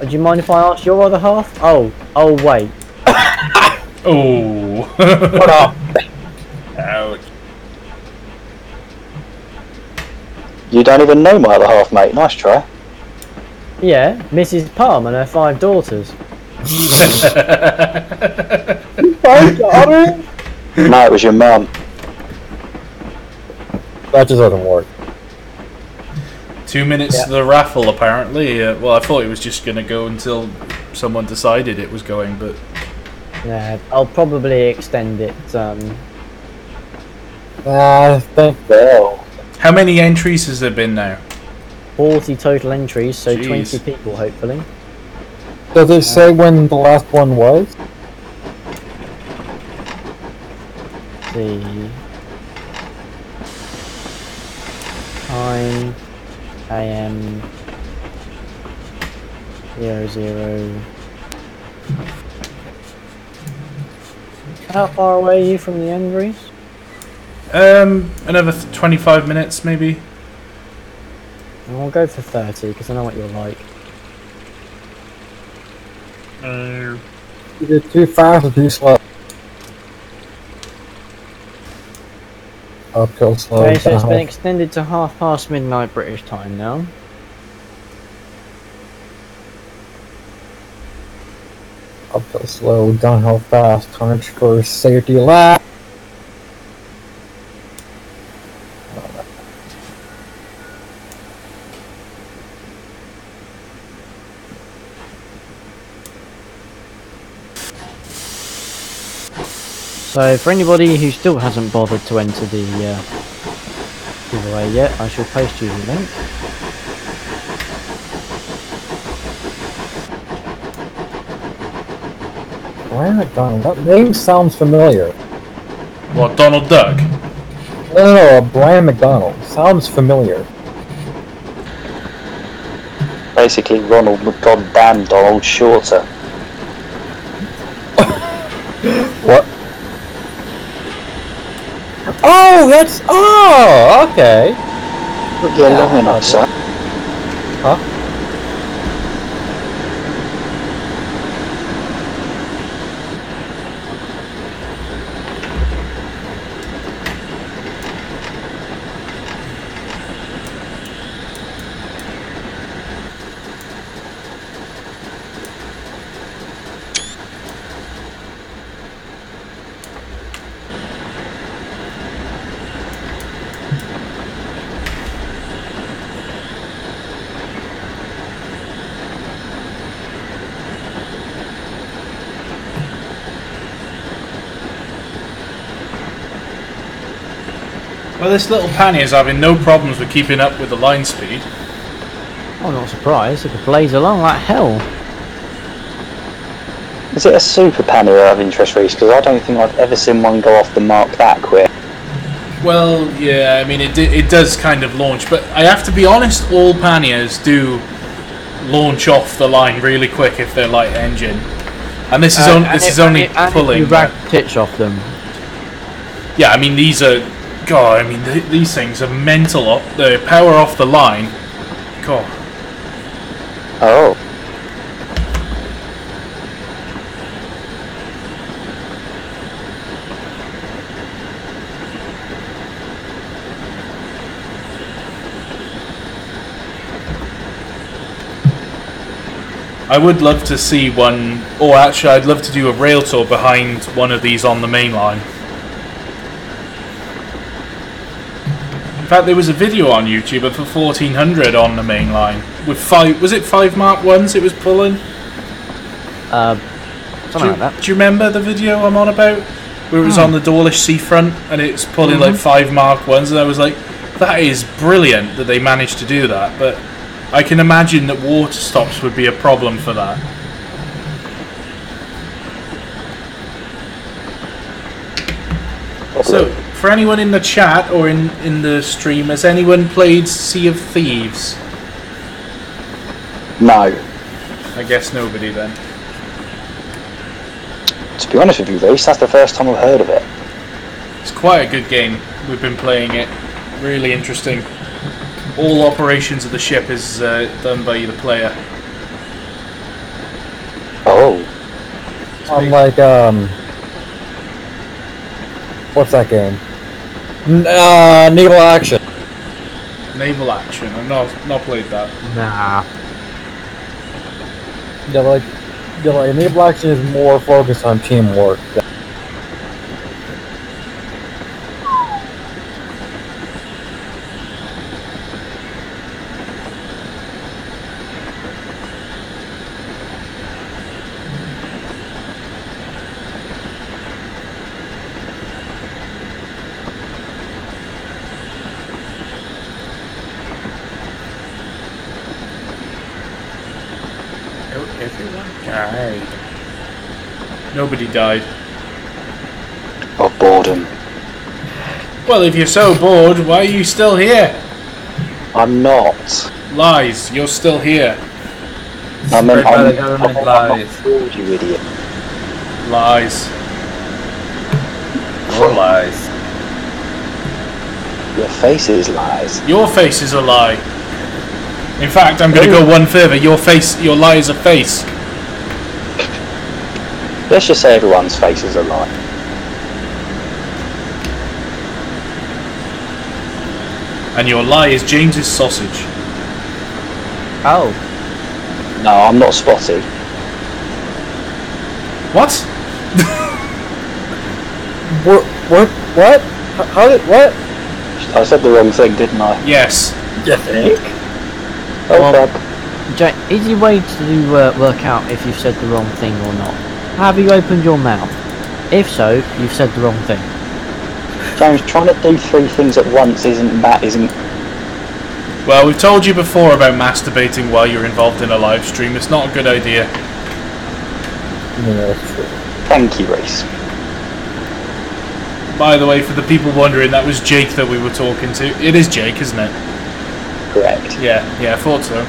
do you mind if I ask your other half? Oh, wait. Oh. What up? Ouch. You don't even know my other half, mate. Nice try. Yeah, Mrs. Palm and her 5 daughters. No, it was your mum. That just doesn't work. 2 minutes to the raffle, apparently. Well, I thought it was just going to go until someone decided it was going, but... Yeah, I'll probably extend it. I think so. How many entries has there been now? 40 total entries, so Jeez. 20 people, hopefully. Does it say when the last one was? The time AM 00. How far away are you from the end, Reese? Another 25 minutes, maybe. I'll go for 30 because I know what you're like. Either too fast or too slow. Uphill slow. Okay, so it's been downhill. extended to midnight British time now. Uphill slow, downhill fast. Time for safety lap. So for anybody who still hasn't bothered to enter the giveaway yet, I shall post you the link. Brian McDonald. That name sounds familiar. What, Donald Duck? No, Brian McDonald. Sounds familiar. Basically, Ronald McGoddamn Donald Shorter. What? Oh, that's... Oh, okay. Look, you're long enough, son. Huh? Well, this little panny is having no problems with keeping up with the line speed. I'm not surprised, it could blaze along like hell. Is it a super pannier out of interest, Reese? Because I don't think I've ever seen one go off the mark that quick. Well, yeah, I mean, it does kind of launch, but I have to be honest, all panniers do launch off the line really quick if they're light engine. And this is, only pulling. You rag pitch off them. Yeah, I mean, these are... God, I mean, these things are mental. The power off the line. God. Oh. I would love to see one, or actually I'd love to do a rail tour behind one of these on the main line. In fact, there was a video on YouTube of a 1400 on the main line with was it 5 Mark 1s it was pulling? Something like that. Do you remember the video I'm on about? Where it was on the Dawlish seafront and it's pulling like 5 Mark 1s, and I was like, that is brilliant that they managed to do that, but I can imagine that water stops would be a problem for that. So, for anyone in the chat or in the stream, has anyone played Sea of Thieves? No. I guess nobody then. To be honest with you, Reese, that's the first time I've heard of it. It's quite a good game. We've been playing it. Really interesting. All operations of the ship is done by the player. Oh. Unlike, what's that game? Naval Action. Naval Action. I've not played that. Nah. Yeah, like Naval Action is more focused on teamwork. Nobody died. Of boredom. Well, if you're so bored, why are you still here? I'm not. Lies. You're still here. I'm lies. bored, you idiot. Lies. More lies. Your face is lies. Your face is a lie. In fact, I'm going to go one further. Your lie is a face. Let's just say everyone's face is a lie. And your lie is James's sausage. Oh. No, I'm not spotty. What? What? How did, what? I said the wrong thing, didn't I? Yes. You think? Oh, Well, fuck. Jay, easy way to work out if you've said the wrong thing or not. Have you opened your mouth? If so, you've said the wrong thing. James, trying to do 3 things at once isn't... Well, we've told you before about masturbating while you're involved in a live stream. It's not a good idea. Yeah, that's true. Thank you, Reese. By the way, for the people wondering, that was Jake that we were talking to. It is Jake, isn't it? Correct. Yeah, I thought so.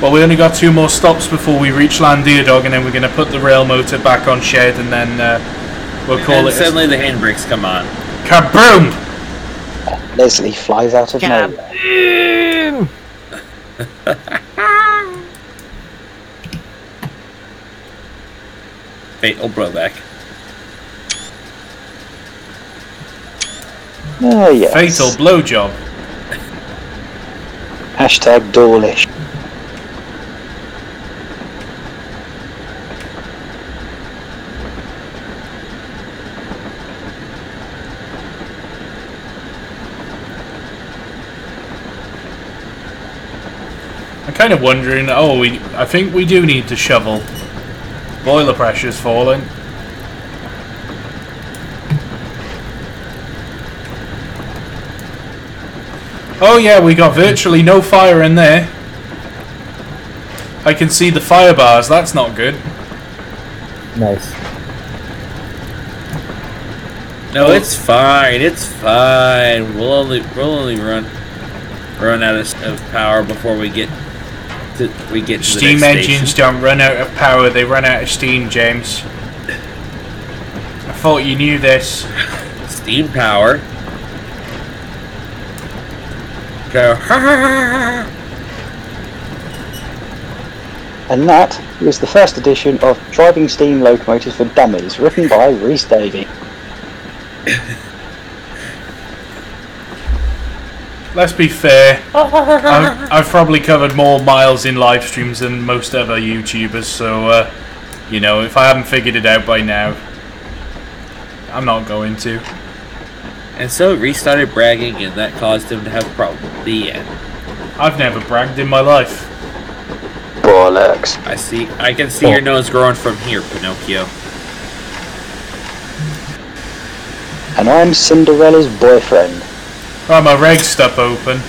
Well, we only got 2 more stops before we reach Llandiadog, and then we're going to put the rail motor back on shed, and then we'll call And it. suddenly the handbrakes come on. Kaboom! Leslie flies out of nowhere. Fatal blowback. Oh, yes. Fatal blowjob. Hashtag Dawlish. I'm kind of wondering. Oh, I think we do need to shovel. Boiler pressure's falling. Oh yeah, we got virtually no fire in there. I can see the fire bars. That's not good. Nice. No, it's fine. It's fine. We'll only run out of power before we get to the Steam next engines station. don't run out of power. They run out of steam, James. I thought you knew this. Steam power. Go. And that was the first edition of Driving Steam Locomotives for Dummies, written by Rhys Davey. Let's be fair. I've probably covered more miles in live streams than most other YouTubers, so you know, if I haven't figured it out by now, I'm not going to. And so Reese started bragging, and that caused him to have a problem. The end. I've never bragged in my life. Bollocks. I can see your nose growing from here, Pinocchio. And I'm Cinderella's boyfriend. Right, my reg step open.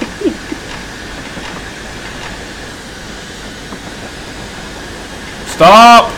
Stop!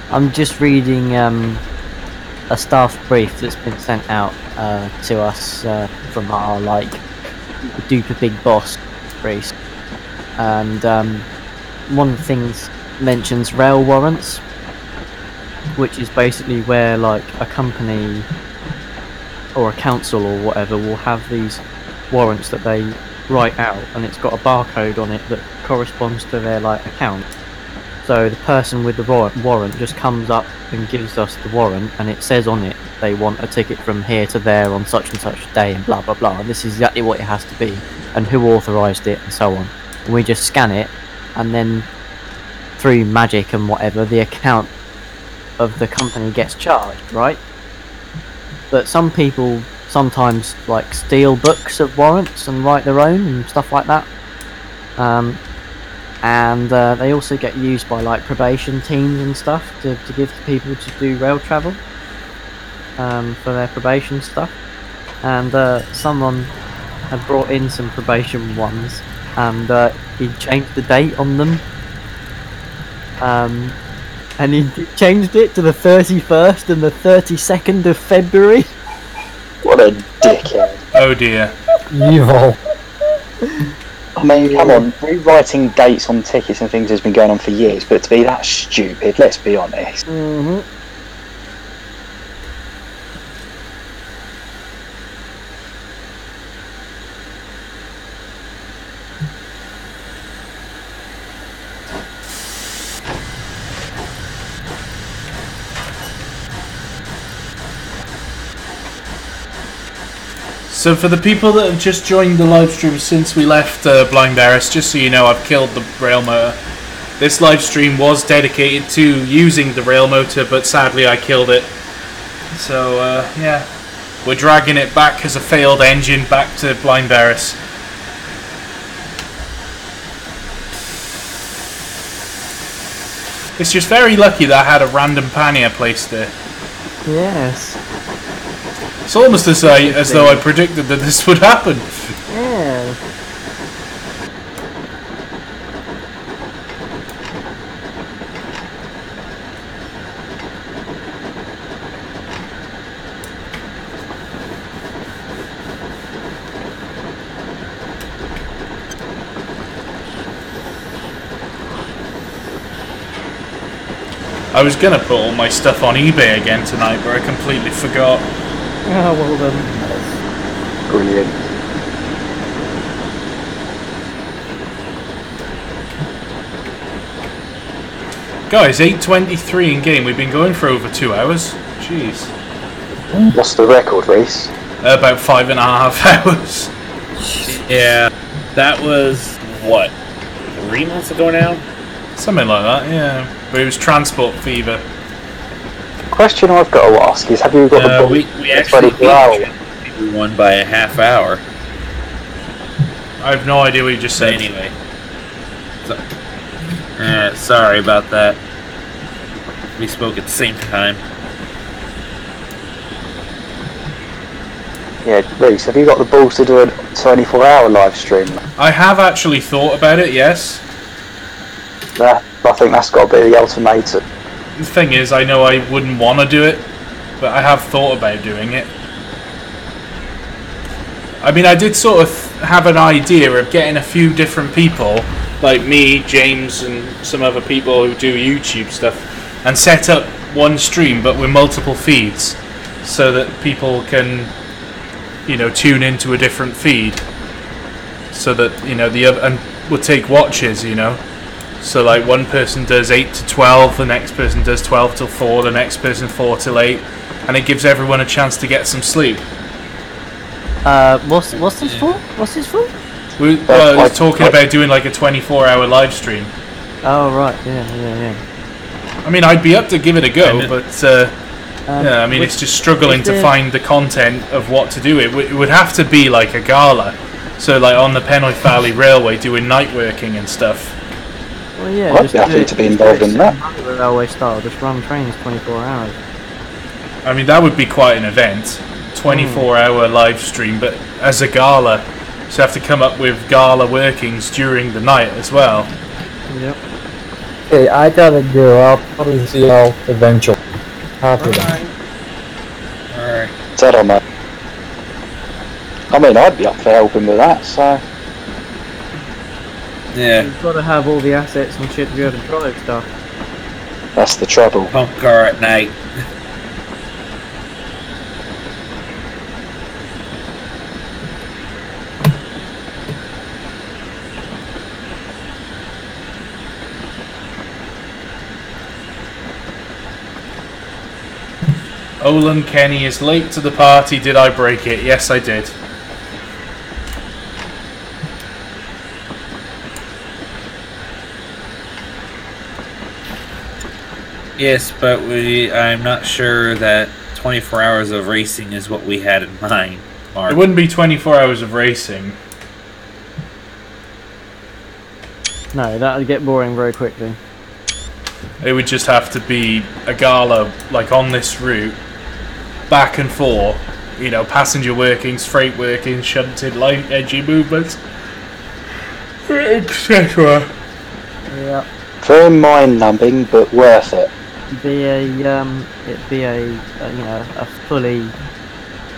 I'm just reading a staff brief that's been sent out to us from our duper big boss, Reese, and one of the things mentions rail warrants, which is basically where like a company or a council or whatever will have these warrants that they write out, and it's got a barcode on it that corresponds to their account. So the person with the warrant just comes up and gives us the warrant, and it says on it they want a ticket from here to there on such and such a day, and blah blah blah, and this is exactly what it has to be, and who authorised it, and so on. And we just scan it, and then through magic and whatever, the account of the company gets charged, right? But some people sometimes steal books of warrants and write their own and stuff like that. And they also get used by probation teams and stuff to give to people to do rail travel for their probation stuff. And someone had brought in some probation ones, and he changed the date on them, and he changed it to the 31st and the 32nd of February. What a dickhead. Oh dear. Evil. I mean, come on, rewriting dates on tickets and things has been going on for years, but to be that stupid, let's be honest. Mm-hmm. So for the people that have just joined the live stream since we left Blind Eris, just so you know, I've killed the Railmotor. This live stream was dedicated to using the Railmotor, but sadly I killed it. So yeah, we're dragging it back as a failed engine back to Blind Eris. It's just very lucky that I had a random pannier placed there. Yes. It's almost as though I predicted that this would happen. Yeah. I was gonna put all my stuff on eBay again tonight, but I completely forgot. Oh, well done. Brilliant. Guys, 8:23 in game. We've been going for over 2 hours. Jeez. What's the record, Reese? About 5.5 hours. Yeah, that was, what, 3 months ago now? Something like that, yeah. But it was transport fever. Question I've got to ask is, have you got the we actually beat everyone by a half hour. I have no idea what you just said. Anyway. Sorry about that. We spoke at the same time. Yeah, Reese, have you got the balls to do a 24-hour live stream? I have actually thought about it, yes. I think that's got to be the ultimatum. The thing is, I know I wouldn't want to do it, but I have thought about doing it. I mean, I did sort of have an idea of getting a few different people, like me, James, and some other people who do YouTube stuff, and set up one stream but with multiple feeds, so that people can, you know, tune into a different feed, so that, you know, the other, and would take watches, you know. So like one person does 8 to 12, the next person does 12 till 4, the next person 4 till 8, and it gives everyone a chance to get some sleep. What's this for? What's this for? We was talking about doing like a 24-hour live stream. Oh right, yeah. I mean, I'd be up to give it a go, but yeah, I mean, it's just struggling to find the content of what to do. It would have to be like a gala, so like on the Penrith Valley Railway doing night working and stuff. Well, yeah, I'd be happy to be involved in that. Railway style, just run trains 24 hours. I mean, that would be quite an event. 24-hour live stream, but as a gala, so you have to come up with gala workings during the night as well. Yep. Hey, I gotta go. I'll probably see y'all eventually. After that. Alright. Settle, mate. I mean, I'd be up for helping with that, so... Yeah. You've got to have all the assets and shit to be able to drive stuff. That's the trouble. Pump car at night. Olin Kenny is late to the party. Did I break it? Yes, I did. Yes, but I'm not sure that 24 hours of racing is what we had in mind, Mark. It wouldn't be 24 hours of racing. No, that would get boring very quickly. It would just have to be a gala, like on this route, back and forth, you know, passenger workings, freight workings, shunted, light, edgy movements, etc. Yeah. Very mind-numbing, but worth it. It'd be a you know, a fully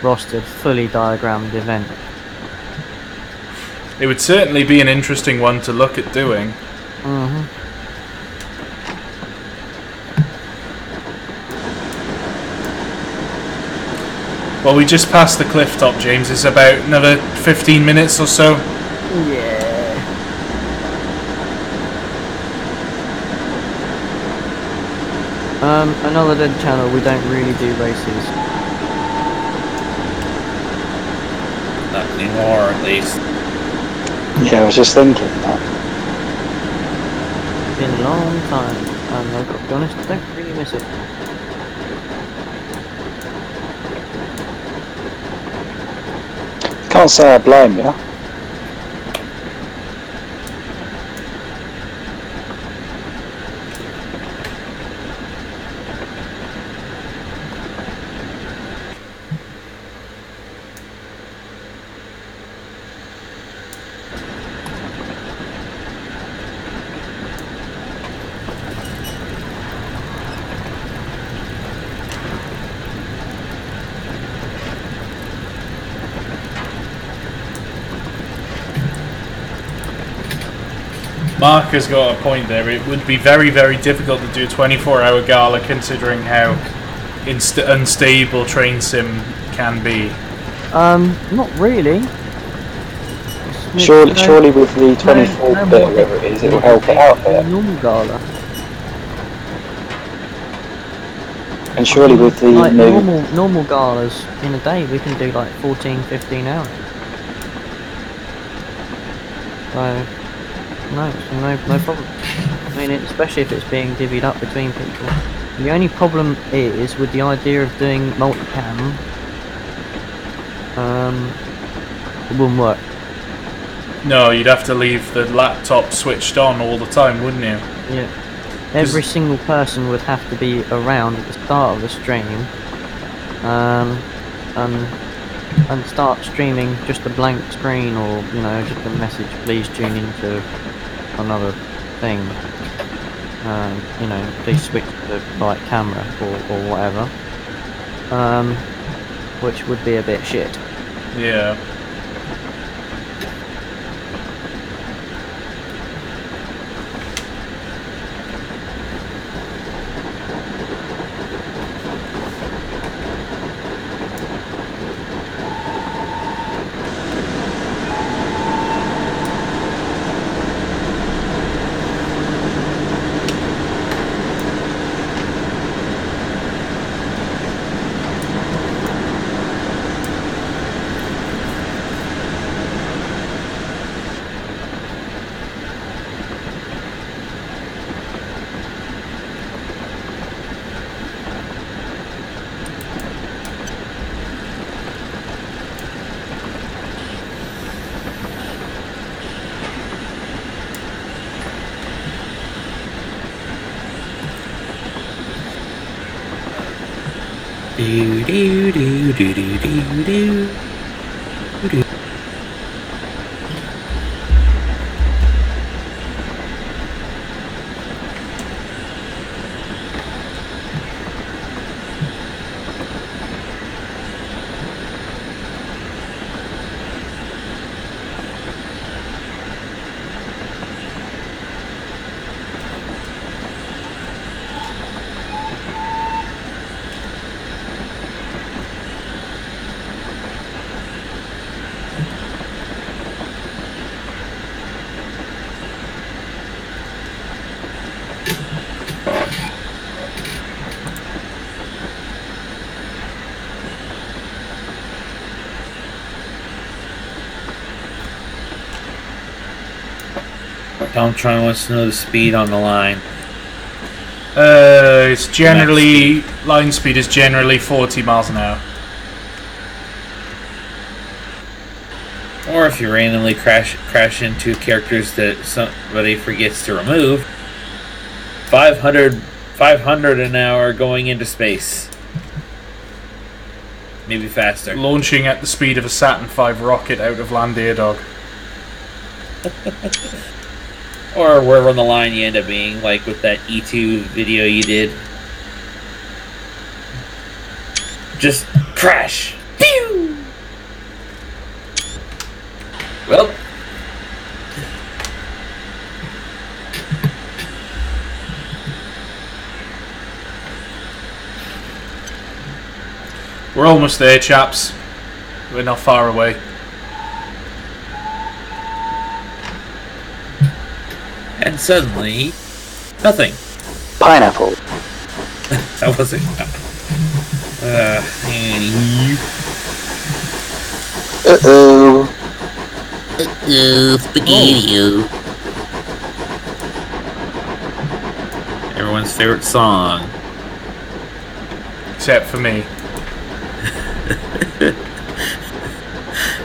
rostered, fully diagrammed event. It would certainly be an interesting one to look at doing. Mm-hmm. Well, we just passed the cliff top, James. It's about another 15 minutes or so. Yeah. Another dead channel, we don't really do races. Not anymore, at least. Yeah, I was just thinking that. It's been a long time, and I've got to be honest, I don't really miss it. Can't say I blame you. Mark has got a point there. It would be very, very difficult to do a 24-hour gala considering how unstable train sim can be. Not really. Surely with the 24 bit, whatever it is, it will help it out there. Normal gala. And surely with the like new... normal galas in a day, we can do like 14, 15 hours. So. No problem. I mean, especially if it's being divvied up between people. The only problem is with the idea of doing multicam. It wouldn't work. No, you'd have to leave the laptop switched on all the time, wouldn't you? Yeah. Every single person would have to be around at the start of the stream, and start streaming just a blank screen, or you know, just a message, please tune into another thing. You know, please switch to the right camera or whatever. Which would be a bit shit. Yeah. Do do do do do do do. Domtron wants to know the speed on the line. It's generally line speed is generally 40 miles an hour. Or if you randomly crash into characters that somebody forgets to remove, 500 an hour going into space. Maybe faster. Launching at the speed of a Saturn V rocket out of Landier Dog. Or wherever on the line you end up being, like with that E2 video you did. Just crash! Pew! Well. We're almost there, chaps. We're not far away. And suddenly, nothing. Pineapple. That wasn't. Uh-oh. Spaghetti. Everyone's favorite song. Except for me.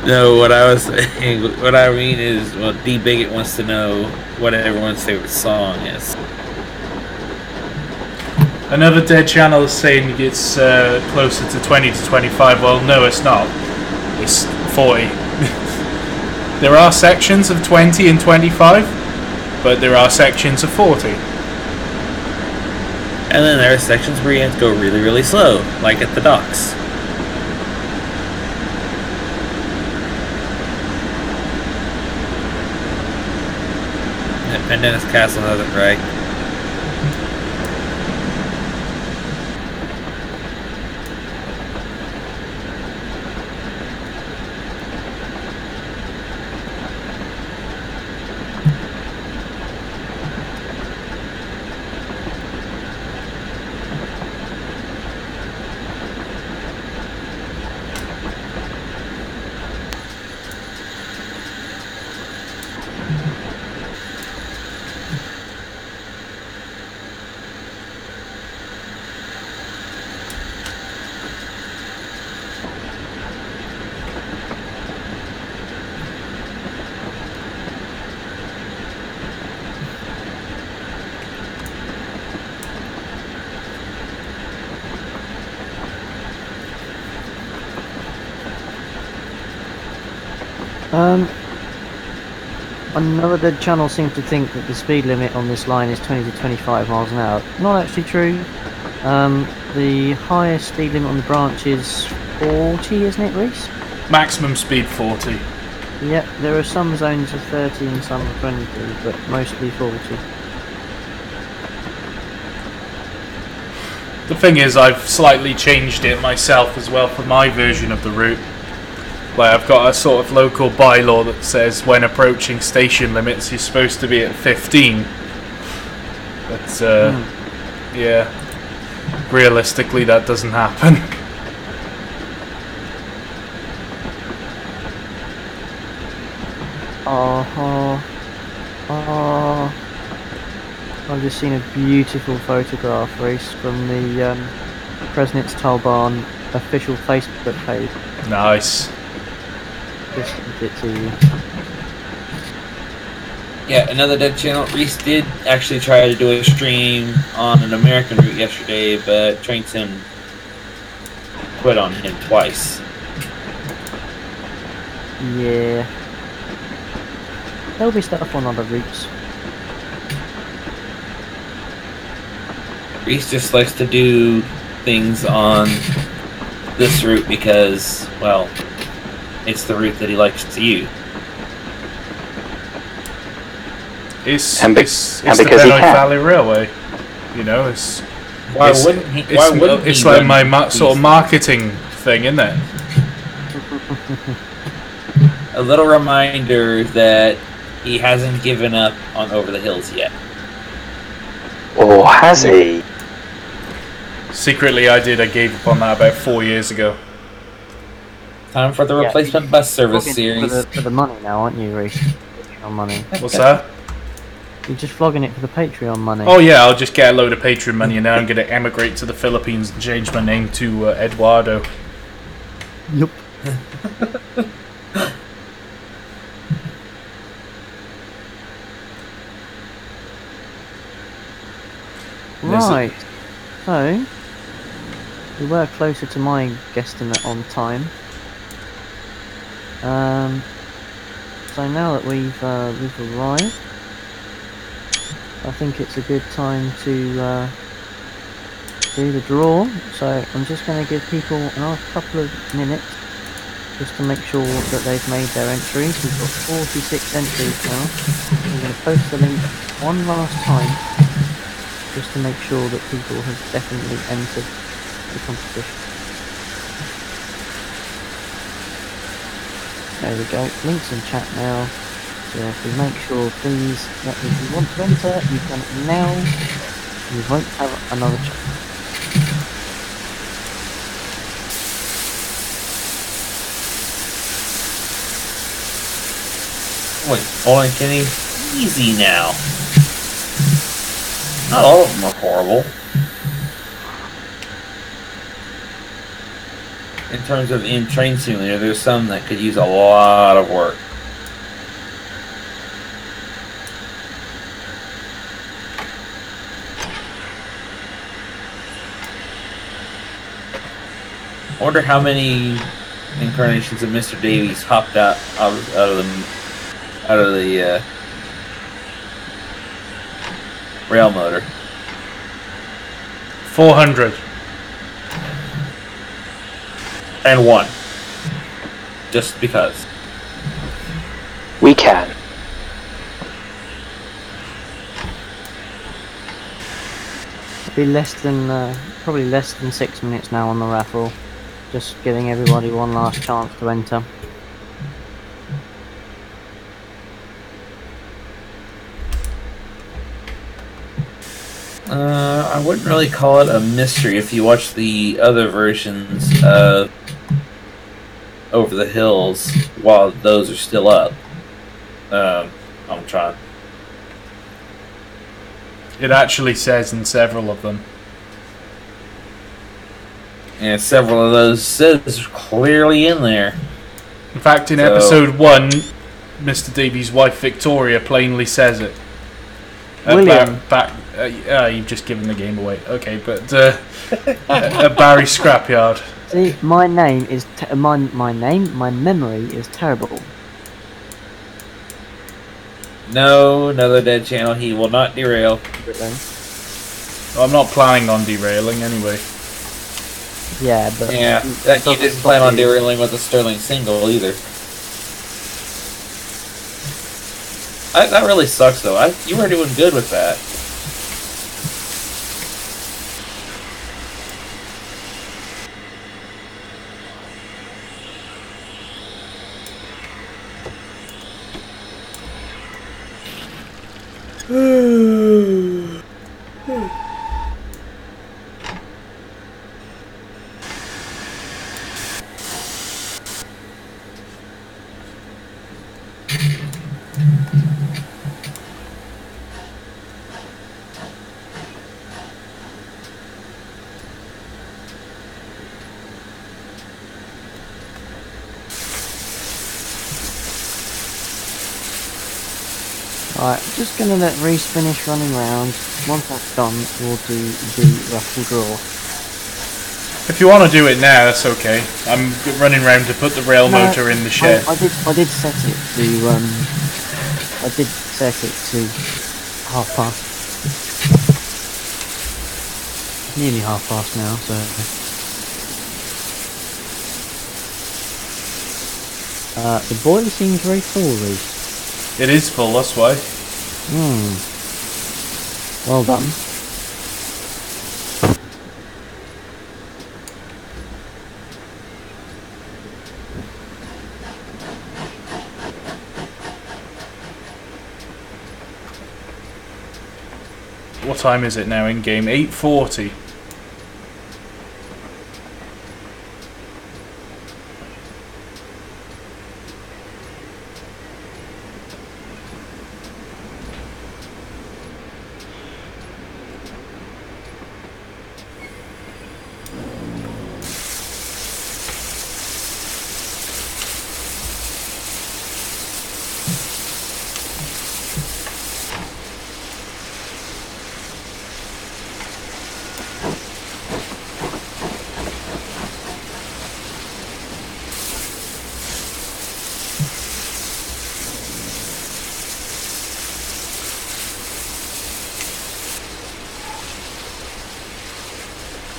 No, what I was saying, what I mean is, well, D Bigot wants to know what everyone's favorite song is. Another dead channel is saying it's closer to 20 to 25. Well, no, it's not. It's 40. There are sections of 20 and 25, but there are sections of 40. And then there are sections where you have to go really, really slow, like at the docks. Pendennis Castle has it right. Another dead channel seems to think that the speed limit on this line is 20 to 25 miles an hour. Not actually true. The highest speed limit on the branch is 40, isn't it, Reese? Maximum speed 40. Yep, there are some zones of 30 and some of 20, but mostly 40. The thing is, I've slightly changed it myself as well for my version of the route. Like, I've got a sort of local bylaw that says when approaching station limits you're supposed to be at 15. But, yeah, realistically that doesn't happen. I've just seen a beautiful photograph, Reese, from the Presnitz Talbarn official Facebook page. Nice. Just sent it to you. Yeah, another dead channel. Reese did actually try to do a stream on an American route yesterday, but train sim quit on him twice. Yeah. There'll be stuff on other routes. Reese just likes to do things on this route because, well, it's the route that he likes to use. It's because the he Benoit can. Valley Railway. You know, it's Why wouldn't he? it's like my sort of marketing thing, isn't it? A little reminder that he hasn't given up on Over the Hills yet. Or has he? Secretly, I did. I gave up on that about 4 years ago. Time for the replacement bus service series. For the money now, aren't you, Reese? Patreon money. What's that? You're just flogging it for the Patreon money. Oh yeah, I'll just get a load of Patreon money, and then I'm going to emigrate to the Philippines and change my name to Eduardo. Yup. Right. So we were closer to my guesstimate on time. So now that we've arrived, I think it's a good time to do the draw. So I'm just going to give people another couple of minutes just to make sure that they've made their entries. We've got 46 entries now. I'm going to post the link one last time just to make sure that people have definitely entered the competition. There we go, links in chat now. So if you make sure, please, that if you want to enter, you've done it now. You won't have another chance. Wait, Owen Kenny, easy now. Not all of them are horrible. In terms of in Train Simulator, there's some that could use a lot of work. I wonder how many incarnations of Mr. Davies hopped out of the Railmotor. 400. And one. Just because. We can. Be less than probably less than 6 minutes now on the raffle. Just giving everybody one last chance to enter. I wouldn't really call it a mystery if you watch the other versions of Over the Hills while those are still up. I'm trying. It actually says in several of them. And several of those says clearly in there. In fact, in episode 1, Mr. Davies' wife Victoria plainly says it. William. You've just given the game away. Okay, but at Barry Scrapyard. See, my name is my memory is terrible. No, another dead channel. He will not derail. Well, I'm not planning on derailing anyway. Yeah, but that you didn't plan on derailing with a Sterling single either. That really sucks though. You were doing good with that. Alright, just gonna let Reese finish running round. Once that's done, we'll do the raffle draw. If you want to do it now, that's okay. I'm running around to put the rail motor in the shed. I did set it to I did set it to past. Nearly past now, so. The boiler seems very full, Reese. It is full, that's why. Well done. What time is it now in game? 8:40.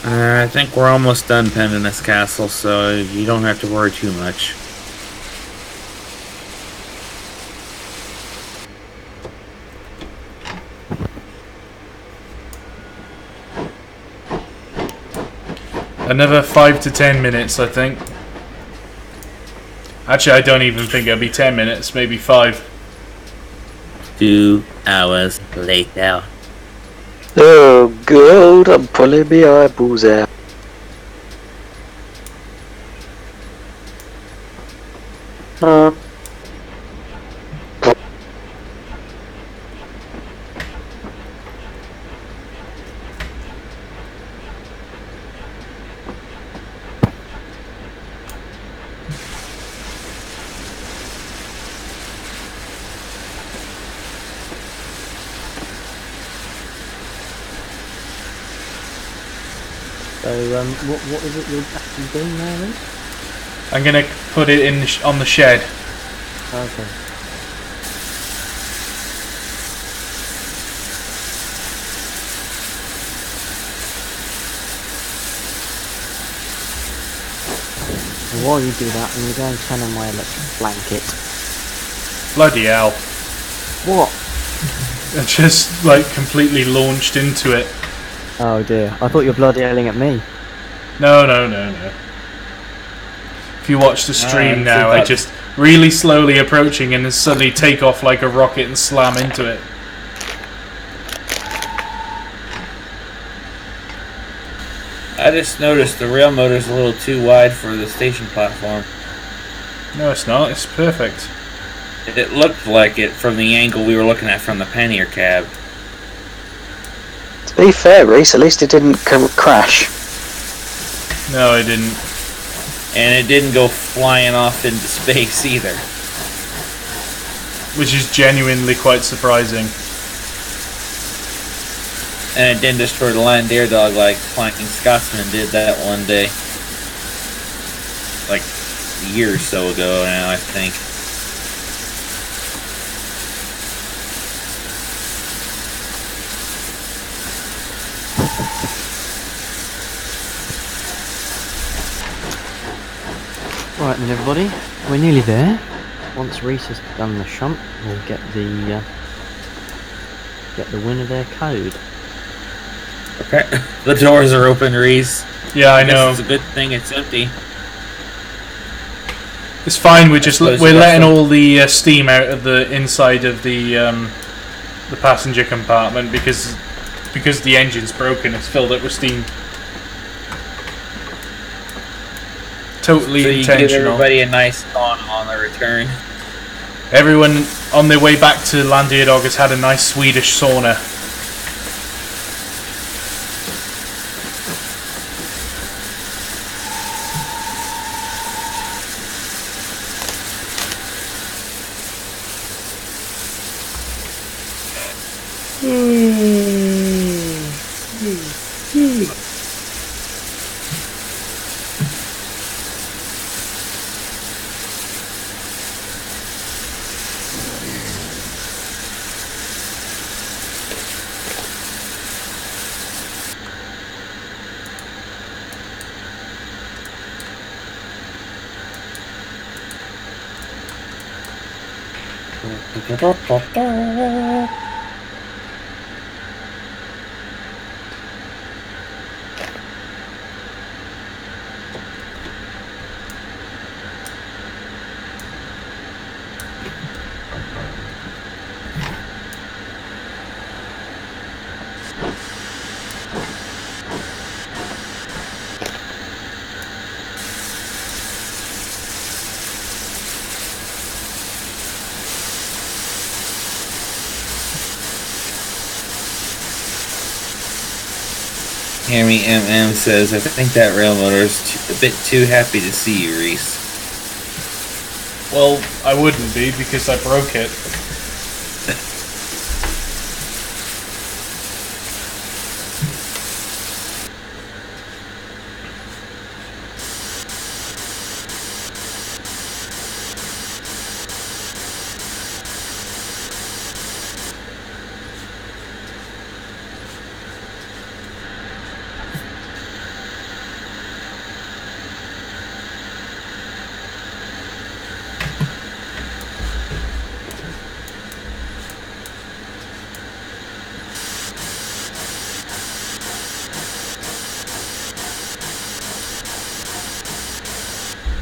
I think we're almost done pending this castle, so you don't have to worry too much. Another 5 to 10 minutes, I think. Actually, I don't even think it'll be 10 minutes, maybe 5. 2 hours later. Oh, God, I'm pulling my eyeballs out. So, what is it you're actually doing now, then? I'm gonna put it in on the shed. Okay. While you do that, I'm going to go and turn on my electric blanket. Bloody hell. What? I just, like, completely launched into it. Oh dear, I thought you were bloody yelling at me. No. If you watch the stream now, I just really slowly approaching and then suddenly take off like a rocket and slam into it. I just noticed the rail motor's a little too wide for the station platform. No, it's not. It's perfect. It looked like it from the angle we were looking at from the pannier cab. To be fair, Reese, at least it didn't crash. No, it didn't. And it didn't go flying off into space either. Which is genuinely quite surprising. And it didn't destroy the land air dog like Flanking Scotsman did that one day. Like a year or so ago now, I think. Right then everybody, we're nearly there. Once Reese has done the shunt, we'll get the winner their code. Okay, the doors are open, Reese. Yeah, I know. It's a good thing it's empty. It's fine. We're letting all the steam out of the inside of the passenger compartment because the engine's broken. It's filled up with steam. Totally so you intentional. give everybody a nice sauna on the return. Everyone on their way back to Landia Dog has had a nice Swedish sauna. Hammy MM says, I think that rail motor is a bit too happy to see you, Reese. Well, I wouldn't be because I broke it.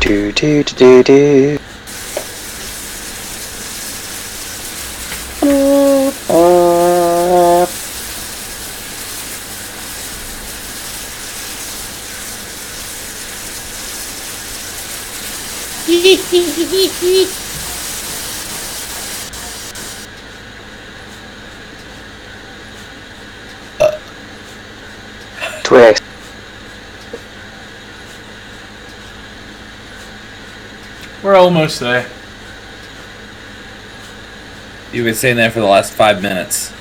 Do do do do do. Twist. We're almost there. You've been saying that for the last 5 minutes.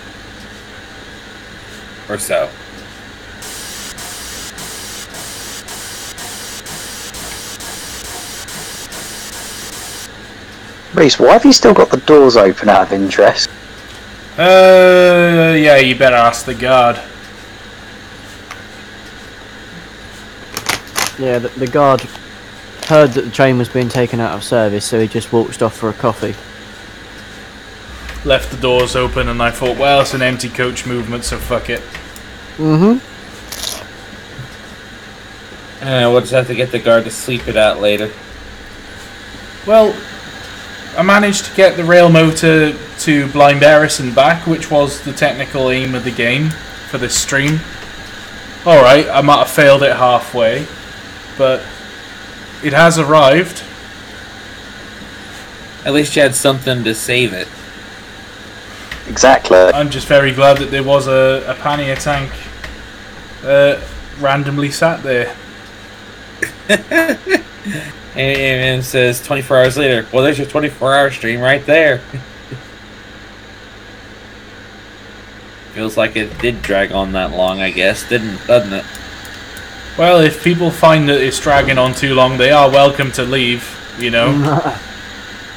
Or so. Reese, why have you still got the doors open out of interest? Yeah, you better ask the guard. Yeah, the guard heard that the train was being taken out of service, so he just walked off for a coffee. Left the doors open and I thought, well, it's an empty coach movement, so fuck it. Mm-hmm. We'll just have to get the guard to sleep it out later. Well, I managed to get the rail motor to Blind Eris and back, which was the technical aim of the game for this stream. Alright, I might have failed it halfway, but it has arrived. At least you had something to save it. Exactly. I'm just very glad that there was a pannier tank randomly sat there. And says 24 hours later. Well, there's your 24-hour stream right there. Feels like it did drag on that long, I guess, doesn't it? Well, if people find that it's dragging on too long, they are welcome to leave, you know.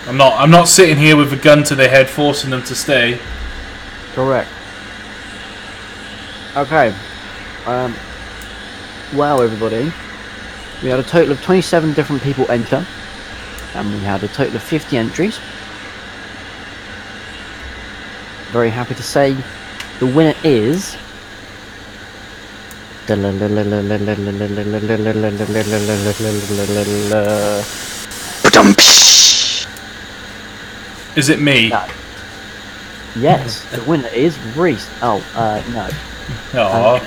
I'm not sitting here with a gun to their head forcing them to stay. Correct. Okay. Wow, everybody. We had a total of 27 different people enter, and we had a total of 50 entries. Very happy to say the winner is... Is it me? No. Yes, the winner is Reese. Oh, no. Aww.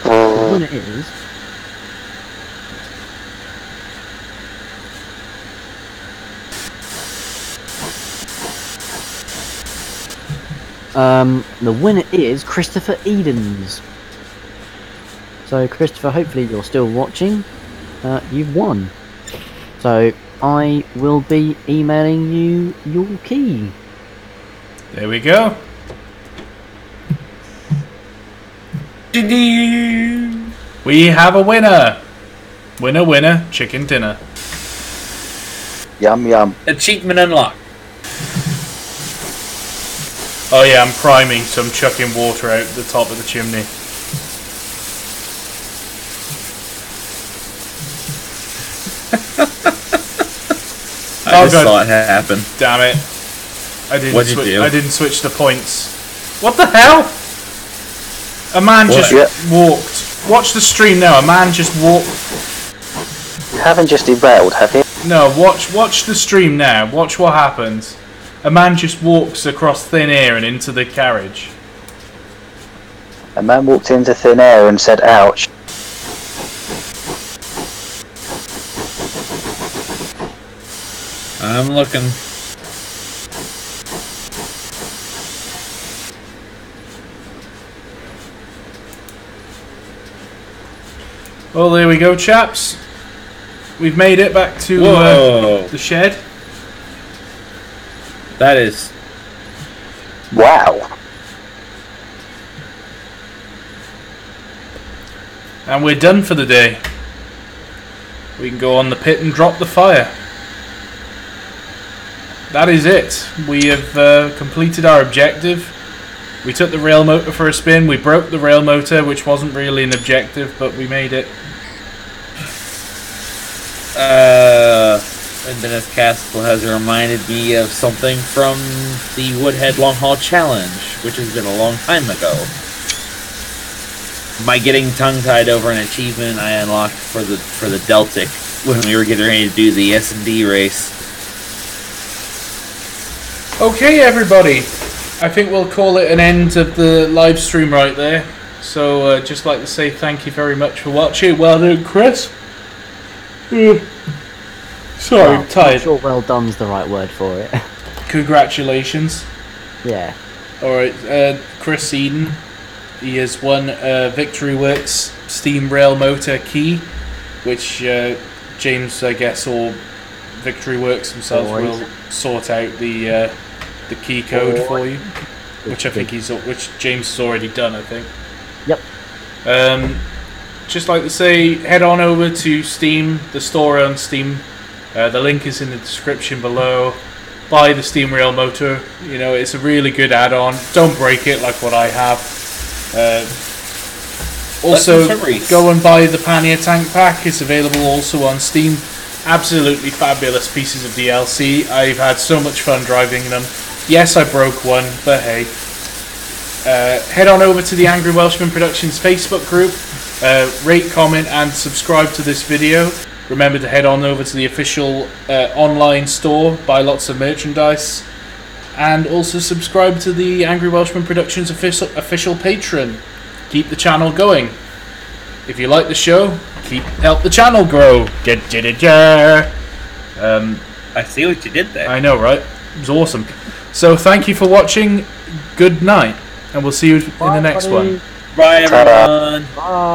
The winner is... the winner is Christopher Edens. So Christopher, hopefully you're still watching. You've won. So I will be emailing you your key. There we go. We have a winner. Winner, winner, chicken dinner. Yum yum. Achievement unlocked. Oh yeah, I'm priming, so I'm chucking water out the top of the chimney. I just saw it happen. Damn it! What'd you do? I didn't switch the points. What the hell? A man just walked. Watch the stream now. A man just walked. You haven't just derailed, have you? No, watch the stream now. Watch what happens. A man just walks across thin air and into the carriage. A man walked into thin air and said, ouch. I'm looking. Well, there we go, chaps. We've made it back to the shed. That is... Wow. And we're done for the day. We can go on the pit and drop the fire. That is it. We have completed our objective. We took the rail motor for a spin. We broke the rail motor, which wasn't really an objective, but we made it. And Dennis Castle has reminded me of something from the Woodhead Long Haul Challenge, which has been a long time ago. By getting tongue-tied over an achievement I unlocked for the Deltic when we were getting ready to do the S&D race. Okay, everybody. I think we'll call it an end of the live stream right there. So, just like to say thank you very much for watching. Well done, Chris. Sorry, I'm tired. I'm sure well done's the right word for it. Congratulations. Yeah. Alright, Chris Eden. He has won Victory Works Steam Railmotor key, which James, I guess, or Victory Works themselves will sort out the key code for you, which I think which James has already done, I think. Yep. Just like to say, head on over to Steam, the store on Steam. The link is in the description below. Buy the Steam Railmotor. You know, it's a really good add-on. Don't break it like what I have. Also, go and buy the Pannier Tank Pack. It's available also on Steam. Absolutely fabulous pieces of DLC. I've had so much fun driving them. Yes, I broke one, but hey. Head on over to the Angry Welshman Productions Facebook group. Rate, comment, and subscribe to this video. Remember to head on over to the official online store, buy lots of merchandise, and also subscribe to the Angry Welshman Productions official Patreon. Keep the channel going. If you like the show, help the channel grow. I see what you did there. I know, right? It was awesome. So thank you for watching. Good night, and we'll see you in the next one. Bye, everyone. Bye.